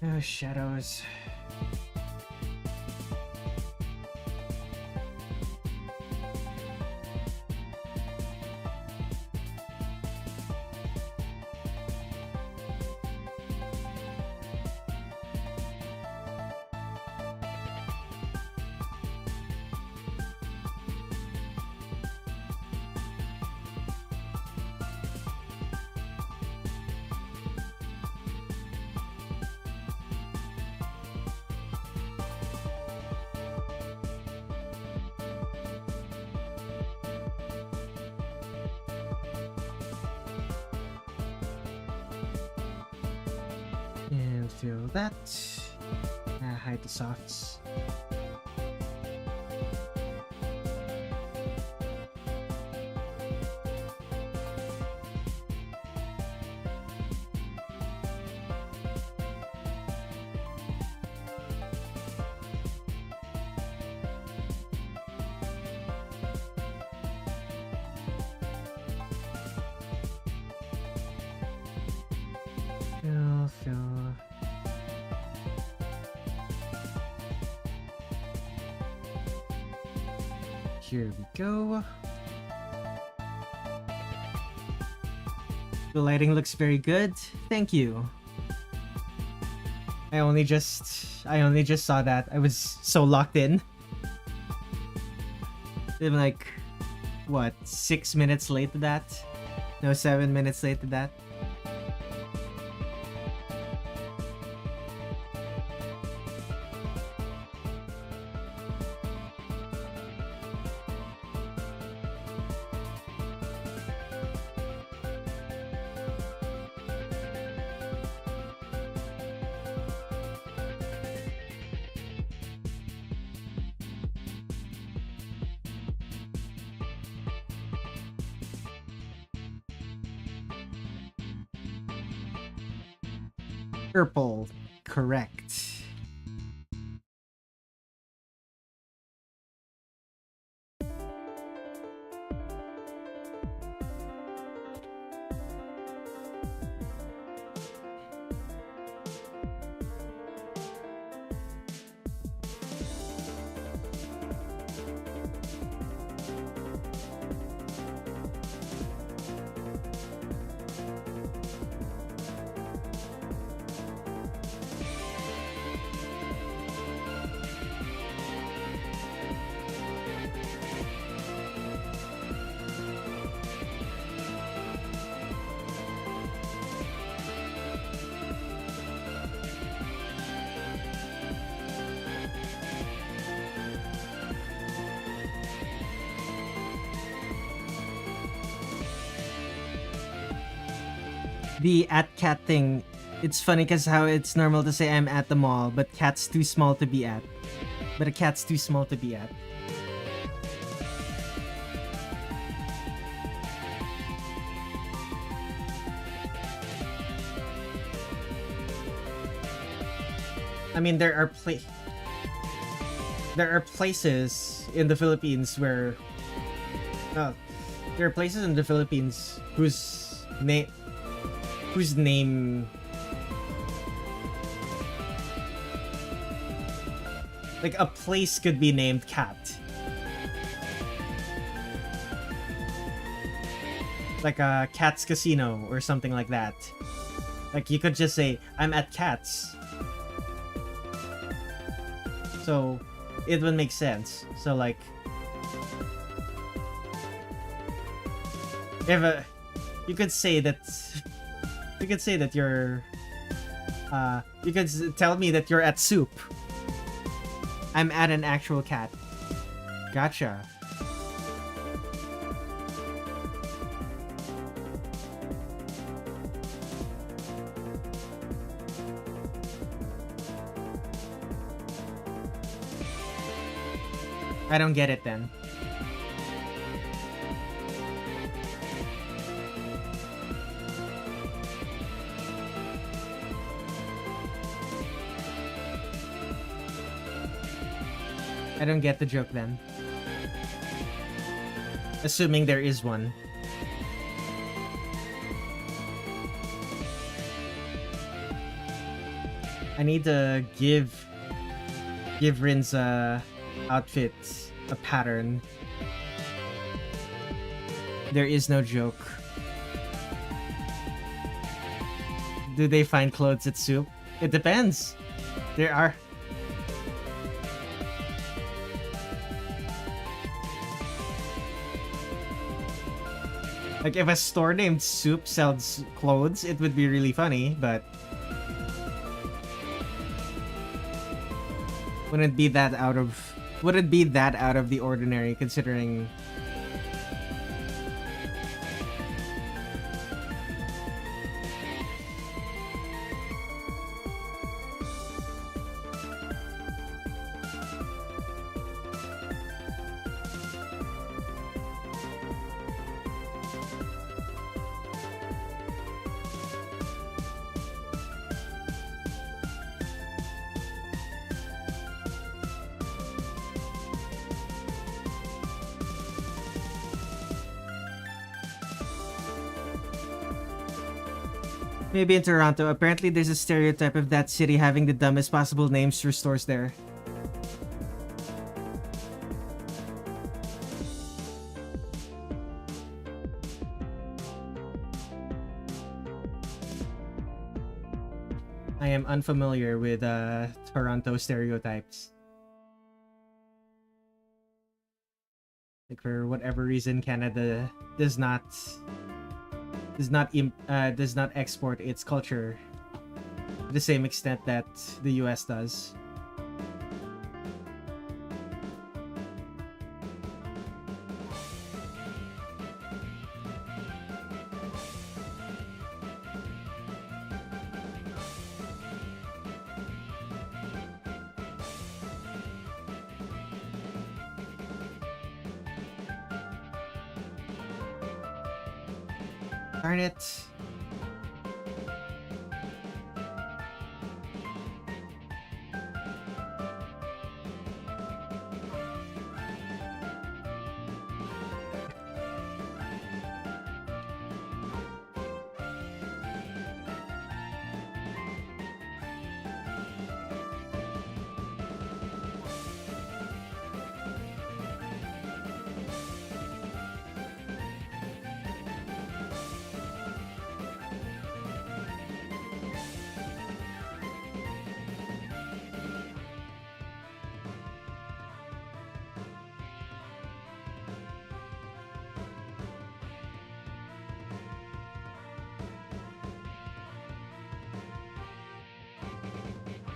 Oh, shadows. And fill that. Hide the softs. Fill. Here we go. The lighting looks very good. Thank you. I only just saw that. I was so locked in. I'm like, what, 6 minutes late to that? No, 7 minutes late to that. Purple, correct. The at cat thing, it's funny because how it's normal to say I'm at the mall, but cat's too small to be at. But a cat's too small to be at. I mean, there are places in the Philippines where there are places in the Philippines whose name like a place could be named Cat. Like a Cat's Casino or something like that. Like you could just say, I'm at Cat's. So it would make sense. So like if you could say that you're you could tell me that you're at Soup. I'm at an actual cat. Gotcha. I don't get it then. I don't get the joke then. Assuming there is one. I need to give Rin's outfit a pattern. There is no joke. Do they find clothes at Soup? It depends. There are. Like if a store named Soup sells clothes, it would be really funny, but wouldn't be that out of the ordinary considering maybe in Toronto. Apparently there's a stereotype of that city having the dumbest possible names for stores there. I am unfamiliar with Toronto stereotypes. Like for whatever reason, Canada does not export its culture to the same extent that the US does. Darn it.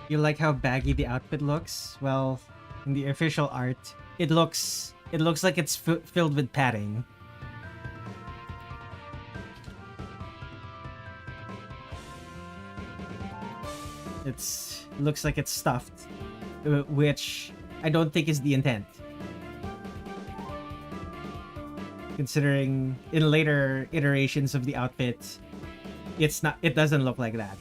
You like how baggy the outfit looks? Well, in the official art, it looks like it's filled with padding. It's looks like it's stuffed, which I don't think is the intent. Considering in later iterations of the outfit, it doesn't look like that.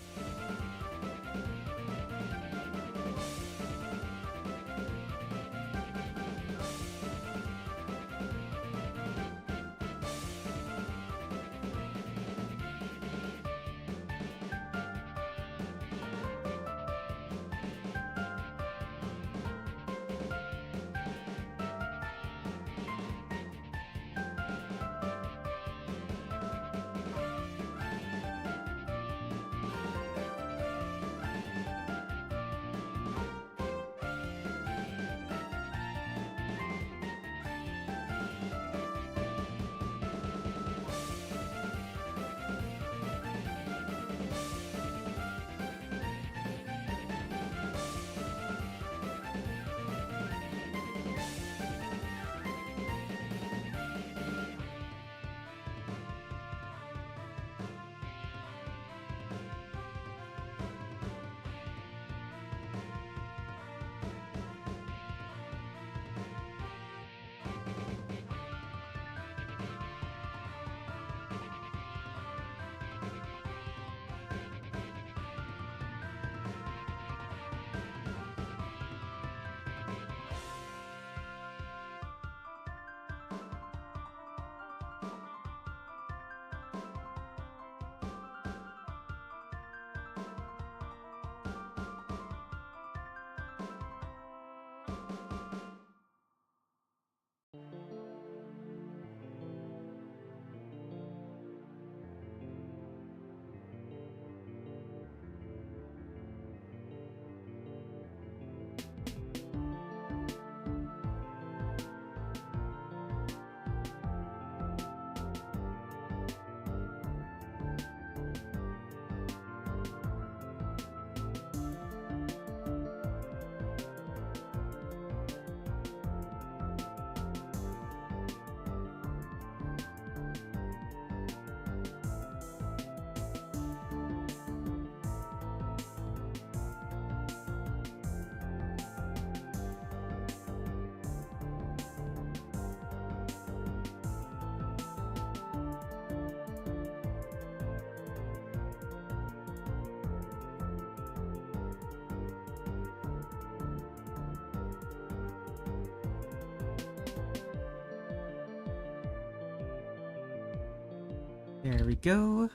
There we go.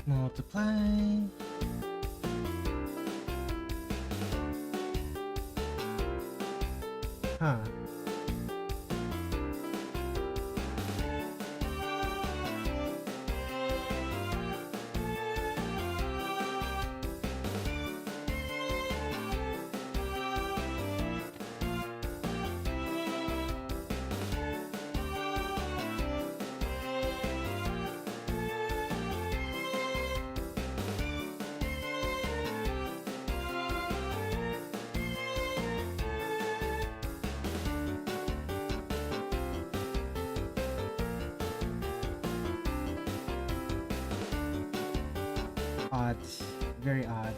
Multiply. Huh. odd. Very odd.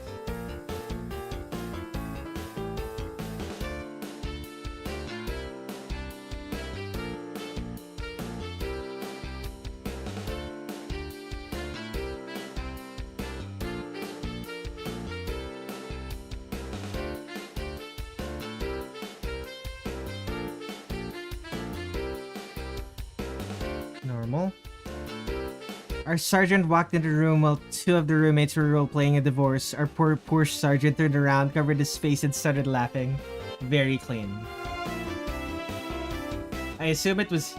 Normal. Our sergeant walked into the room while two of the roommates were role-playing a divorce. Our poor sergeant turned around, covered his face, and started laughing. Very clean. I assume it was...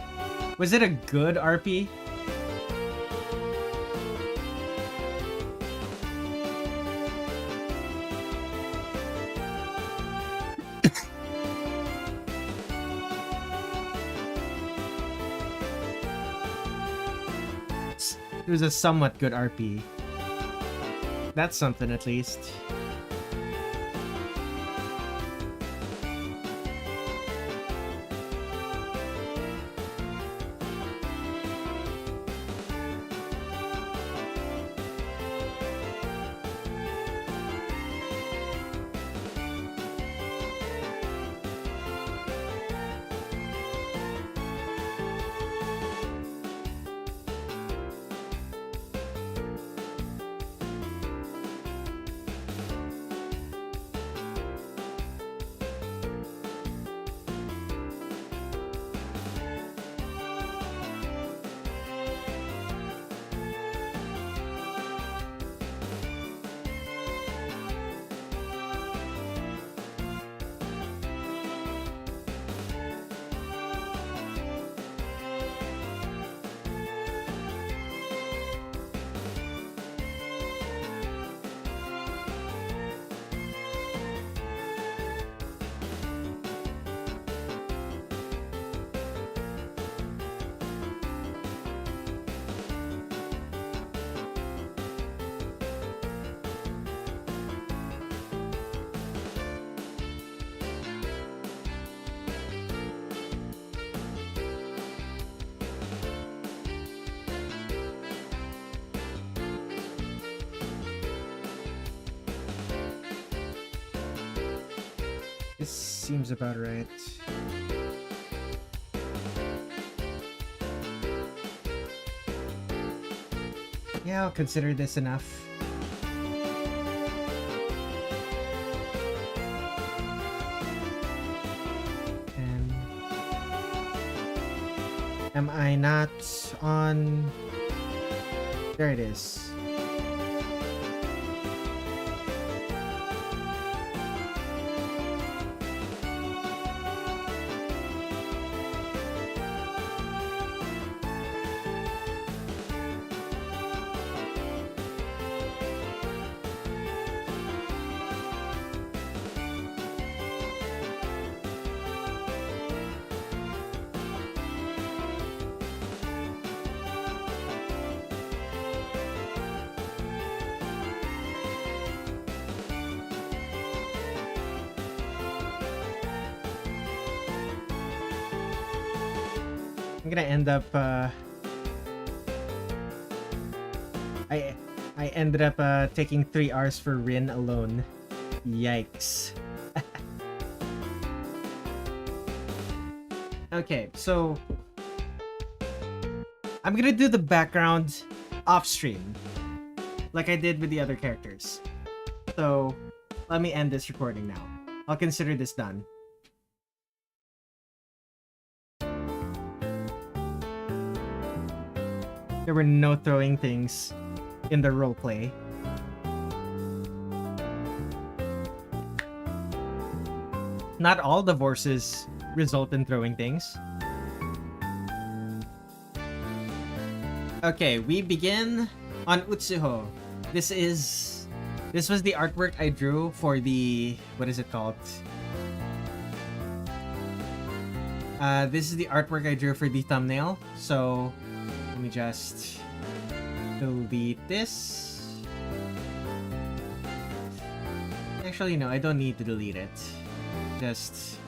Was it a good RP? It was a somewhat good RP. That's something at least. This seems about right. Yeah, I'll consider this enough. And am I not on? There it is. I'm gonna end up I ended up taking 3 R's for Rin alone. Yikes. Okay, so I'm gonna do the background off stream like I did with the other characters. So let me end this recording now. I'll consider this done. There were no throwing things in the roleplay. Not all divorces result in throwing things. Okay, we begin on Utsuho. This was the artwork I drew for the... what is it called? This is the artwork I drew for the thumbnail. So let me just delete this. Actually, no, I don't need to delete it. Just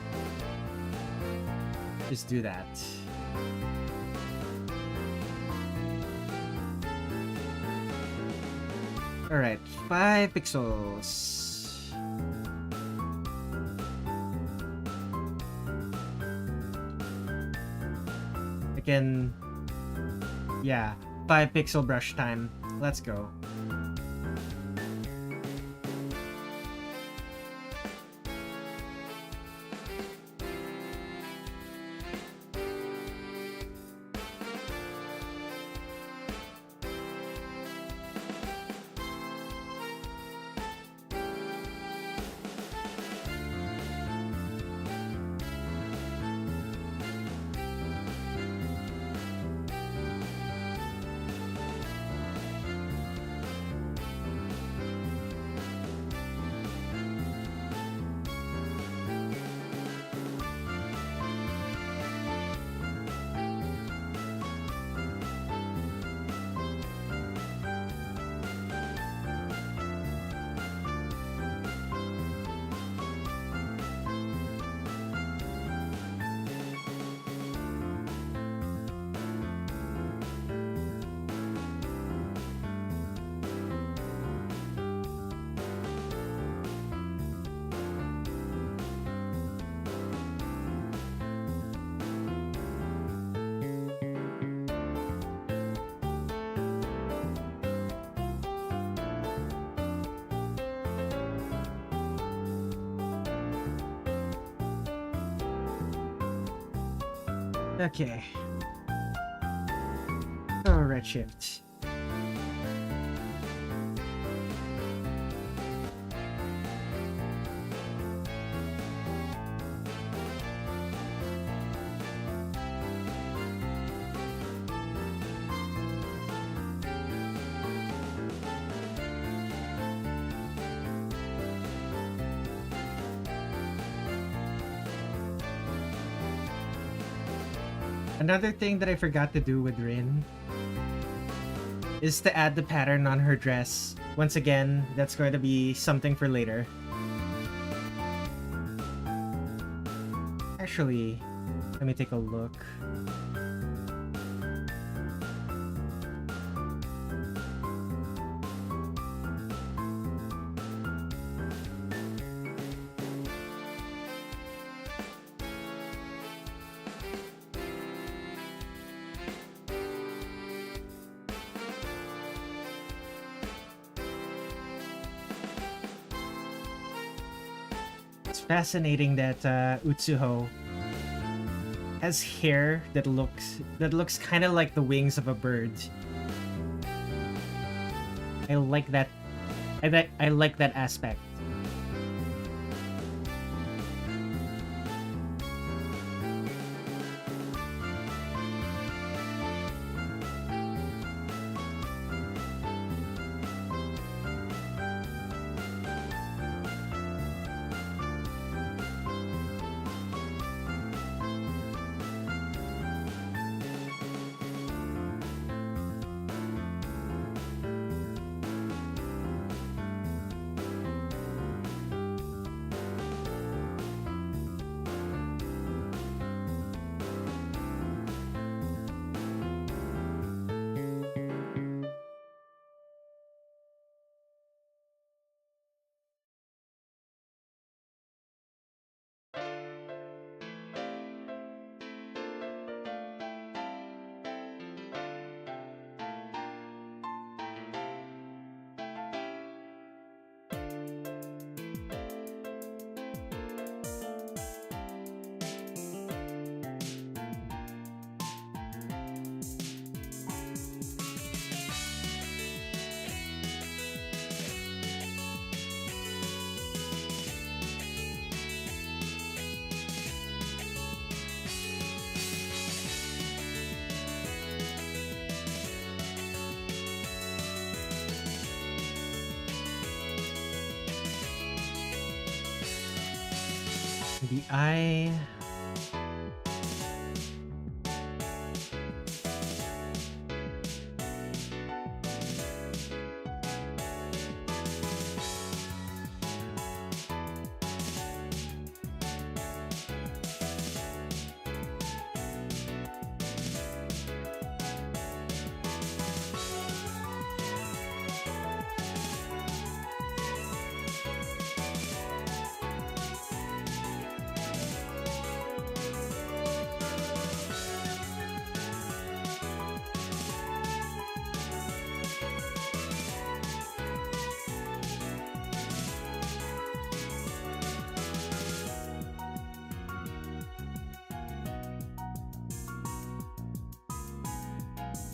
do that. Alright, 5 pixels. Again, yeah, 5 pixel brush time. Let's go. Okay. Oh, Redshift. Another thing that I forgot to do with Rin is to add the pattern on her dress. Once again, that's going to be something for later. Actually, let me take a look. Fascinating that Utsuho has hair that looks kind of like the wings of a bird. I like that. I like that aspect. The eye.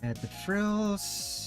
Add the frills.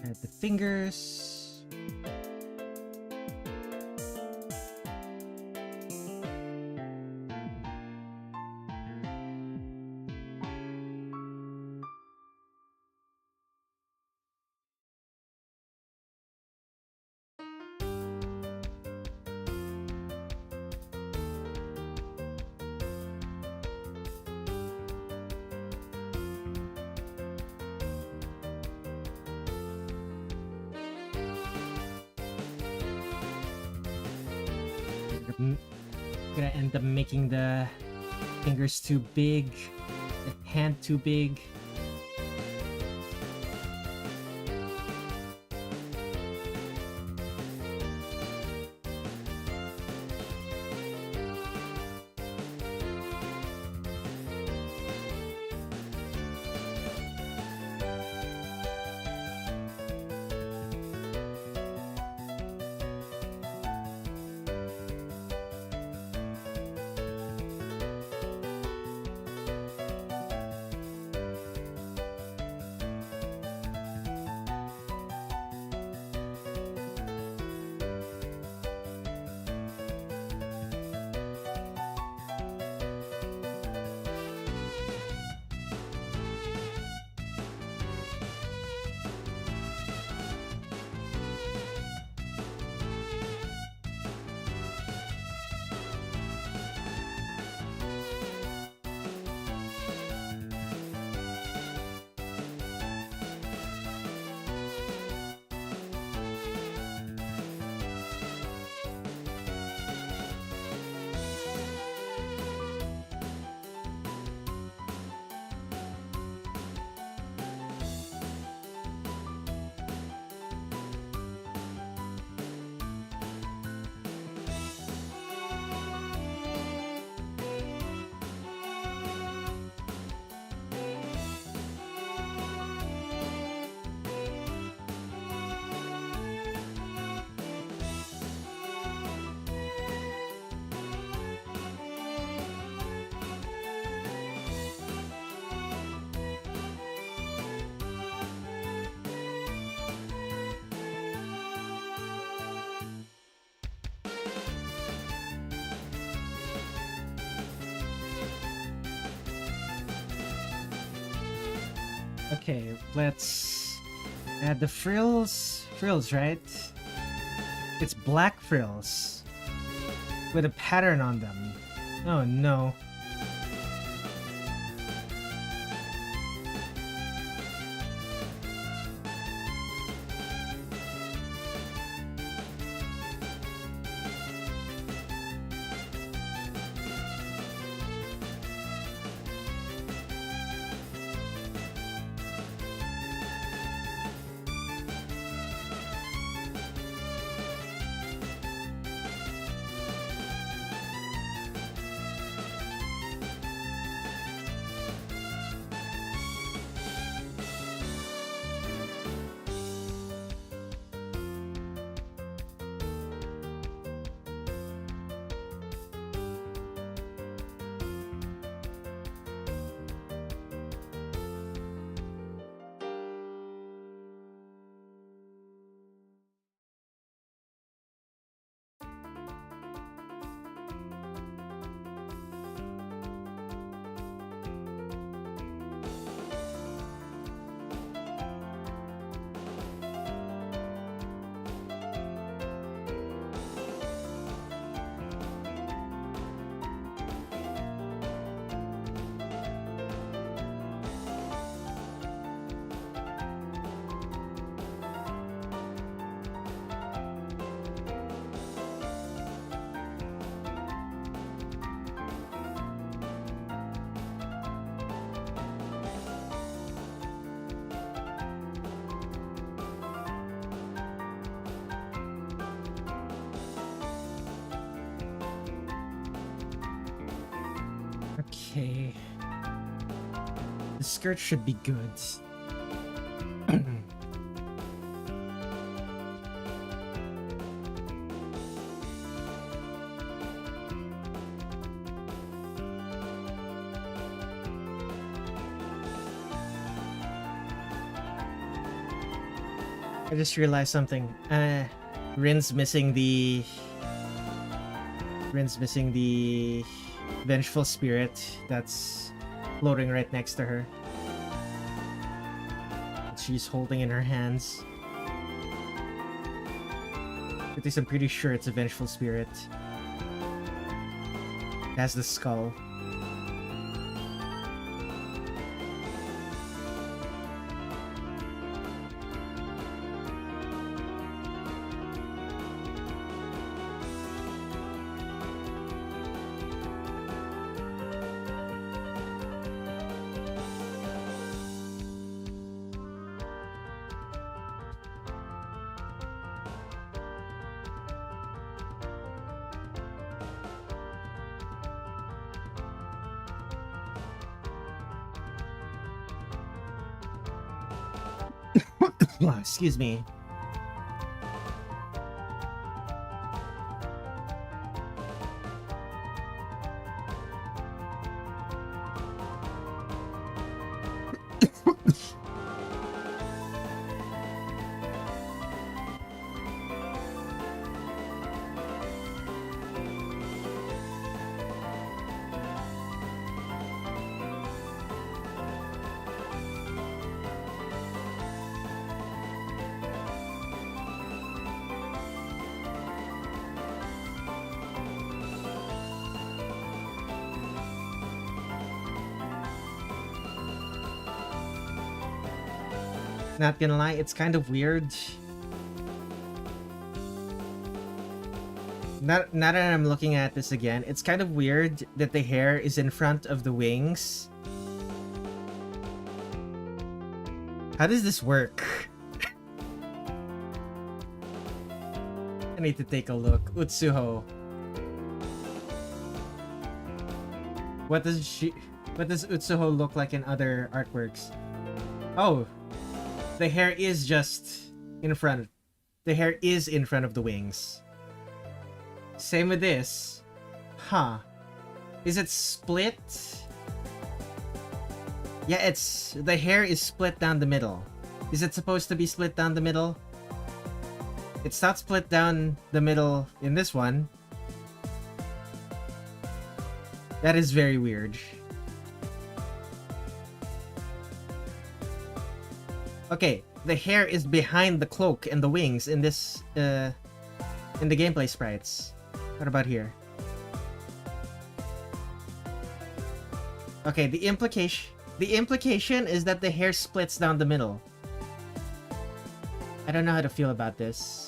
Add the fingers. Gonna end up making the fingers too big, the hand too big. Okay, let's add the frills. Frills, right? It's black frills with a pattern on them. Oh no. Okay. The skirt should be good. I just realized something. Rin's missing the vengeful spirit that's floating right next to her. She's holding in her hands. At least I'm pretty sure it's a vengeful spirit. It has the skull. Excuse me. Not gonna lie, it's kind of weird. Now that I'm looking at this again, it's kind of weird that the hair is in front of the wings. How does this work? I need to take a look. Utsuho. What does Utsuho look like in other artworks? Oh, the hair is just in front. The hair is in front of the wings. Same with this. Huh. Is it split? Yeah, the hair is split down the middle. Is it supposed to be split down the middle? It's not split down the middle in this one. That is very weird. Okay, the hair is behind the cloak and the wings in this, in the gameplay sprites. What about here? Okay, the implication is that the hair splits down the middle. I don't know how to feel about this.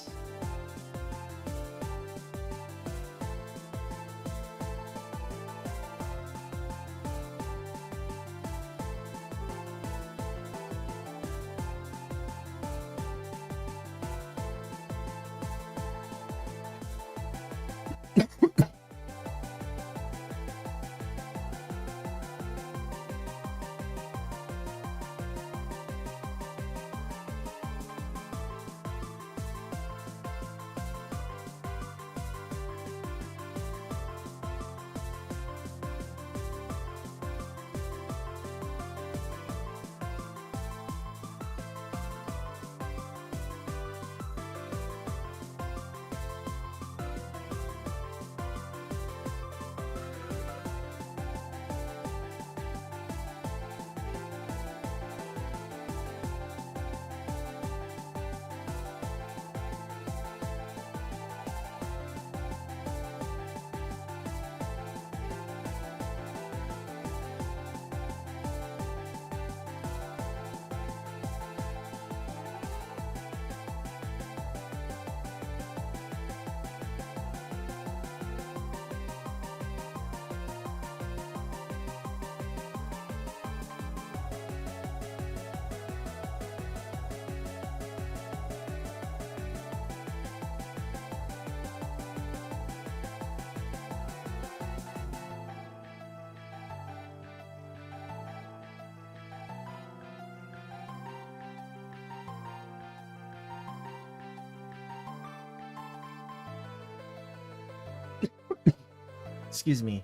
Excuse me.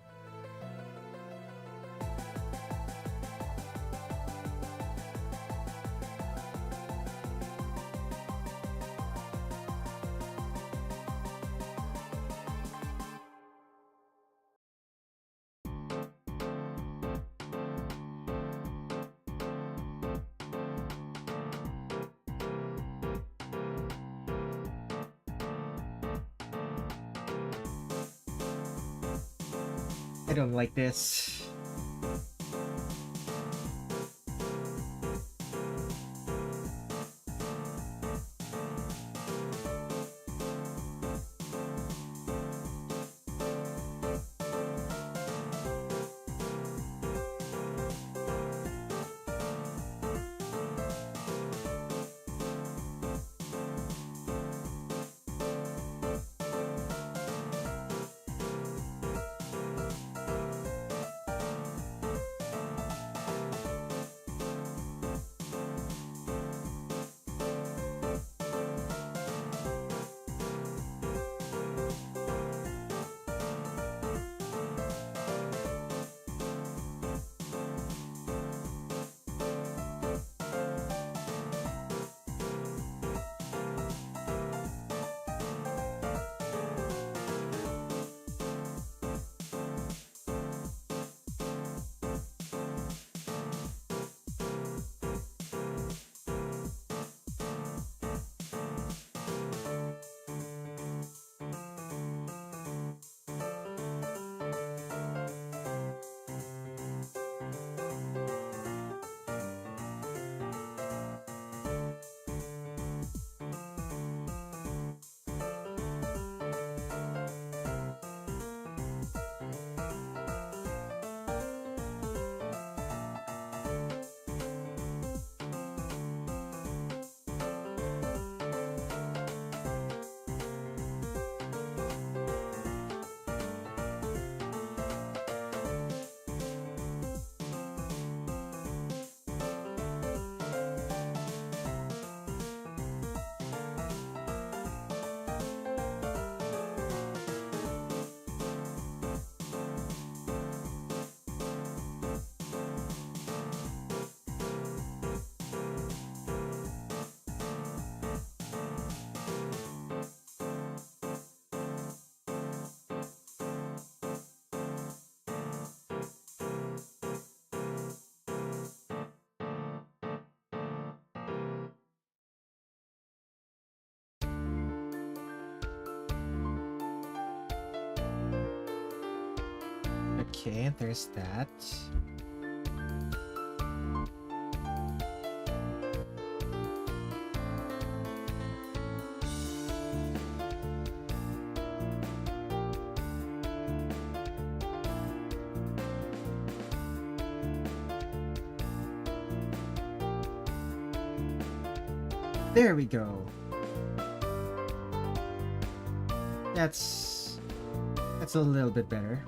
I don't like this. Okay, there's that. There we go. That's a little bit better.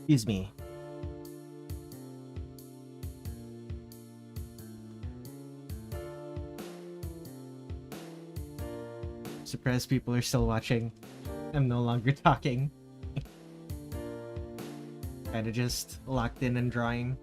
Excuse me. Surprised people are still watching. I'm no longer talking. Kinda just locked in and drawing.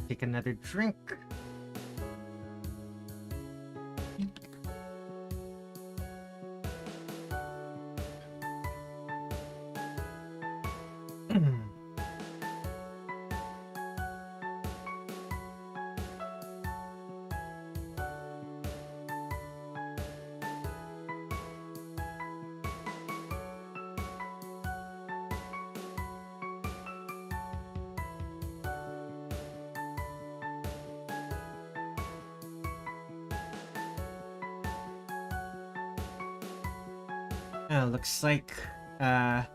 Take another drink. Looks like I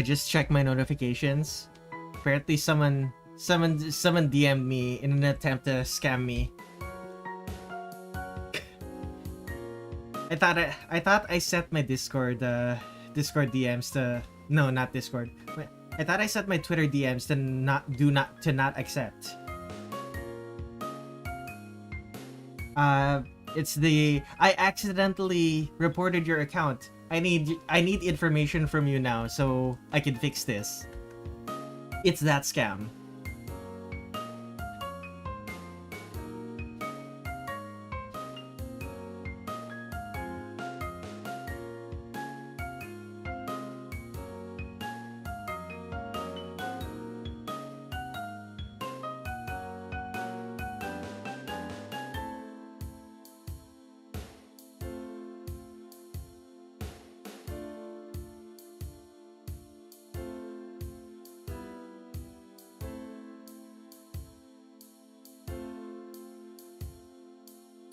just checked my notifications. Apparently someone DM'd me in an attempt to scam me. I thought I set my Discord DMs to not Discord. I thought I set my Twitter DMs to not accept. It's the I accidentally reported your account. I need information from you now so I can fix this. It's that scam.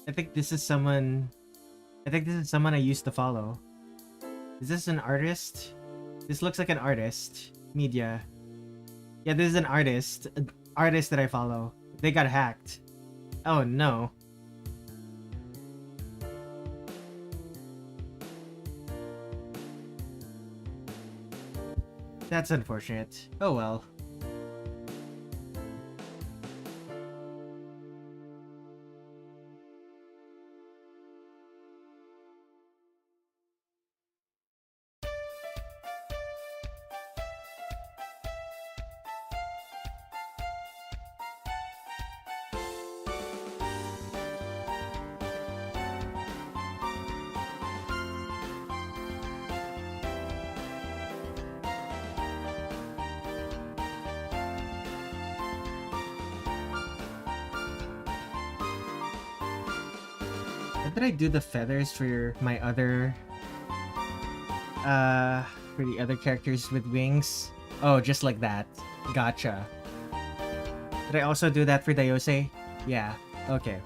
I think this is someone I used to follow. Is this an artist? This looks like an artist. Media. Yeah, this is an artist. An artist that I follow. They got hacked. Oh no. That's unfortunate. Oh well. Did I do the feathers for my other for the other characters with wings? Oh, just like that. Gotcha. Did I also do that for Dayose? Yeah. Okay.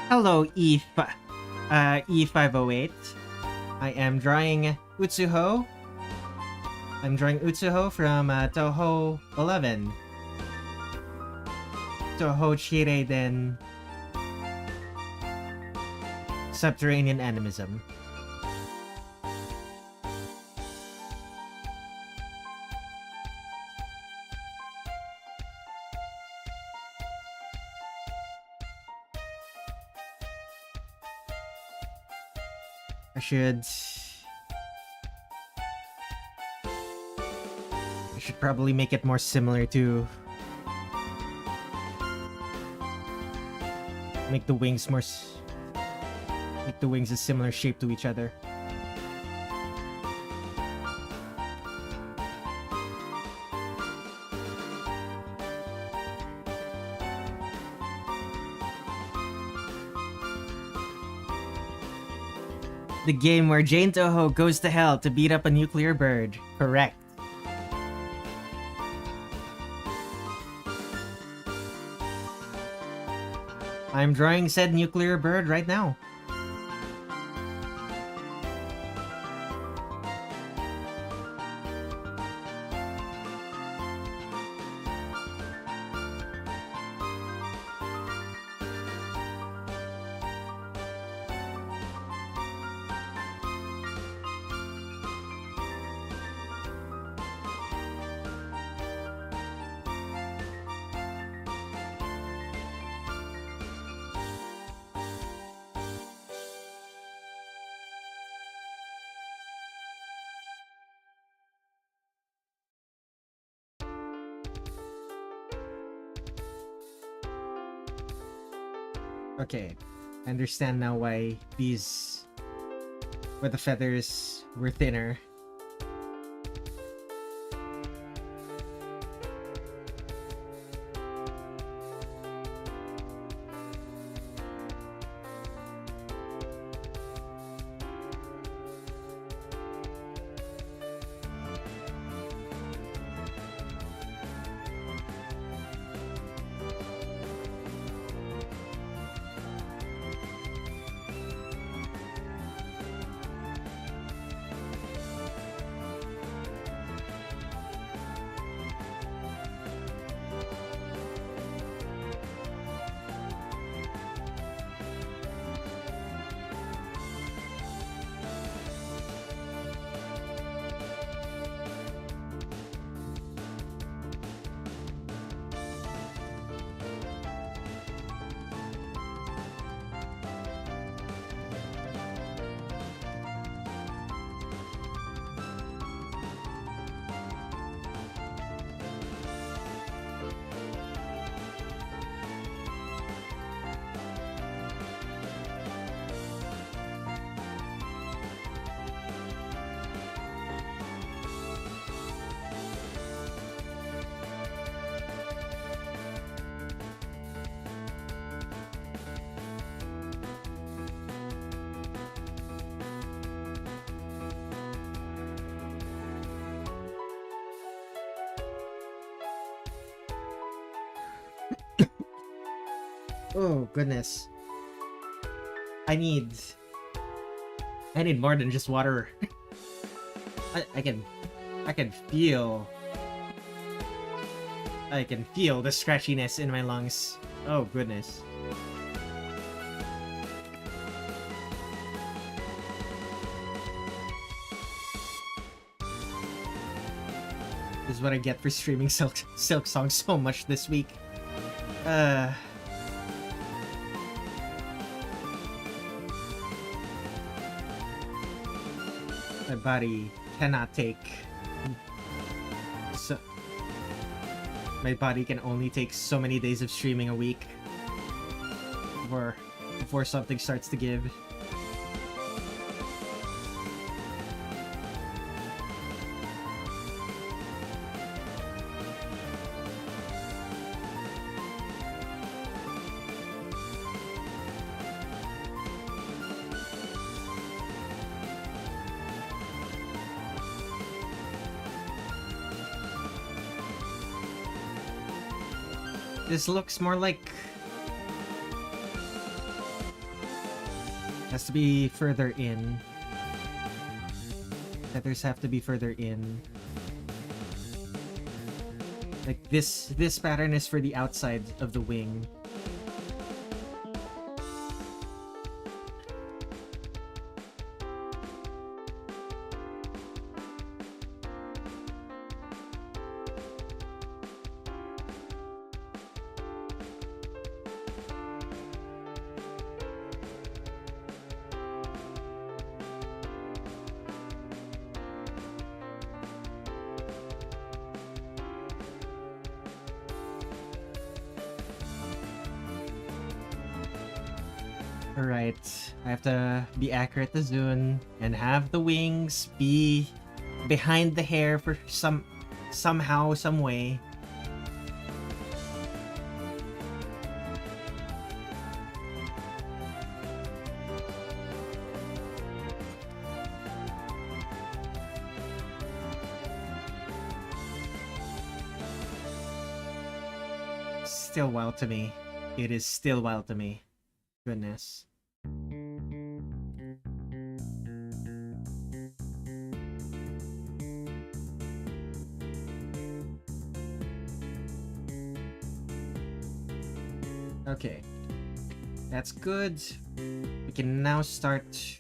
Hello, E508. I am drawing Utsuho. I'm drawing Utsuho from Touhou 11. Touhou Chireiden Subterranean Animism. I should should probably make it more similar to... Make the wings more... Make the wings a similar shape to each other. The game where Jane Touhou goes to hell to beat up a nuclear bird. Correct. I'm drawing said nuclear bird right now. Okay, I understand now why the feathers were thinner. Oh, goodness. I need more than just water. I can feel the scratchiness in my lungs. Oh, goodness. This is what I get for streaming Silk Song so much this week. My body cannot take... So... My body can only take so many days of streaming a week before something starts to give. This looks more like... Has to be further in. Feathers have to be further in. Like this pattern is for the outside of the wing. Alright, I have to be accurate to Zune and have the wings be behind the hair for somehow, some way. Still wild to me. It is still wild to me. Goodness. Okay. That's good. We can now start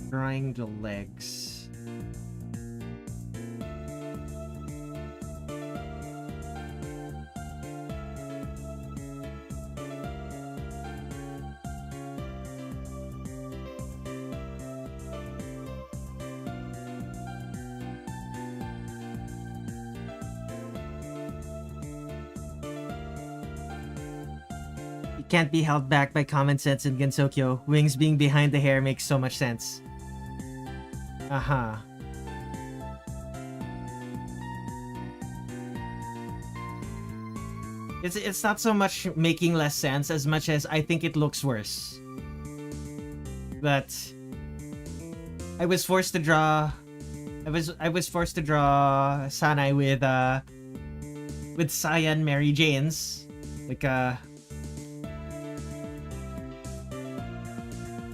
drawing the legs. Can't be held back by common sense in Gensokyo. Wings being behind the hair makes so much sense. Aha. It's not so much making less sense as much as I think it looks worse. But I was forced to draw Sanai with cyan Mary Janes.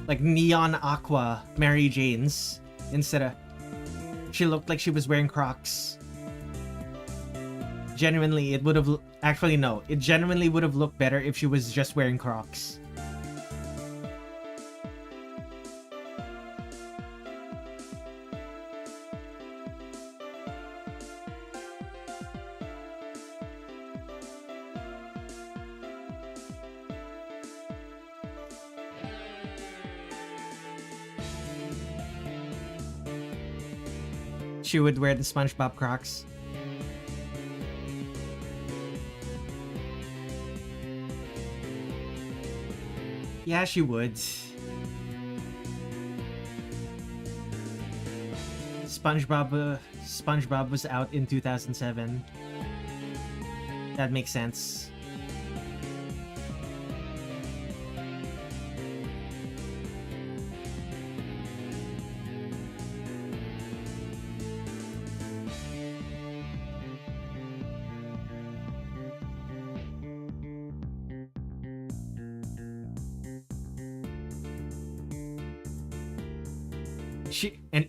Like neon aqua Mary Janes instead of she looked like she was wearing Crocs. Genuinely, it would have actually no, it genuinely would have looked better if she was just wearing Crocs. She would wear the SpongeBob Crocs. Yeah, she would. SpongeBob was out in 2007. That makes sense.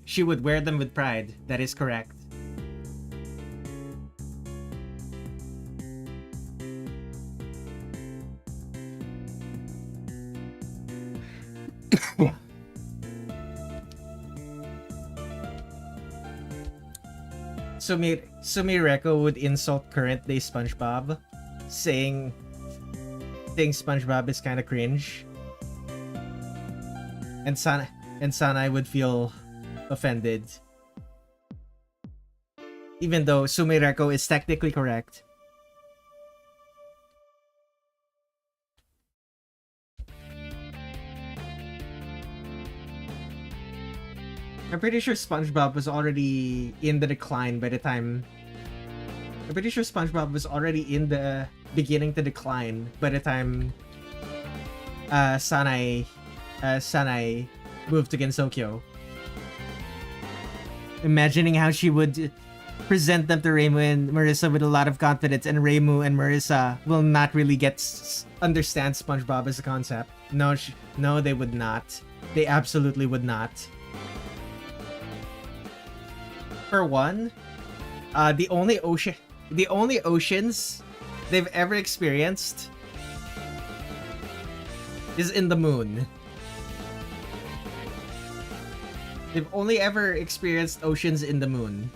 She would wear them with pride. That is correct. Sumireko would insult current day SpongeBob, saying SpongeBob is kind of cringe, and Sanai would feel offended, even though Sumireko is technically correct. I'm pretty sure SpongeBob was already in the decline by the time... I'm pretty sure SpongeBob was already in the beginning to decline by the time Sanai moved to Gensokyo. Imagining how she would present them to Reimu and Marisa with a lot of confidence, and Reimu and Marisa will not really understand SpongeBob as a concept. No, they would not. They absolutely would not. For one, the only oceans they've ever experienced is in the moon. They've only ever experienced oceans in the moon.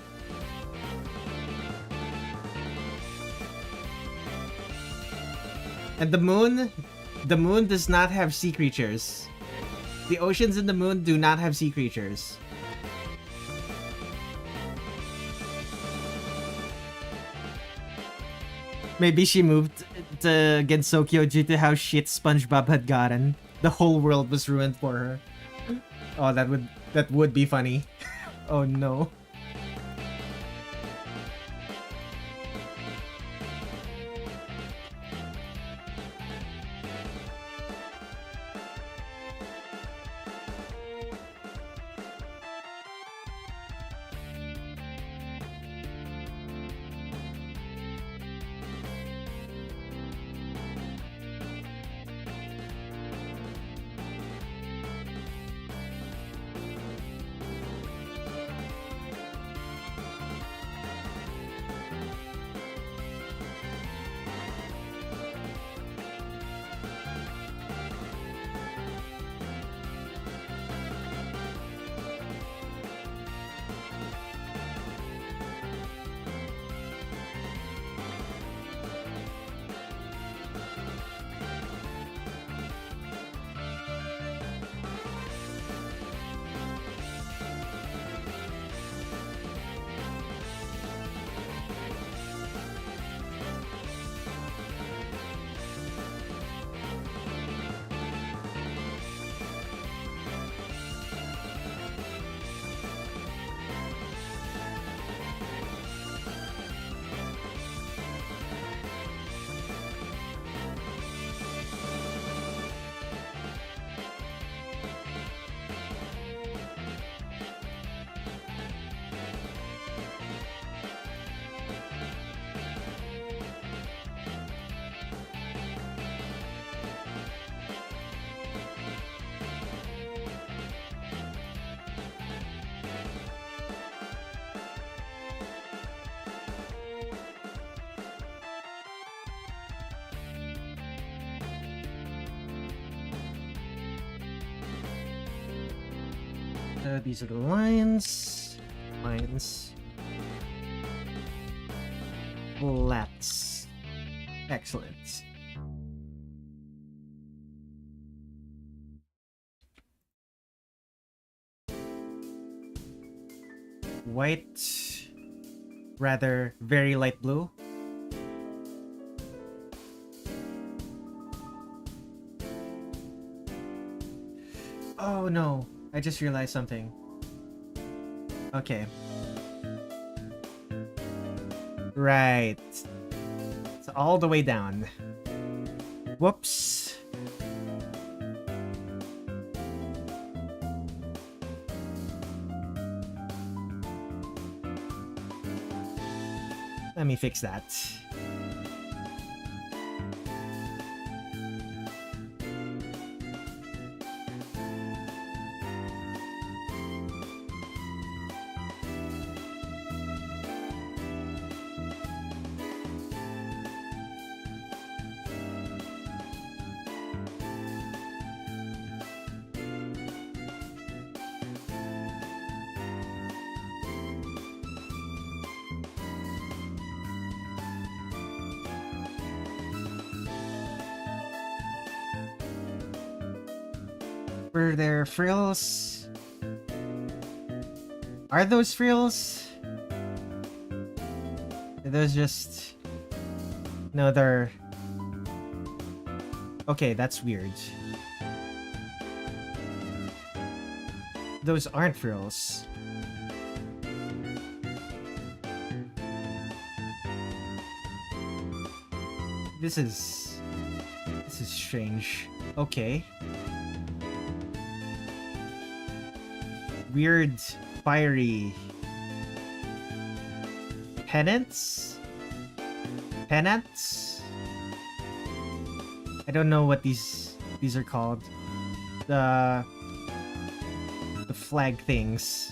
And the moon does not have sea creatures. The oceans in the moon do not have sea creatures. Maybe she moved to Gensokyo due to how shit SpongeBob had gotten. The whole world was ruined for her. Oh, that would be funny. Oh no. These are the lines. Flats. Excellent. White. Rather, very light blue. Oh no. I just realized something. Okay. Right. It's all the way down. Whoops. Let me fix that. Were there frills? Are those frills? Are those just... No, they're... Okay, that's weird. Those aren't frills. This is strange. Okay. Weird, fiery pennants? Pennants? I don't know what these are called. The flag things.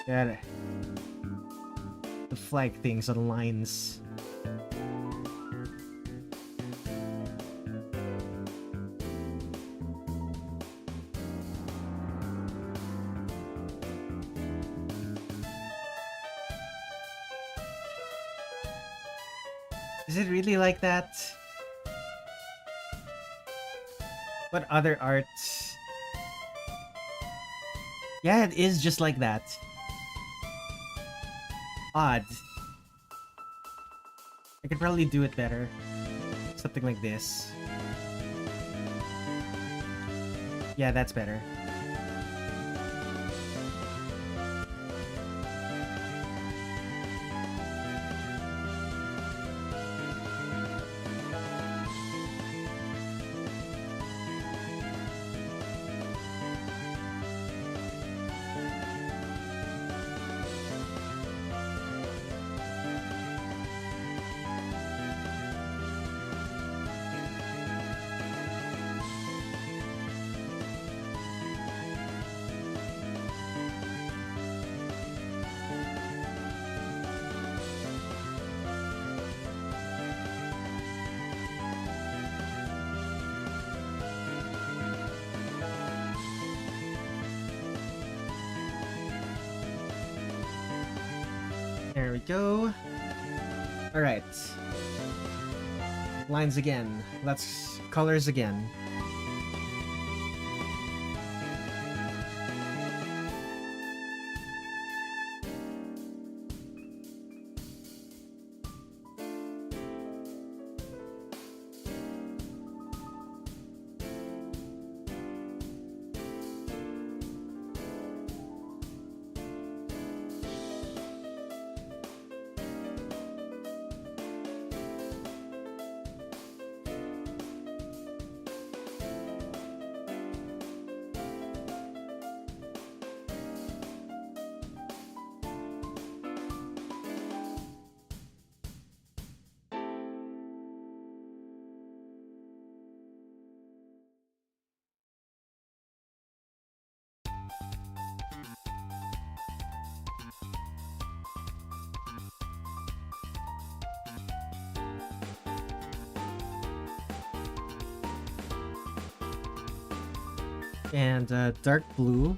Yeah. The flag things on lines. Is it really like that? What other art? Yeah, it is just like that. Odd. I could probably do it better. Something like this. Yeah, that's better. There we go. Alright. Lines again. Let's colors again. And dark blue.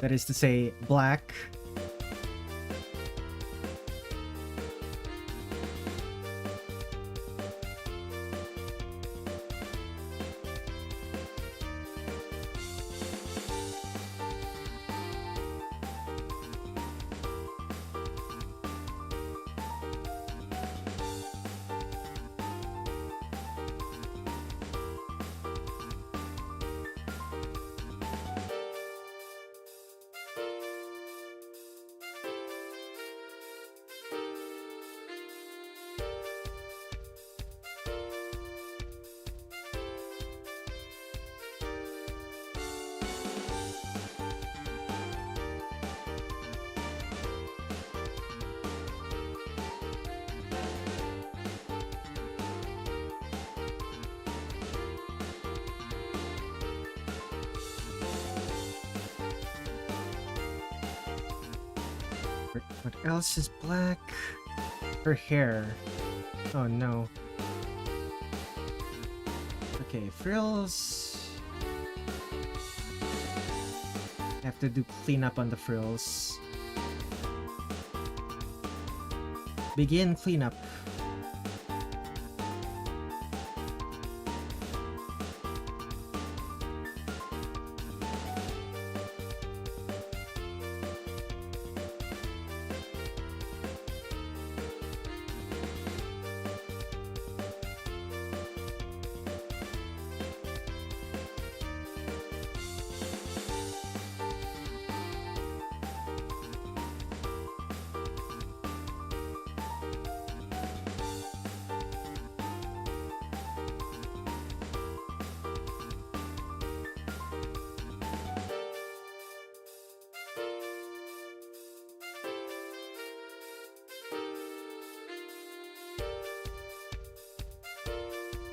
That is to say, black. What else is black? Her hair. Oh no. Okay, frills. Have to do cleanup on the frills. Begin cleanup.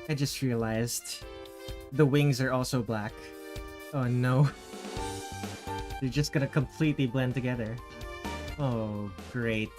I just realized the wings are also black. Oh no. They're just gonna completely blend together. Oh, great.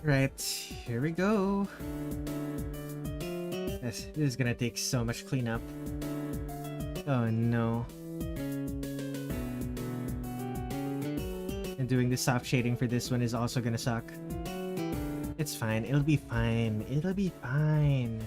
Right, here we go. This is gonna take so much cleanup. Oh no. And doing the soft shading for this one is also gonna suck. It's fine, it'll be fine, it'll be fine.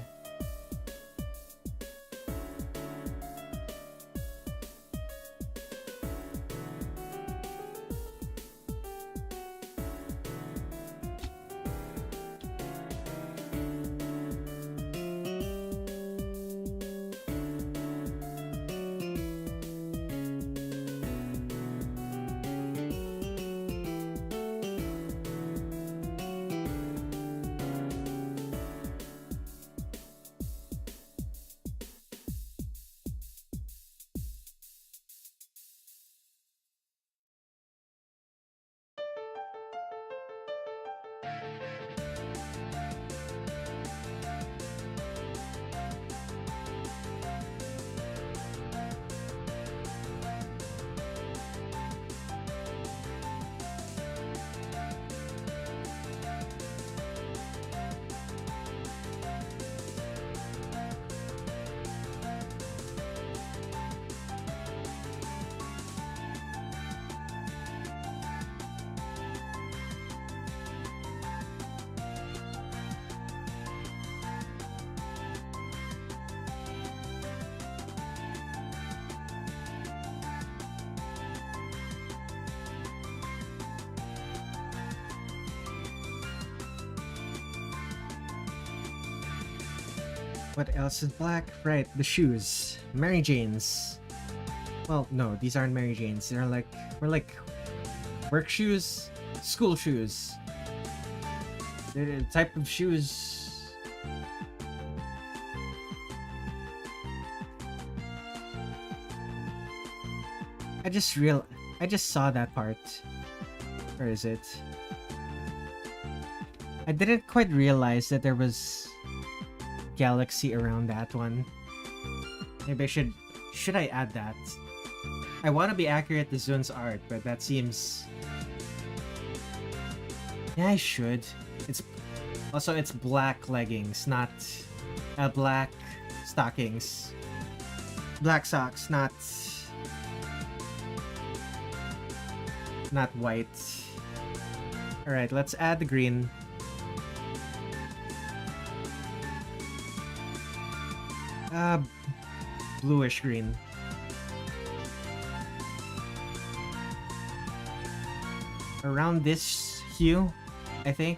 What else is black? Right, the shoes. Mary Jane's. Well, no, these aren't Mary Jane's. They're like, we're like work shoes, school shoes. They're the type of shoes. I just saw that part. Where is it? I didn't quite realize that there was galaxy around that one. Maybe I should I add that? I want to be accurate to Zun's art, but that seems... Yeah, I should. It's black leggings, not black stockings. Black socks, not white. Alright, let's add the green. Bluish green. Around this hue, I think.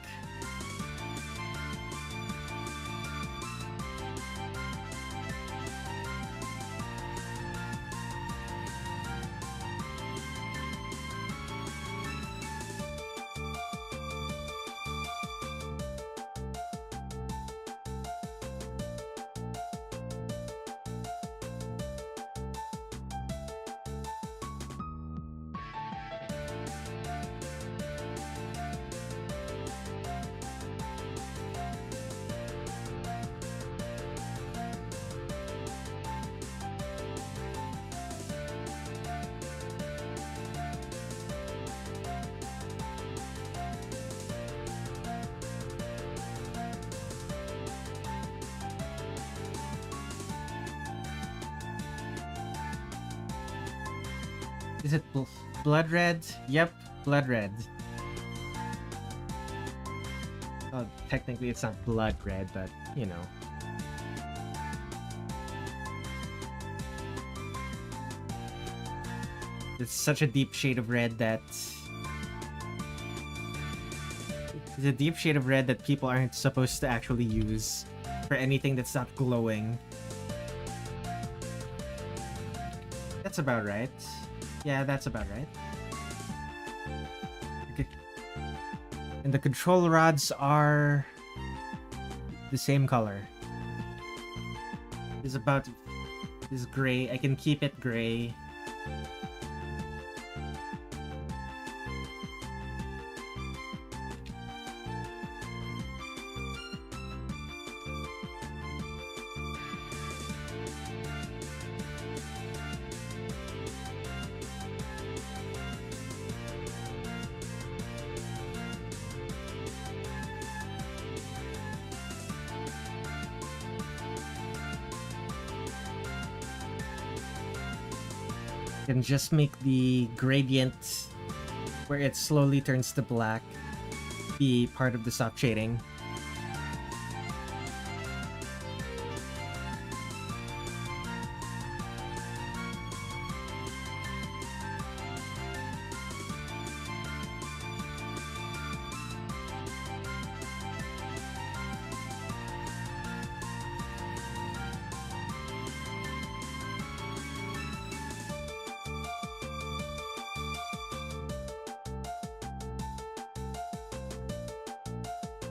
Is it blood red? Yep, blood red. Oh, technically it's not blood red, but you know. It's such a deep shade of red that... It's a deep shade of red that people aren't supposed to actually use for anything that's not glowing. That's about right. Yeah, that's about right. Okay. And the control rods are the same color. This is gray. I can keep it gray. Then just make the gradient where it slowly turns to black be part of the soft shading.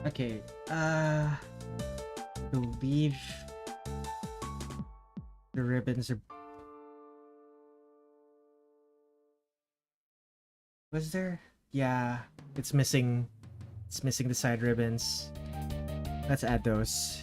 Okay, believe the ribbons are... Was there? Yeah, it's missing the side ribbons. Let's add those.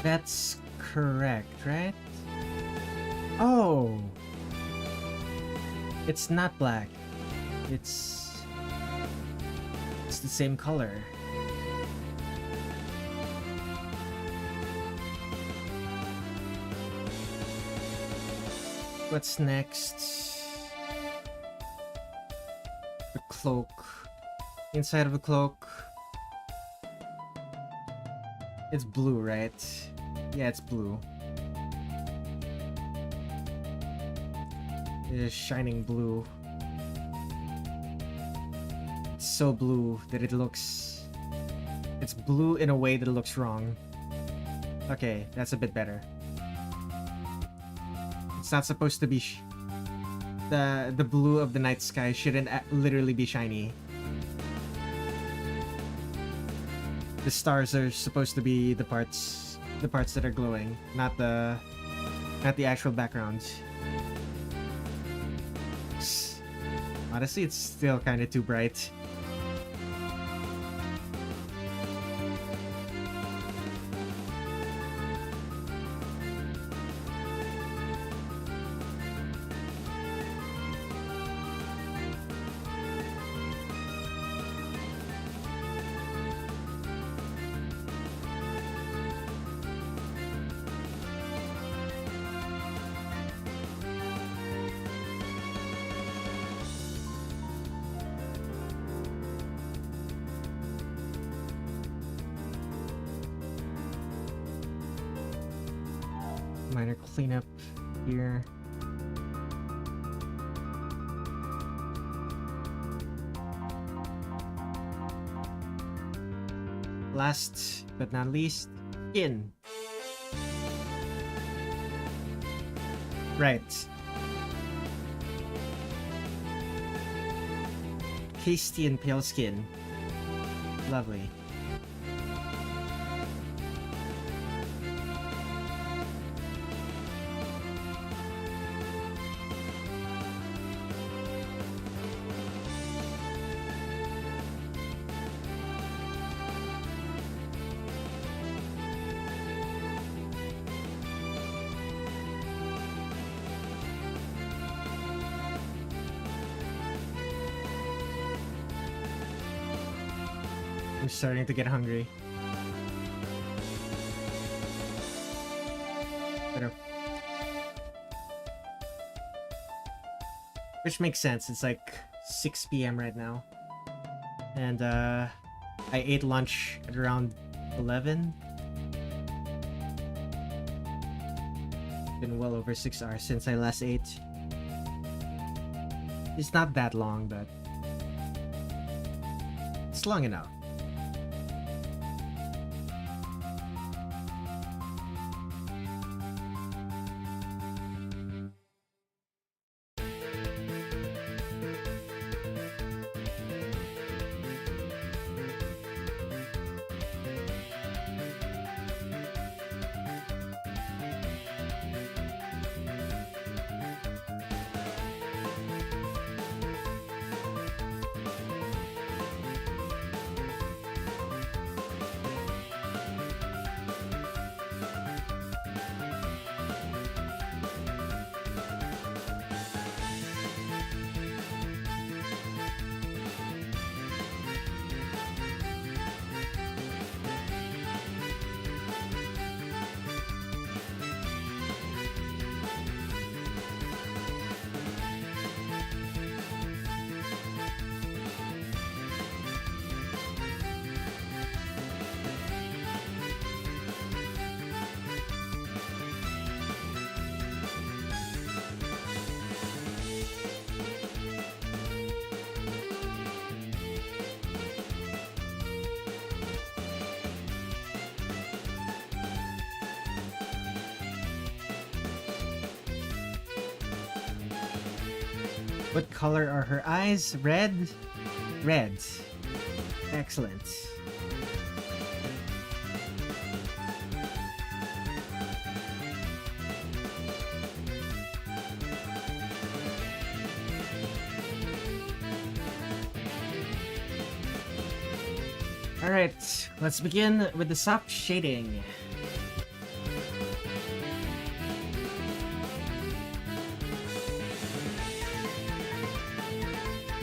That's correct, right? Oh! It's not black. It's the same color. What's next? The cloak. Inside of the cloak, it's blue, right? Yeah, it's blue. It is shining blue. It's so blue that it looks... It's blue in a way that it looks wrong. Okay, that's a bit better. It's not supposed to be... The blue of the night sky shouldn't literally be shiny. The stars are supposed to be the parts that are glowing, not the actual background. Honestly, it's still kind of too bright. Minor cleanup here. Last but not least, skin. Right. Pasty and pale skin. Lovely. I'm starting to get hungry. Which makes sense. It's like 6 p.m. right now. And I ate lunch at around 11. Been well over 6 hours since I last ate. It's not that long, but it's long enough. What color are her eyes? Red? Red. Excellent. Alright, let's begin with the soft shading.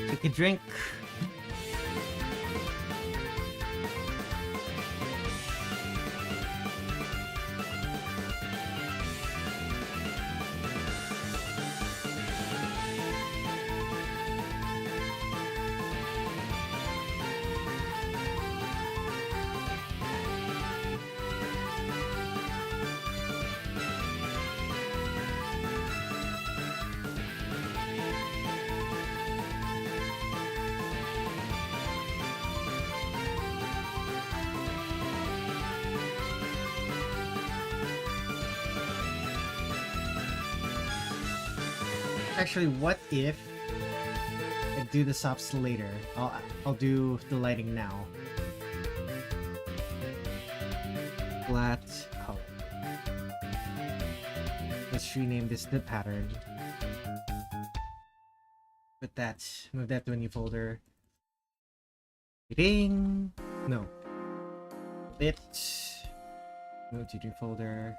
Take a drink. Actually, what if I do the softs later? I'll do the lighting now. Flat color. Let's rename this the pattern. Put that, move that to a new folder. Ding! No. It. Move to new folder.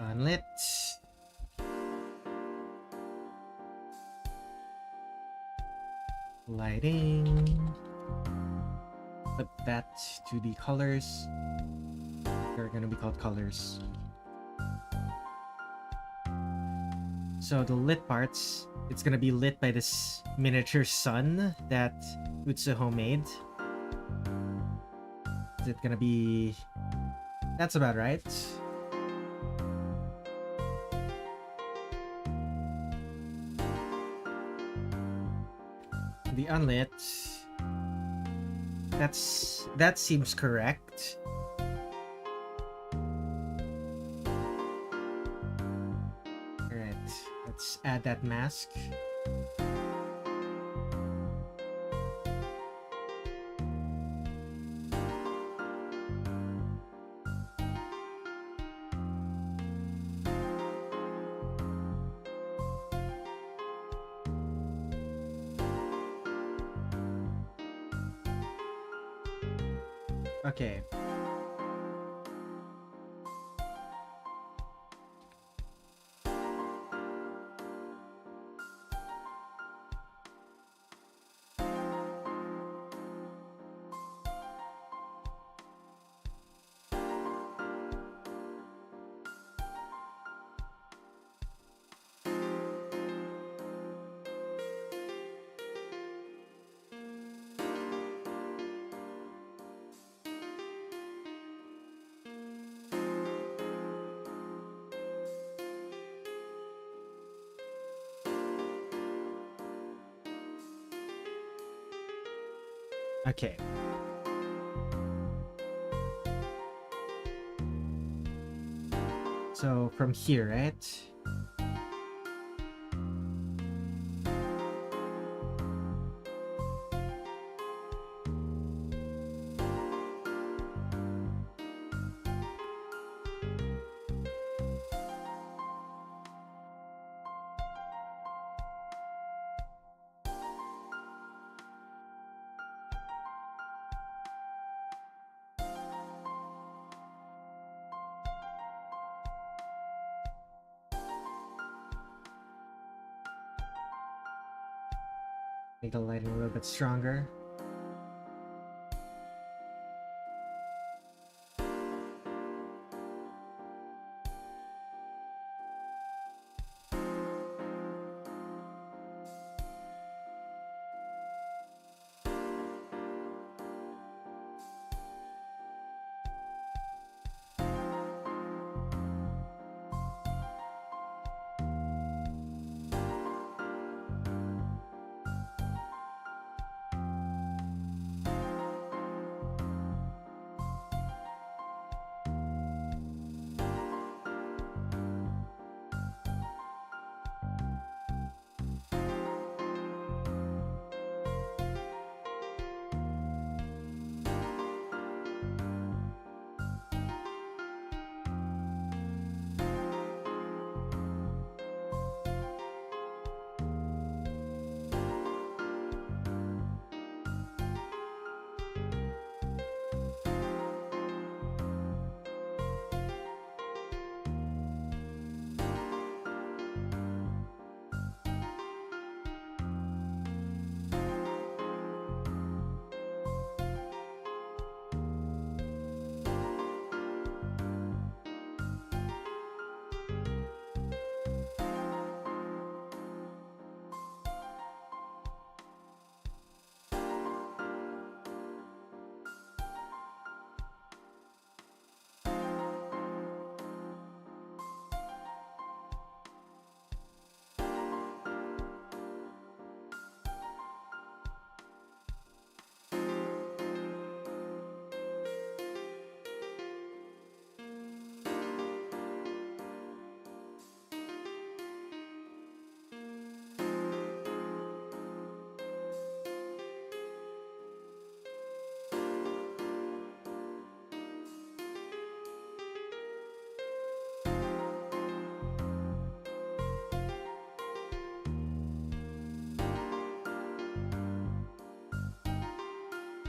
Unlit. Lighting. Put that to the colors. They're gonna be called colors. So the lit parts, it's gonna be lit by this miniature sun that Utsuho made. Is it gonna be... That's about right. The unlit, that seems correct. Alright, let's add that mask. Okay. Okay. So from here, right? Make the lighting a little bit stronger.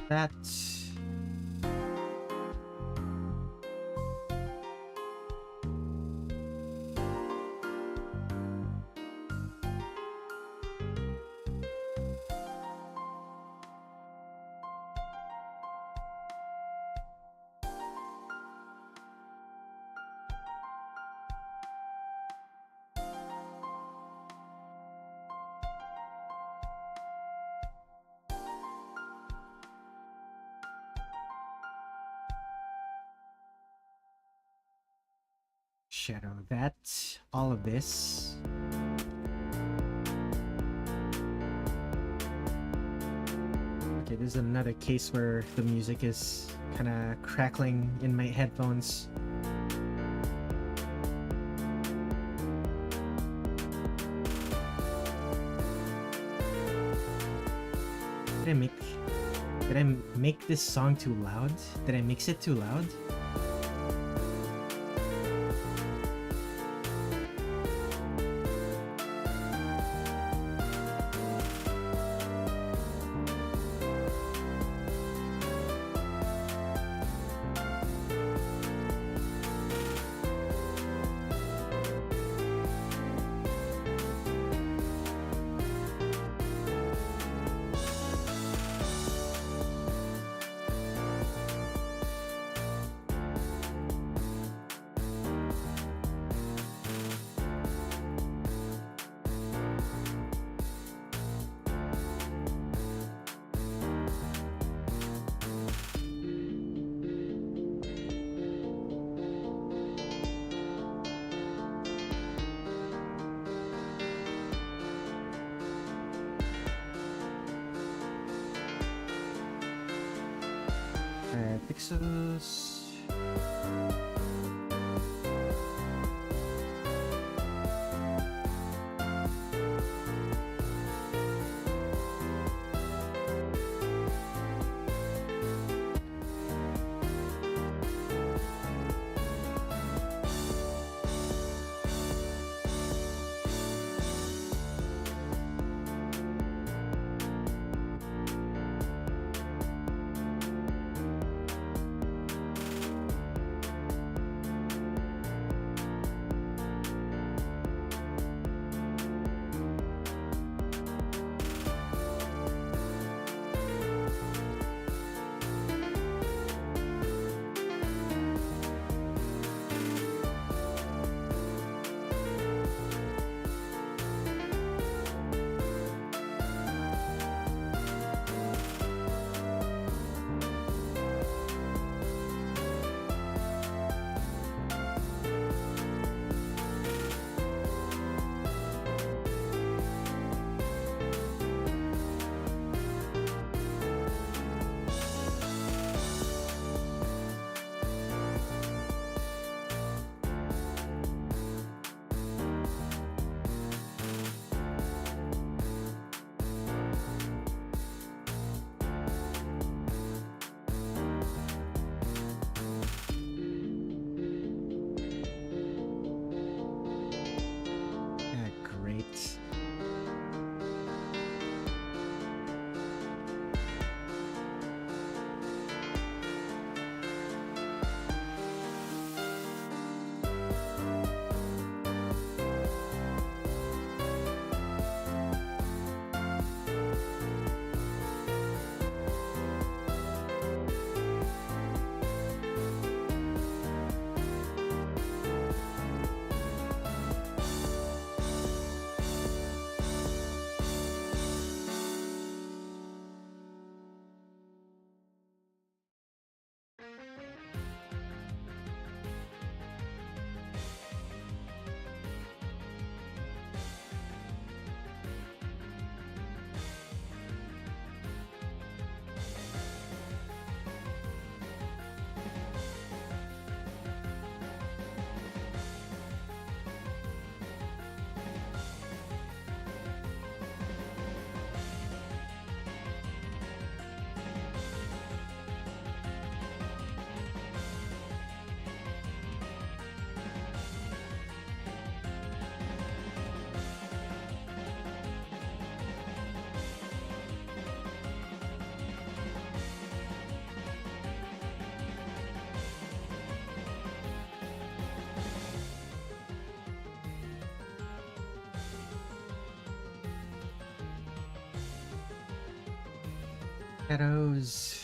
That's shadow that, all of this. Okay, this is another case where the music is kind of crackling in my headphones. Did I make this song too loud? Did I mix it too loud? Pixels. Shadows.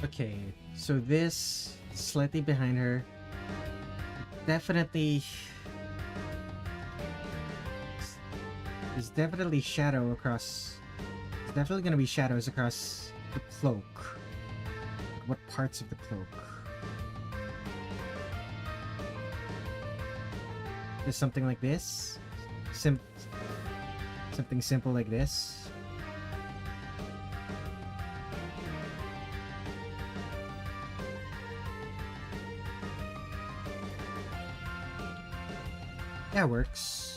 Okay, so this slightly behind her, definitely there's definitely shadow across. There's definitely gonna be shadows across the cloak. What parts of the cloak? There's something like this. Something simple like this. That works.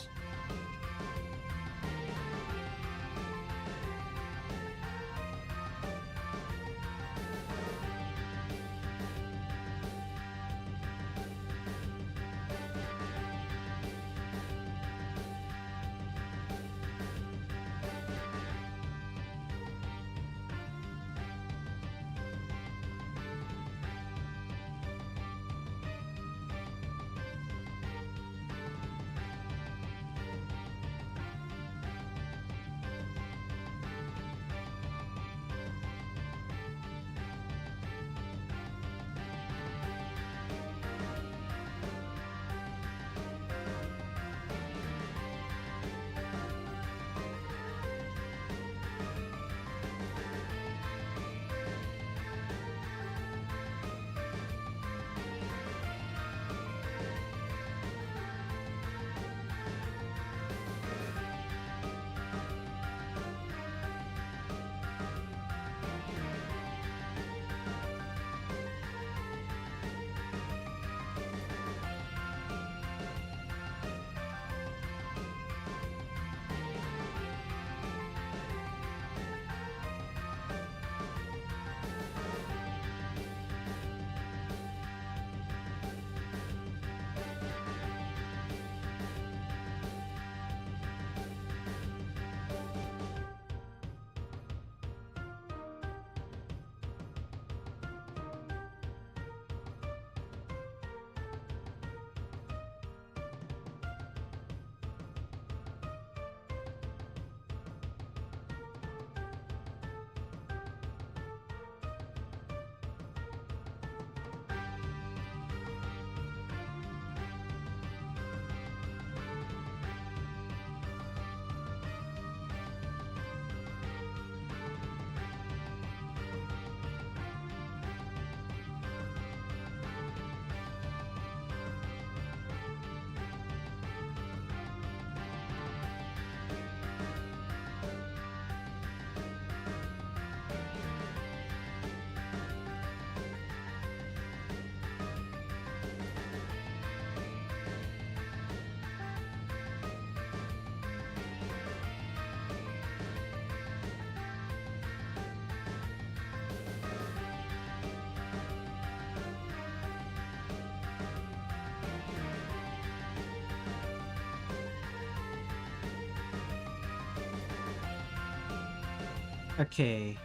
Okay.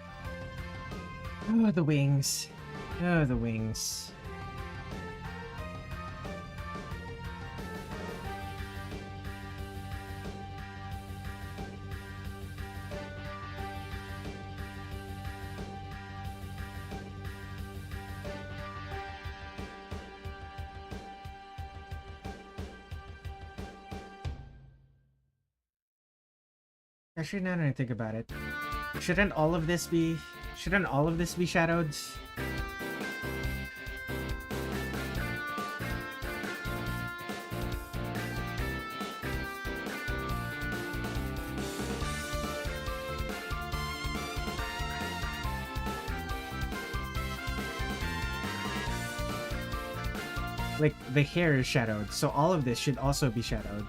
Oh, the wings. Oh, the wings. Actually, now that I think about it, shouldn't all of this be shadowed? Like, the hair is shadowed, so all of this should also be shadowed.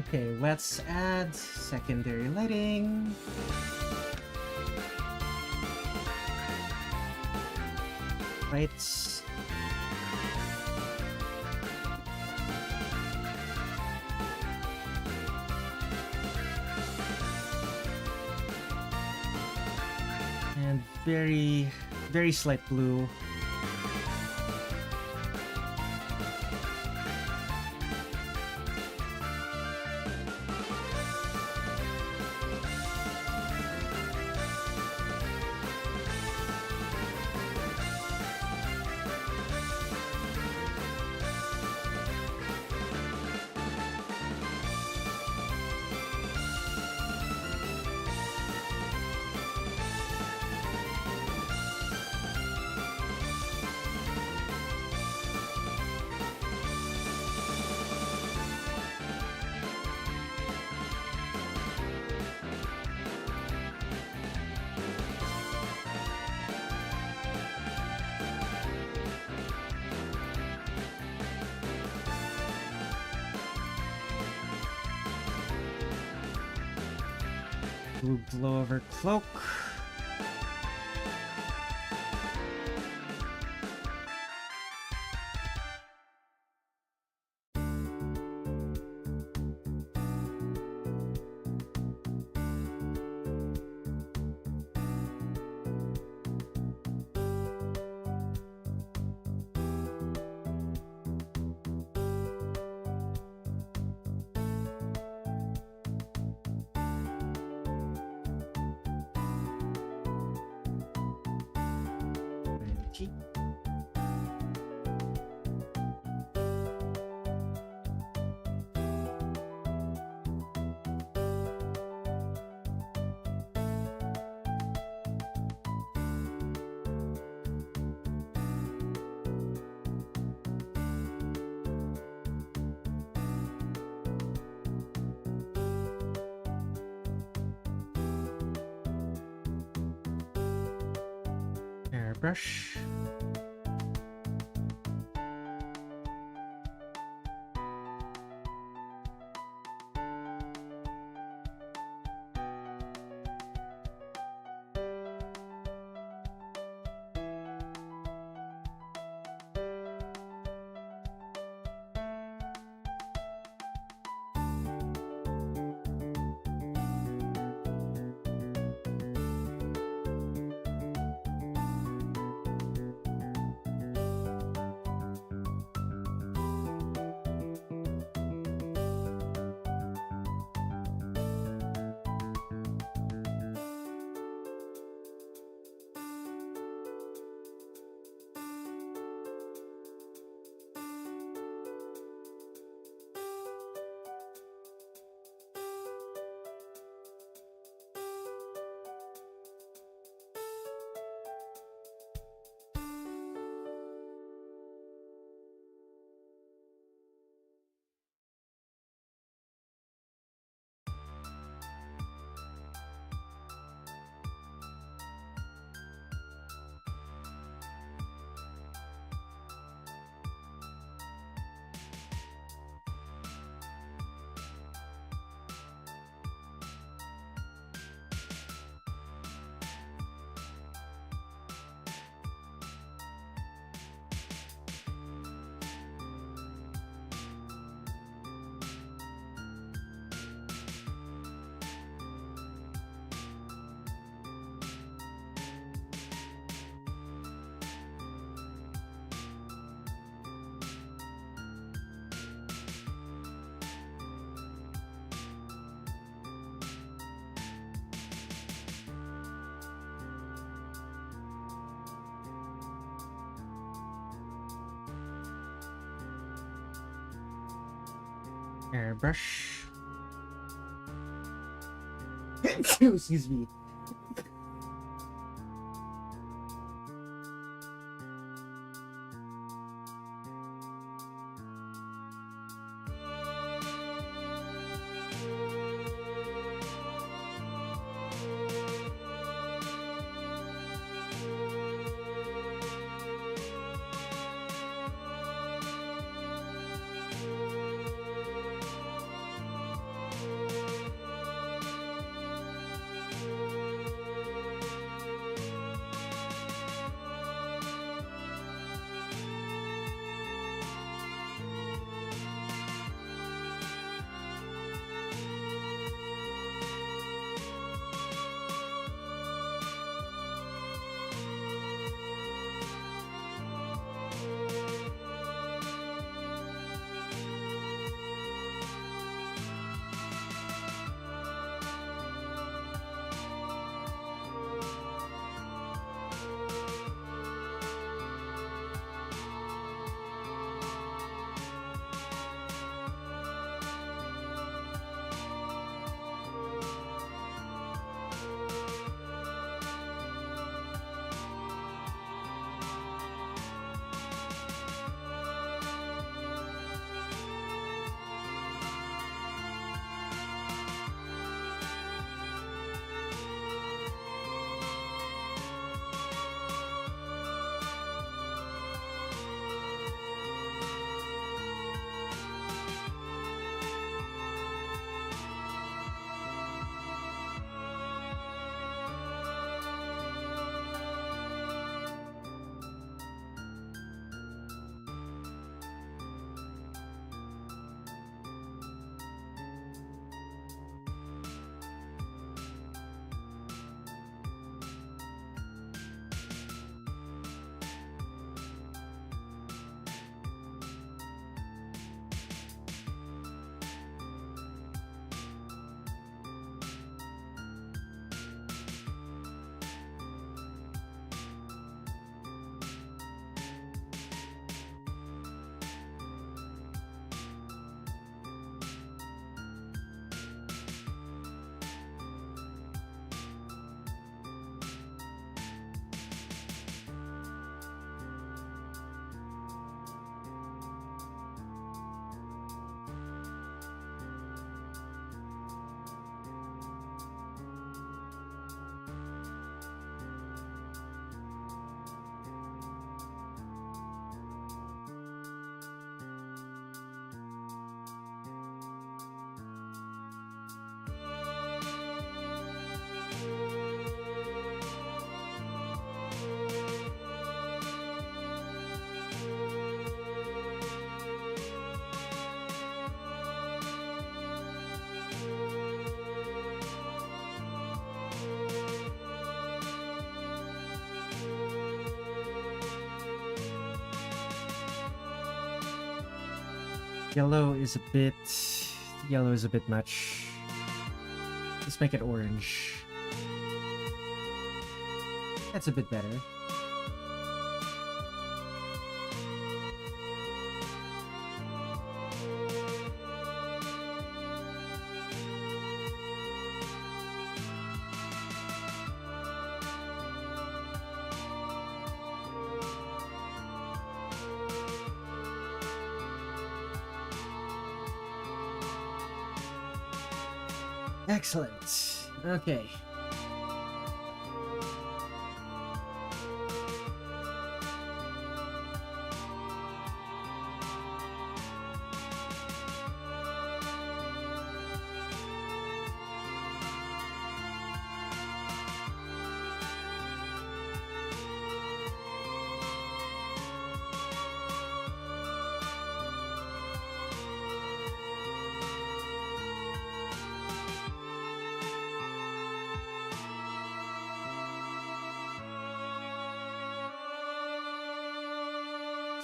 Okay, let's add secondary lighting. Lights. And very, very slight blue. Blue blow over cloak. Airbrush. Airbrush. Excuse me. Yellow is a bit much. Let's make it orange. That's a bit better. Excellent. Okay.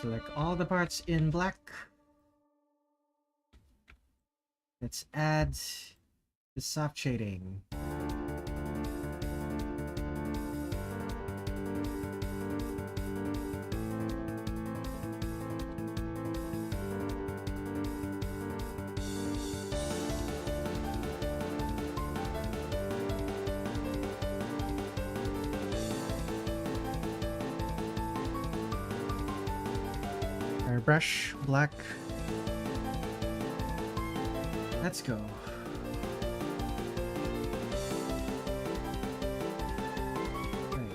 Select all the parts in black. Let's add the soft shading. Brush, black. Let's go. Right.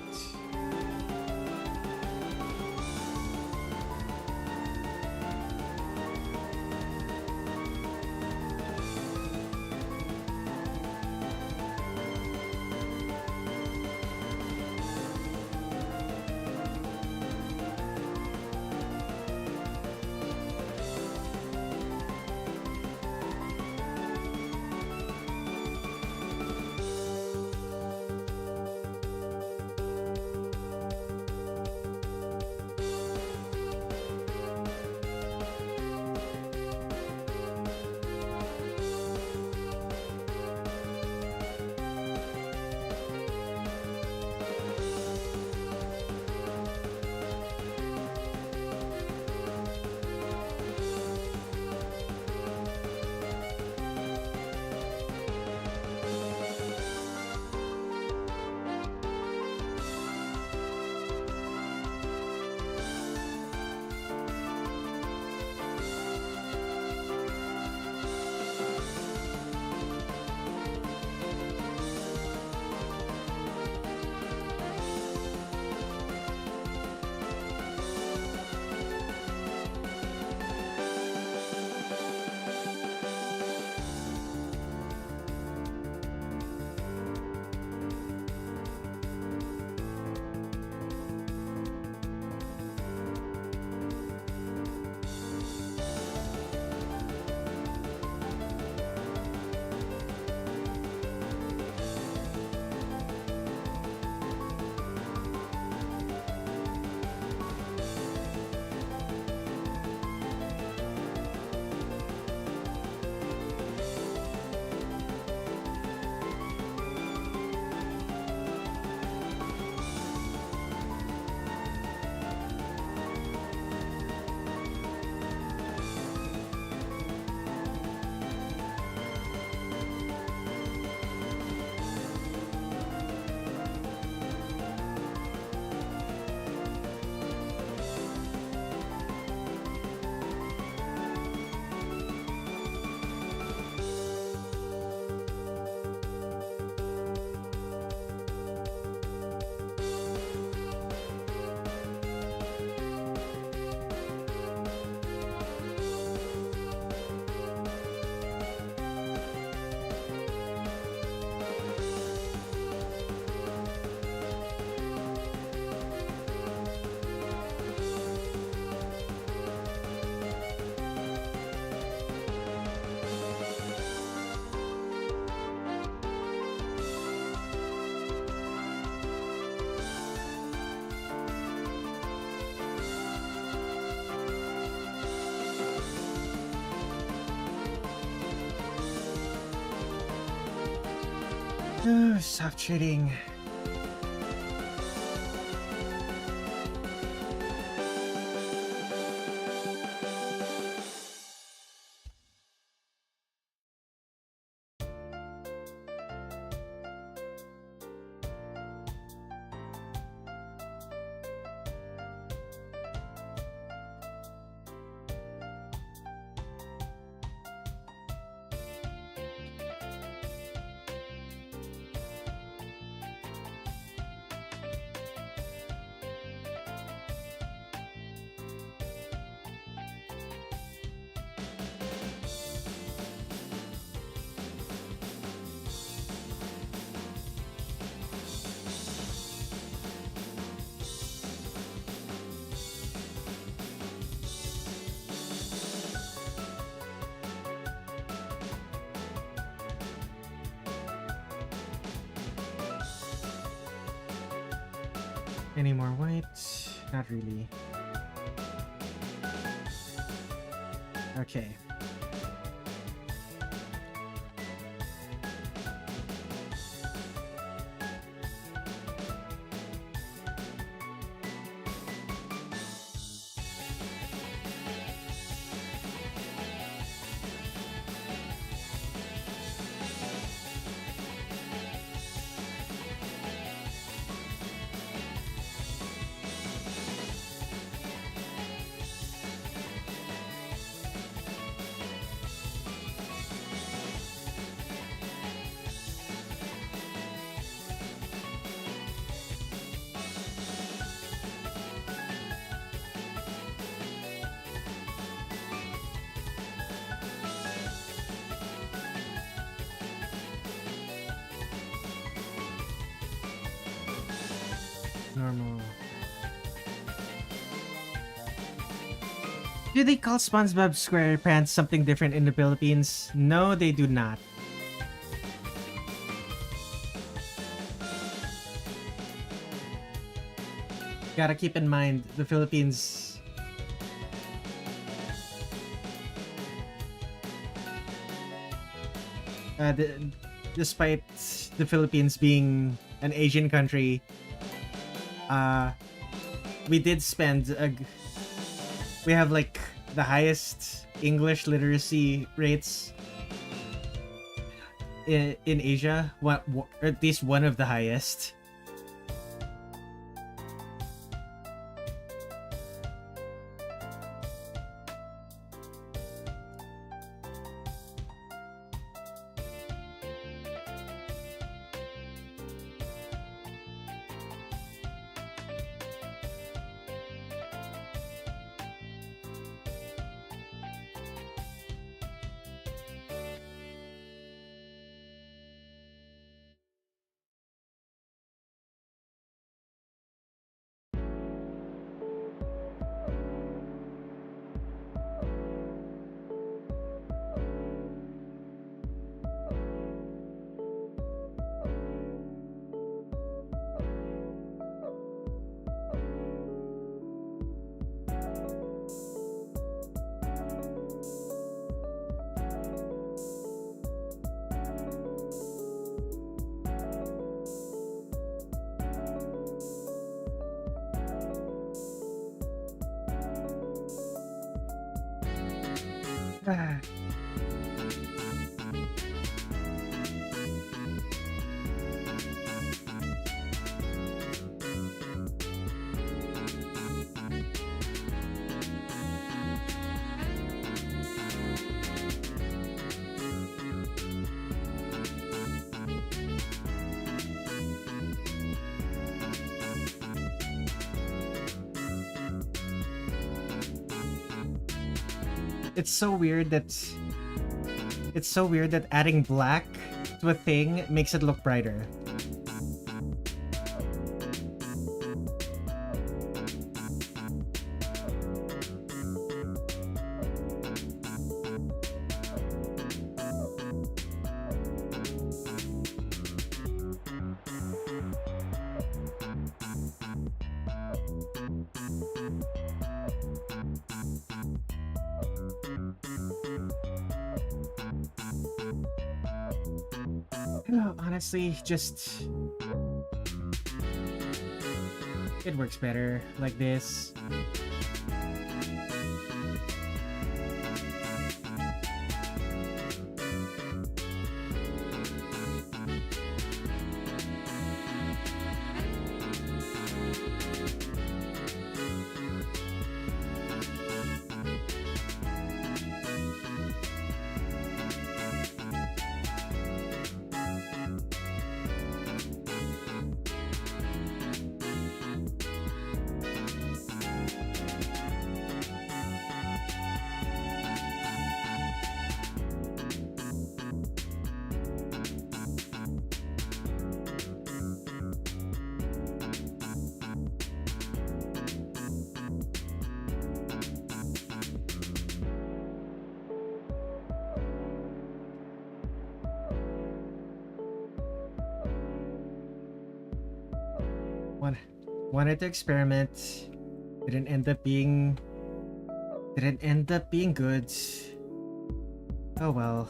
Stop cheating. Any more white? Not really. Okay. Normal. Do they call SpongeBob SquarePants something different in the Philippines? No, they do not. Gotta keep in mind, the Philippines... despite the Philippines being an Asian country, we did spend we have like the highest English literacy rates in Asia, or at least one of the highest. It's so weird that adding black to a thing makes it look brighter. Honestly, just... it works better like this. Wanted to experiment. Didn't end up being good. Oh well.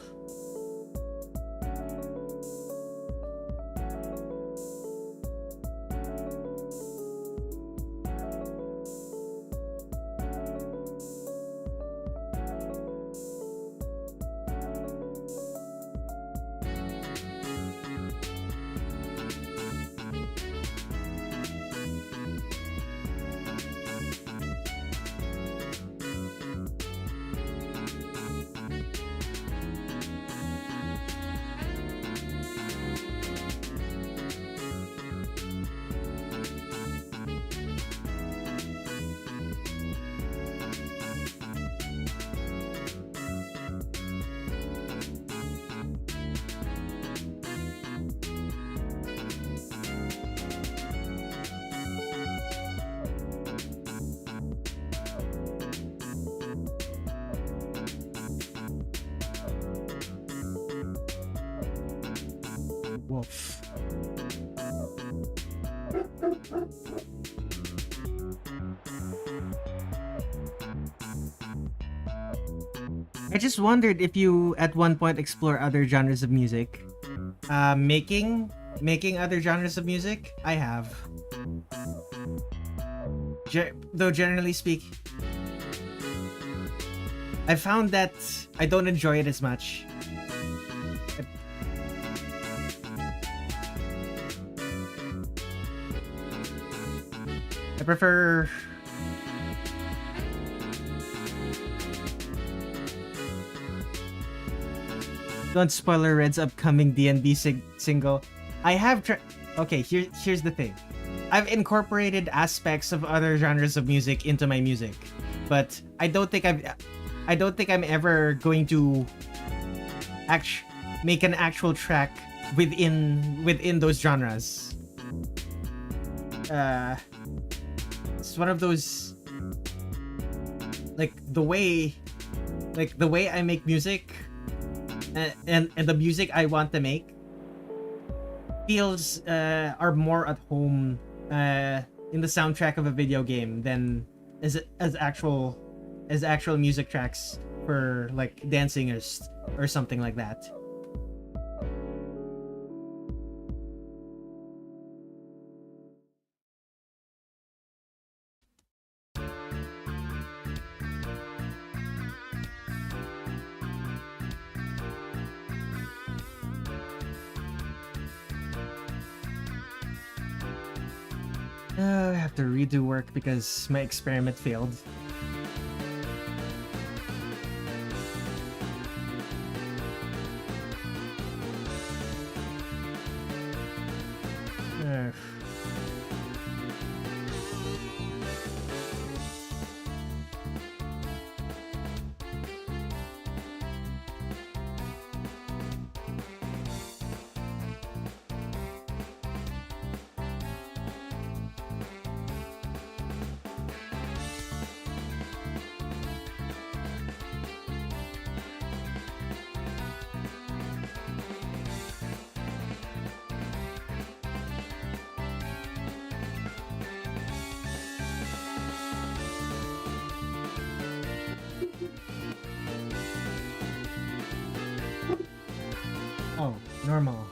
Wolf. I just wondered if you at one point explore other genres of music. Making other genres of music? I have. Though generally speaking, I found that I don't enjoy it as much. I prefer... Don't spoiler Red's upcoming D&D single. I have okay, here's the thing. I've incorporated aspects of other genres of music into my music, but I don't think I'm ever going to make an actual track within those genres. It's one of those, like the way I make music and the music I want to make feels are more at home in the soundtrack of a video game than as actual music tracks for like dancing or something like that. I have to redo work because my experiment failed. Oh, normal.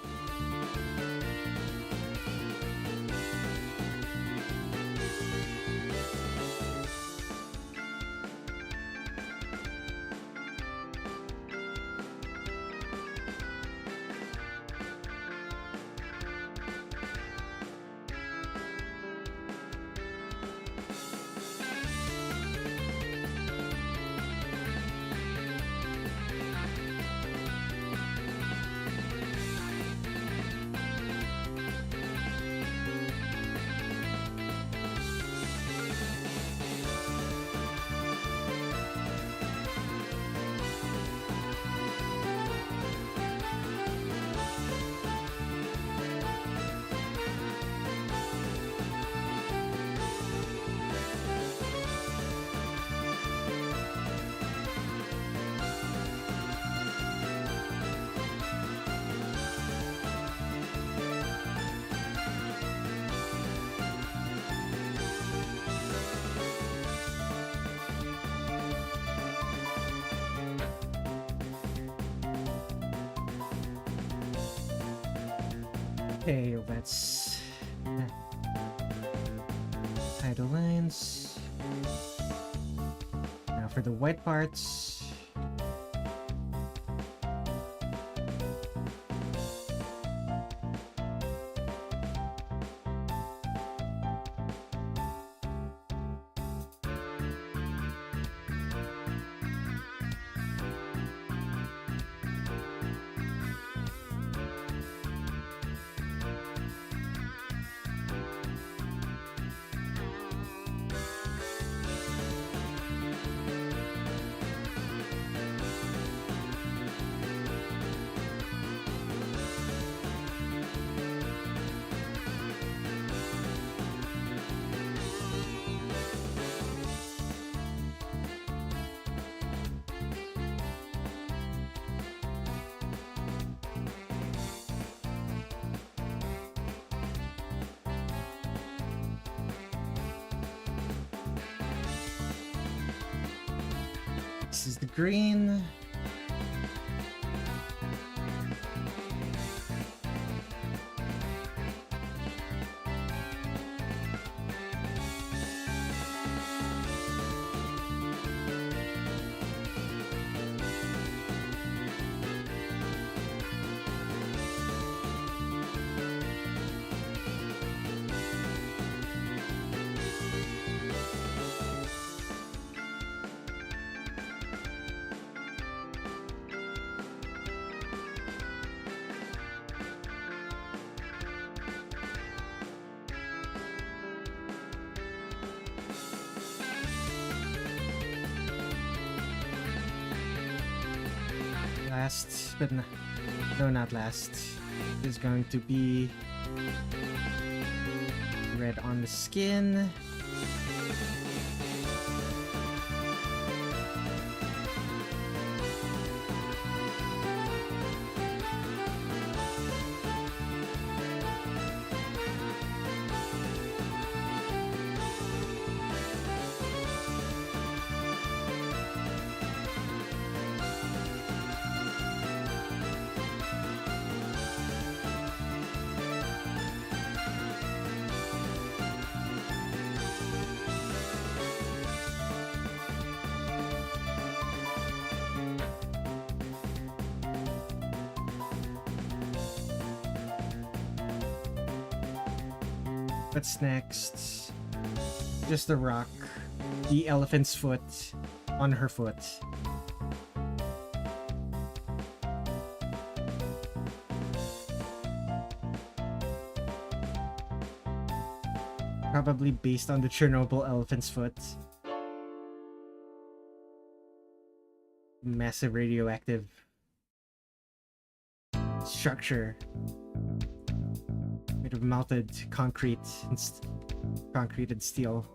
Okay, let's hide the lines. Now for the white parts. This is the green. Last, but no, not last, is going to be red on the skin. What's next? Just the rock. The elephant's foot on her foot. Probably based on the Chernobyl elephant's foot. Massive radioactive structure. Made of melted concrete and steel.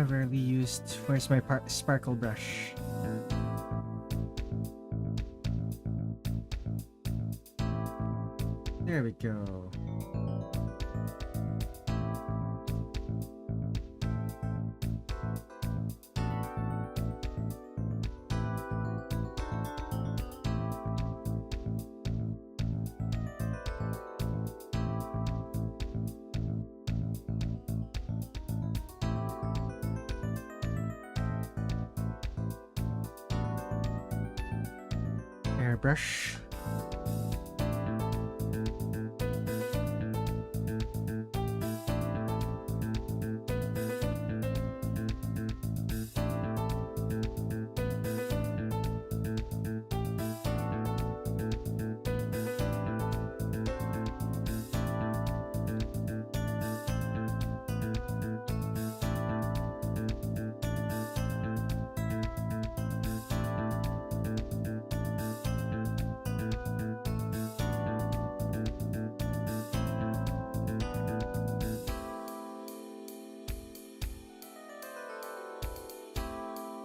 Rarely used. Where's my sparkle brush? There we go. Airbrush.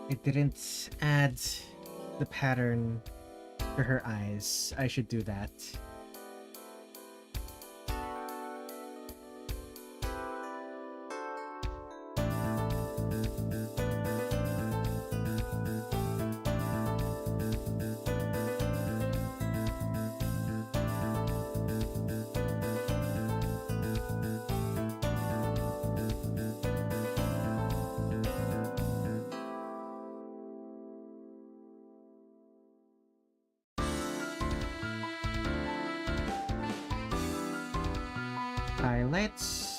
I didn't add the pattern to her eyes. I should do that. Highlights.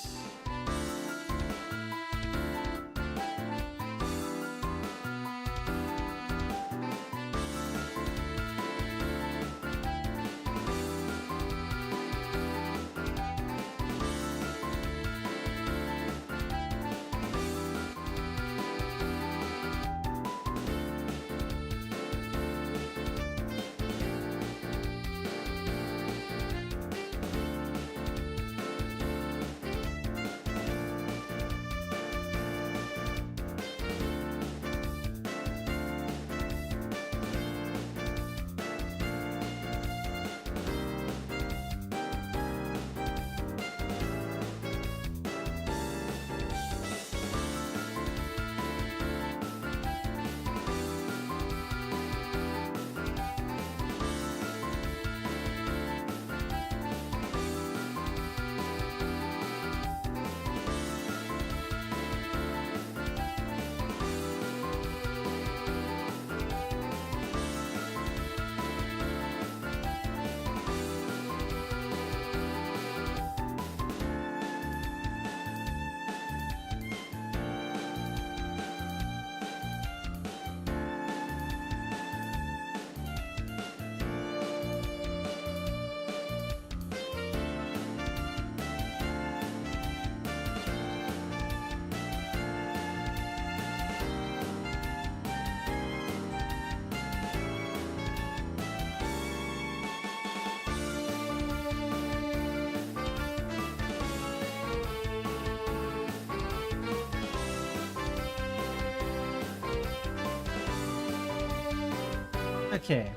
Okay.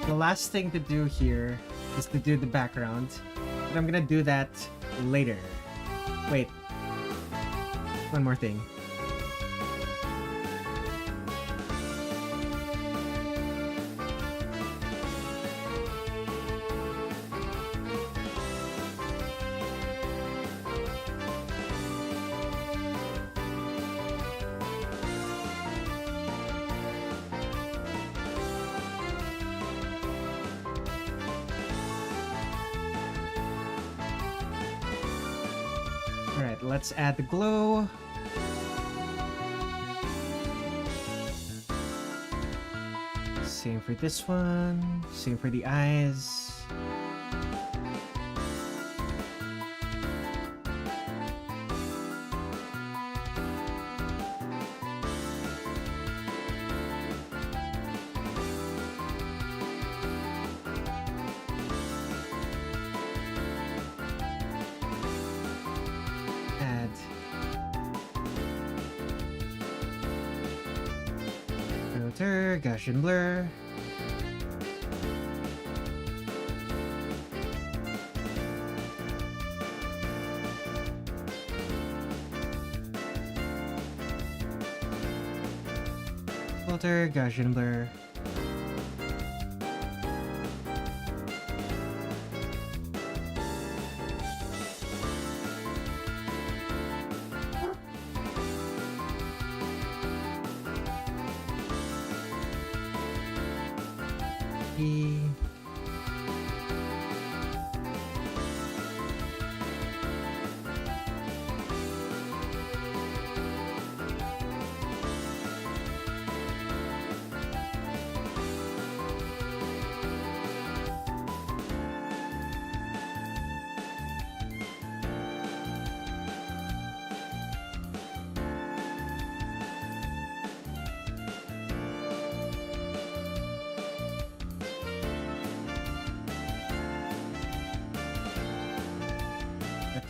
The last thing to do here is to do the background. But I'm gonna do that later. Wait. One more thing. Alright, let's add the glow. Same for this one. Same for the eyes. Filter, Gaussian blur. Filter, Gaussian blur.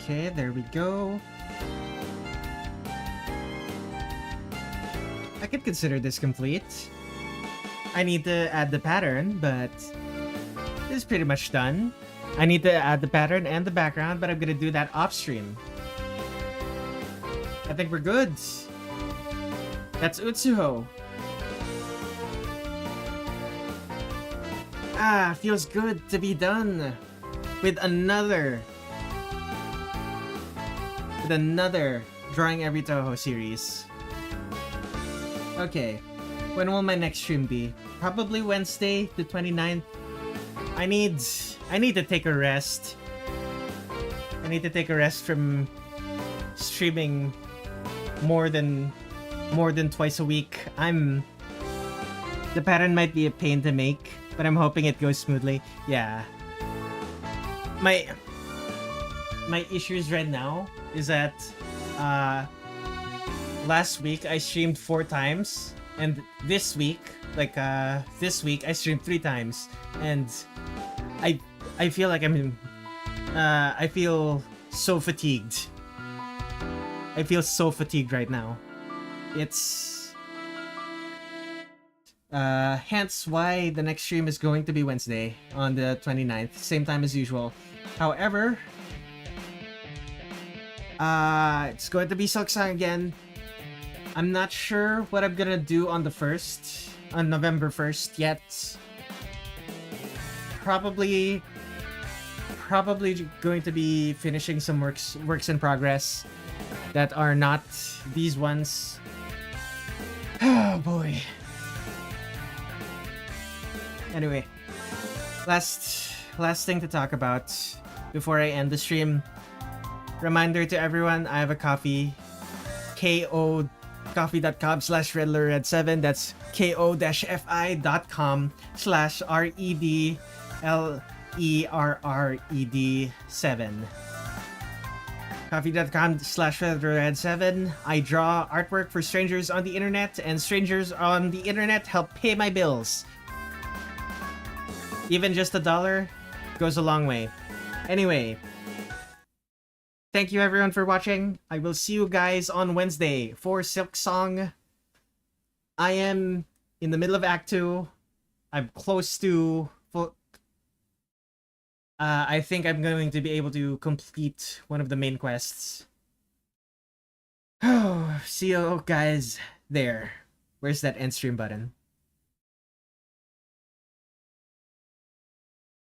Okay, there we go. I could consider this complete. I need to add the pattern, but this is pretty much done. I need to add the pattern and the background, but I'm gonna do that off stream. I think we're good. That's Utsuho. Ah, feels good to be done with another Drawing Every Touhou series. Okay, when will my next stream be? Probably Wednesday, the 29th. I need to take a rest. I need to take a rest from streaming more than twice a week. The pattern might be a pain to make, but I'm hoping it goes smoothly. Yeah. My issues right now is that last week I streamed 4 times, and this week I streamed 3 times, and I feel like I feel so fatigued. I feel so fatigued right now. It's hence why the next stream is going to be Wednesday on the 29th, same time as usual. However, it's going to be Silksong again. I'm not sure what I'm gonna do on the 1st, on November 1st yet. Probably going to be finishing some works in progress that are not these ones. Oh boy. Anyway, last thing to talk about before I end the stream. Reminder to everyone, I have a coffee. coffee.com/Redler Red7. That's ko-fi.com/REDLERRED7. Coffee.com/Redler Red7. I draw artwork for strangers on the internet, and strangers on the internet help pay my bills. Even just $1 goes a long way. Anyway, thank you everyone for watching. I will see you guys on Wednesday for Silksong. I am in the middle of Act 2. I'm close to full. I think I'm going to be able to complete one of the main quests. Oh, see you guys there. Where's that end stream button?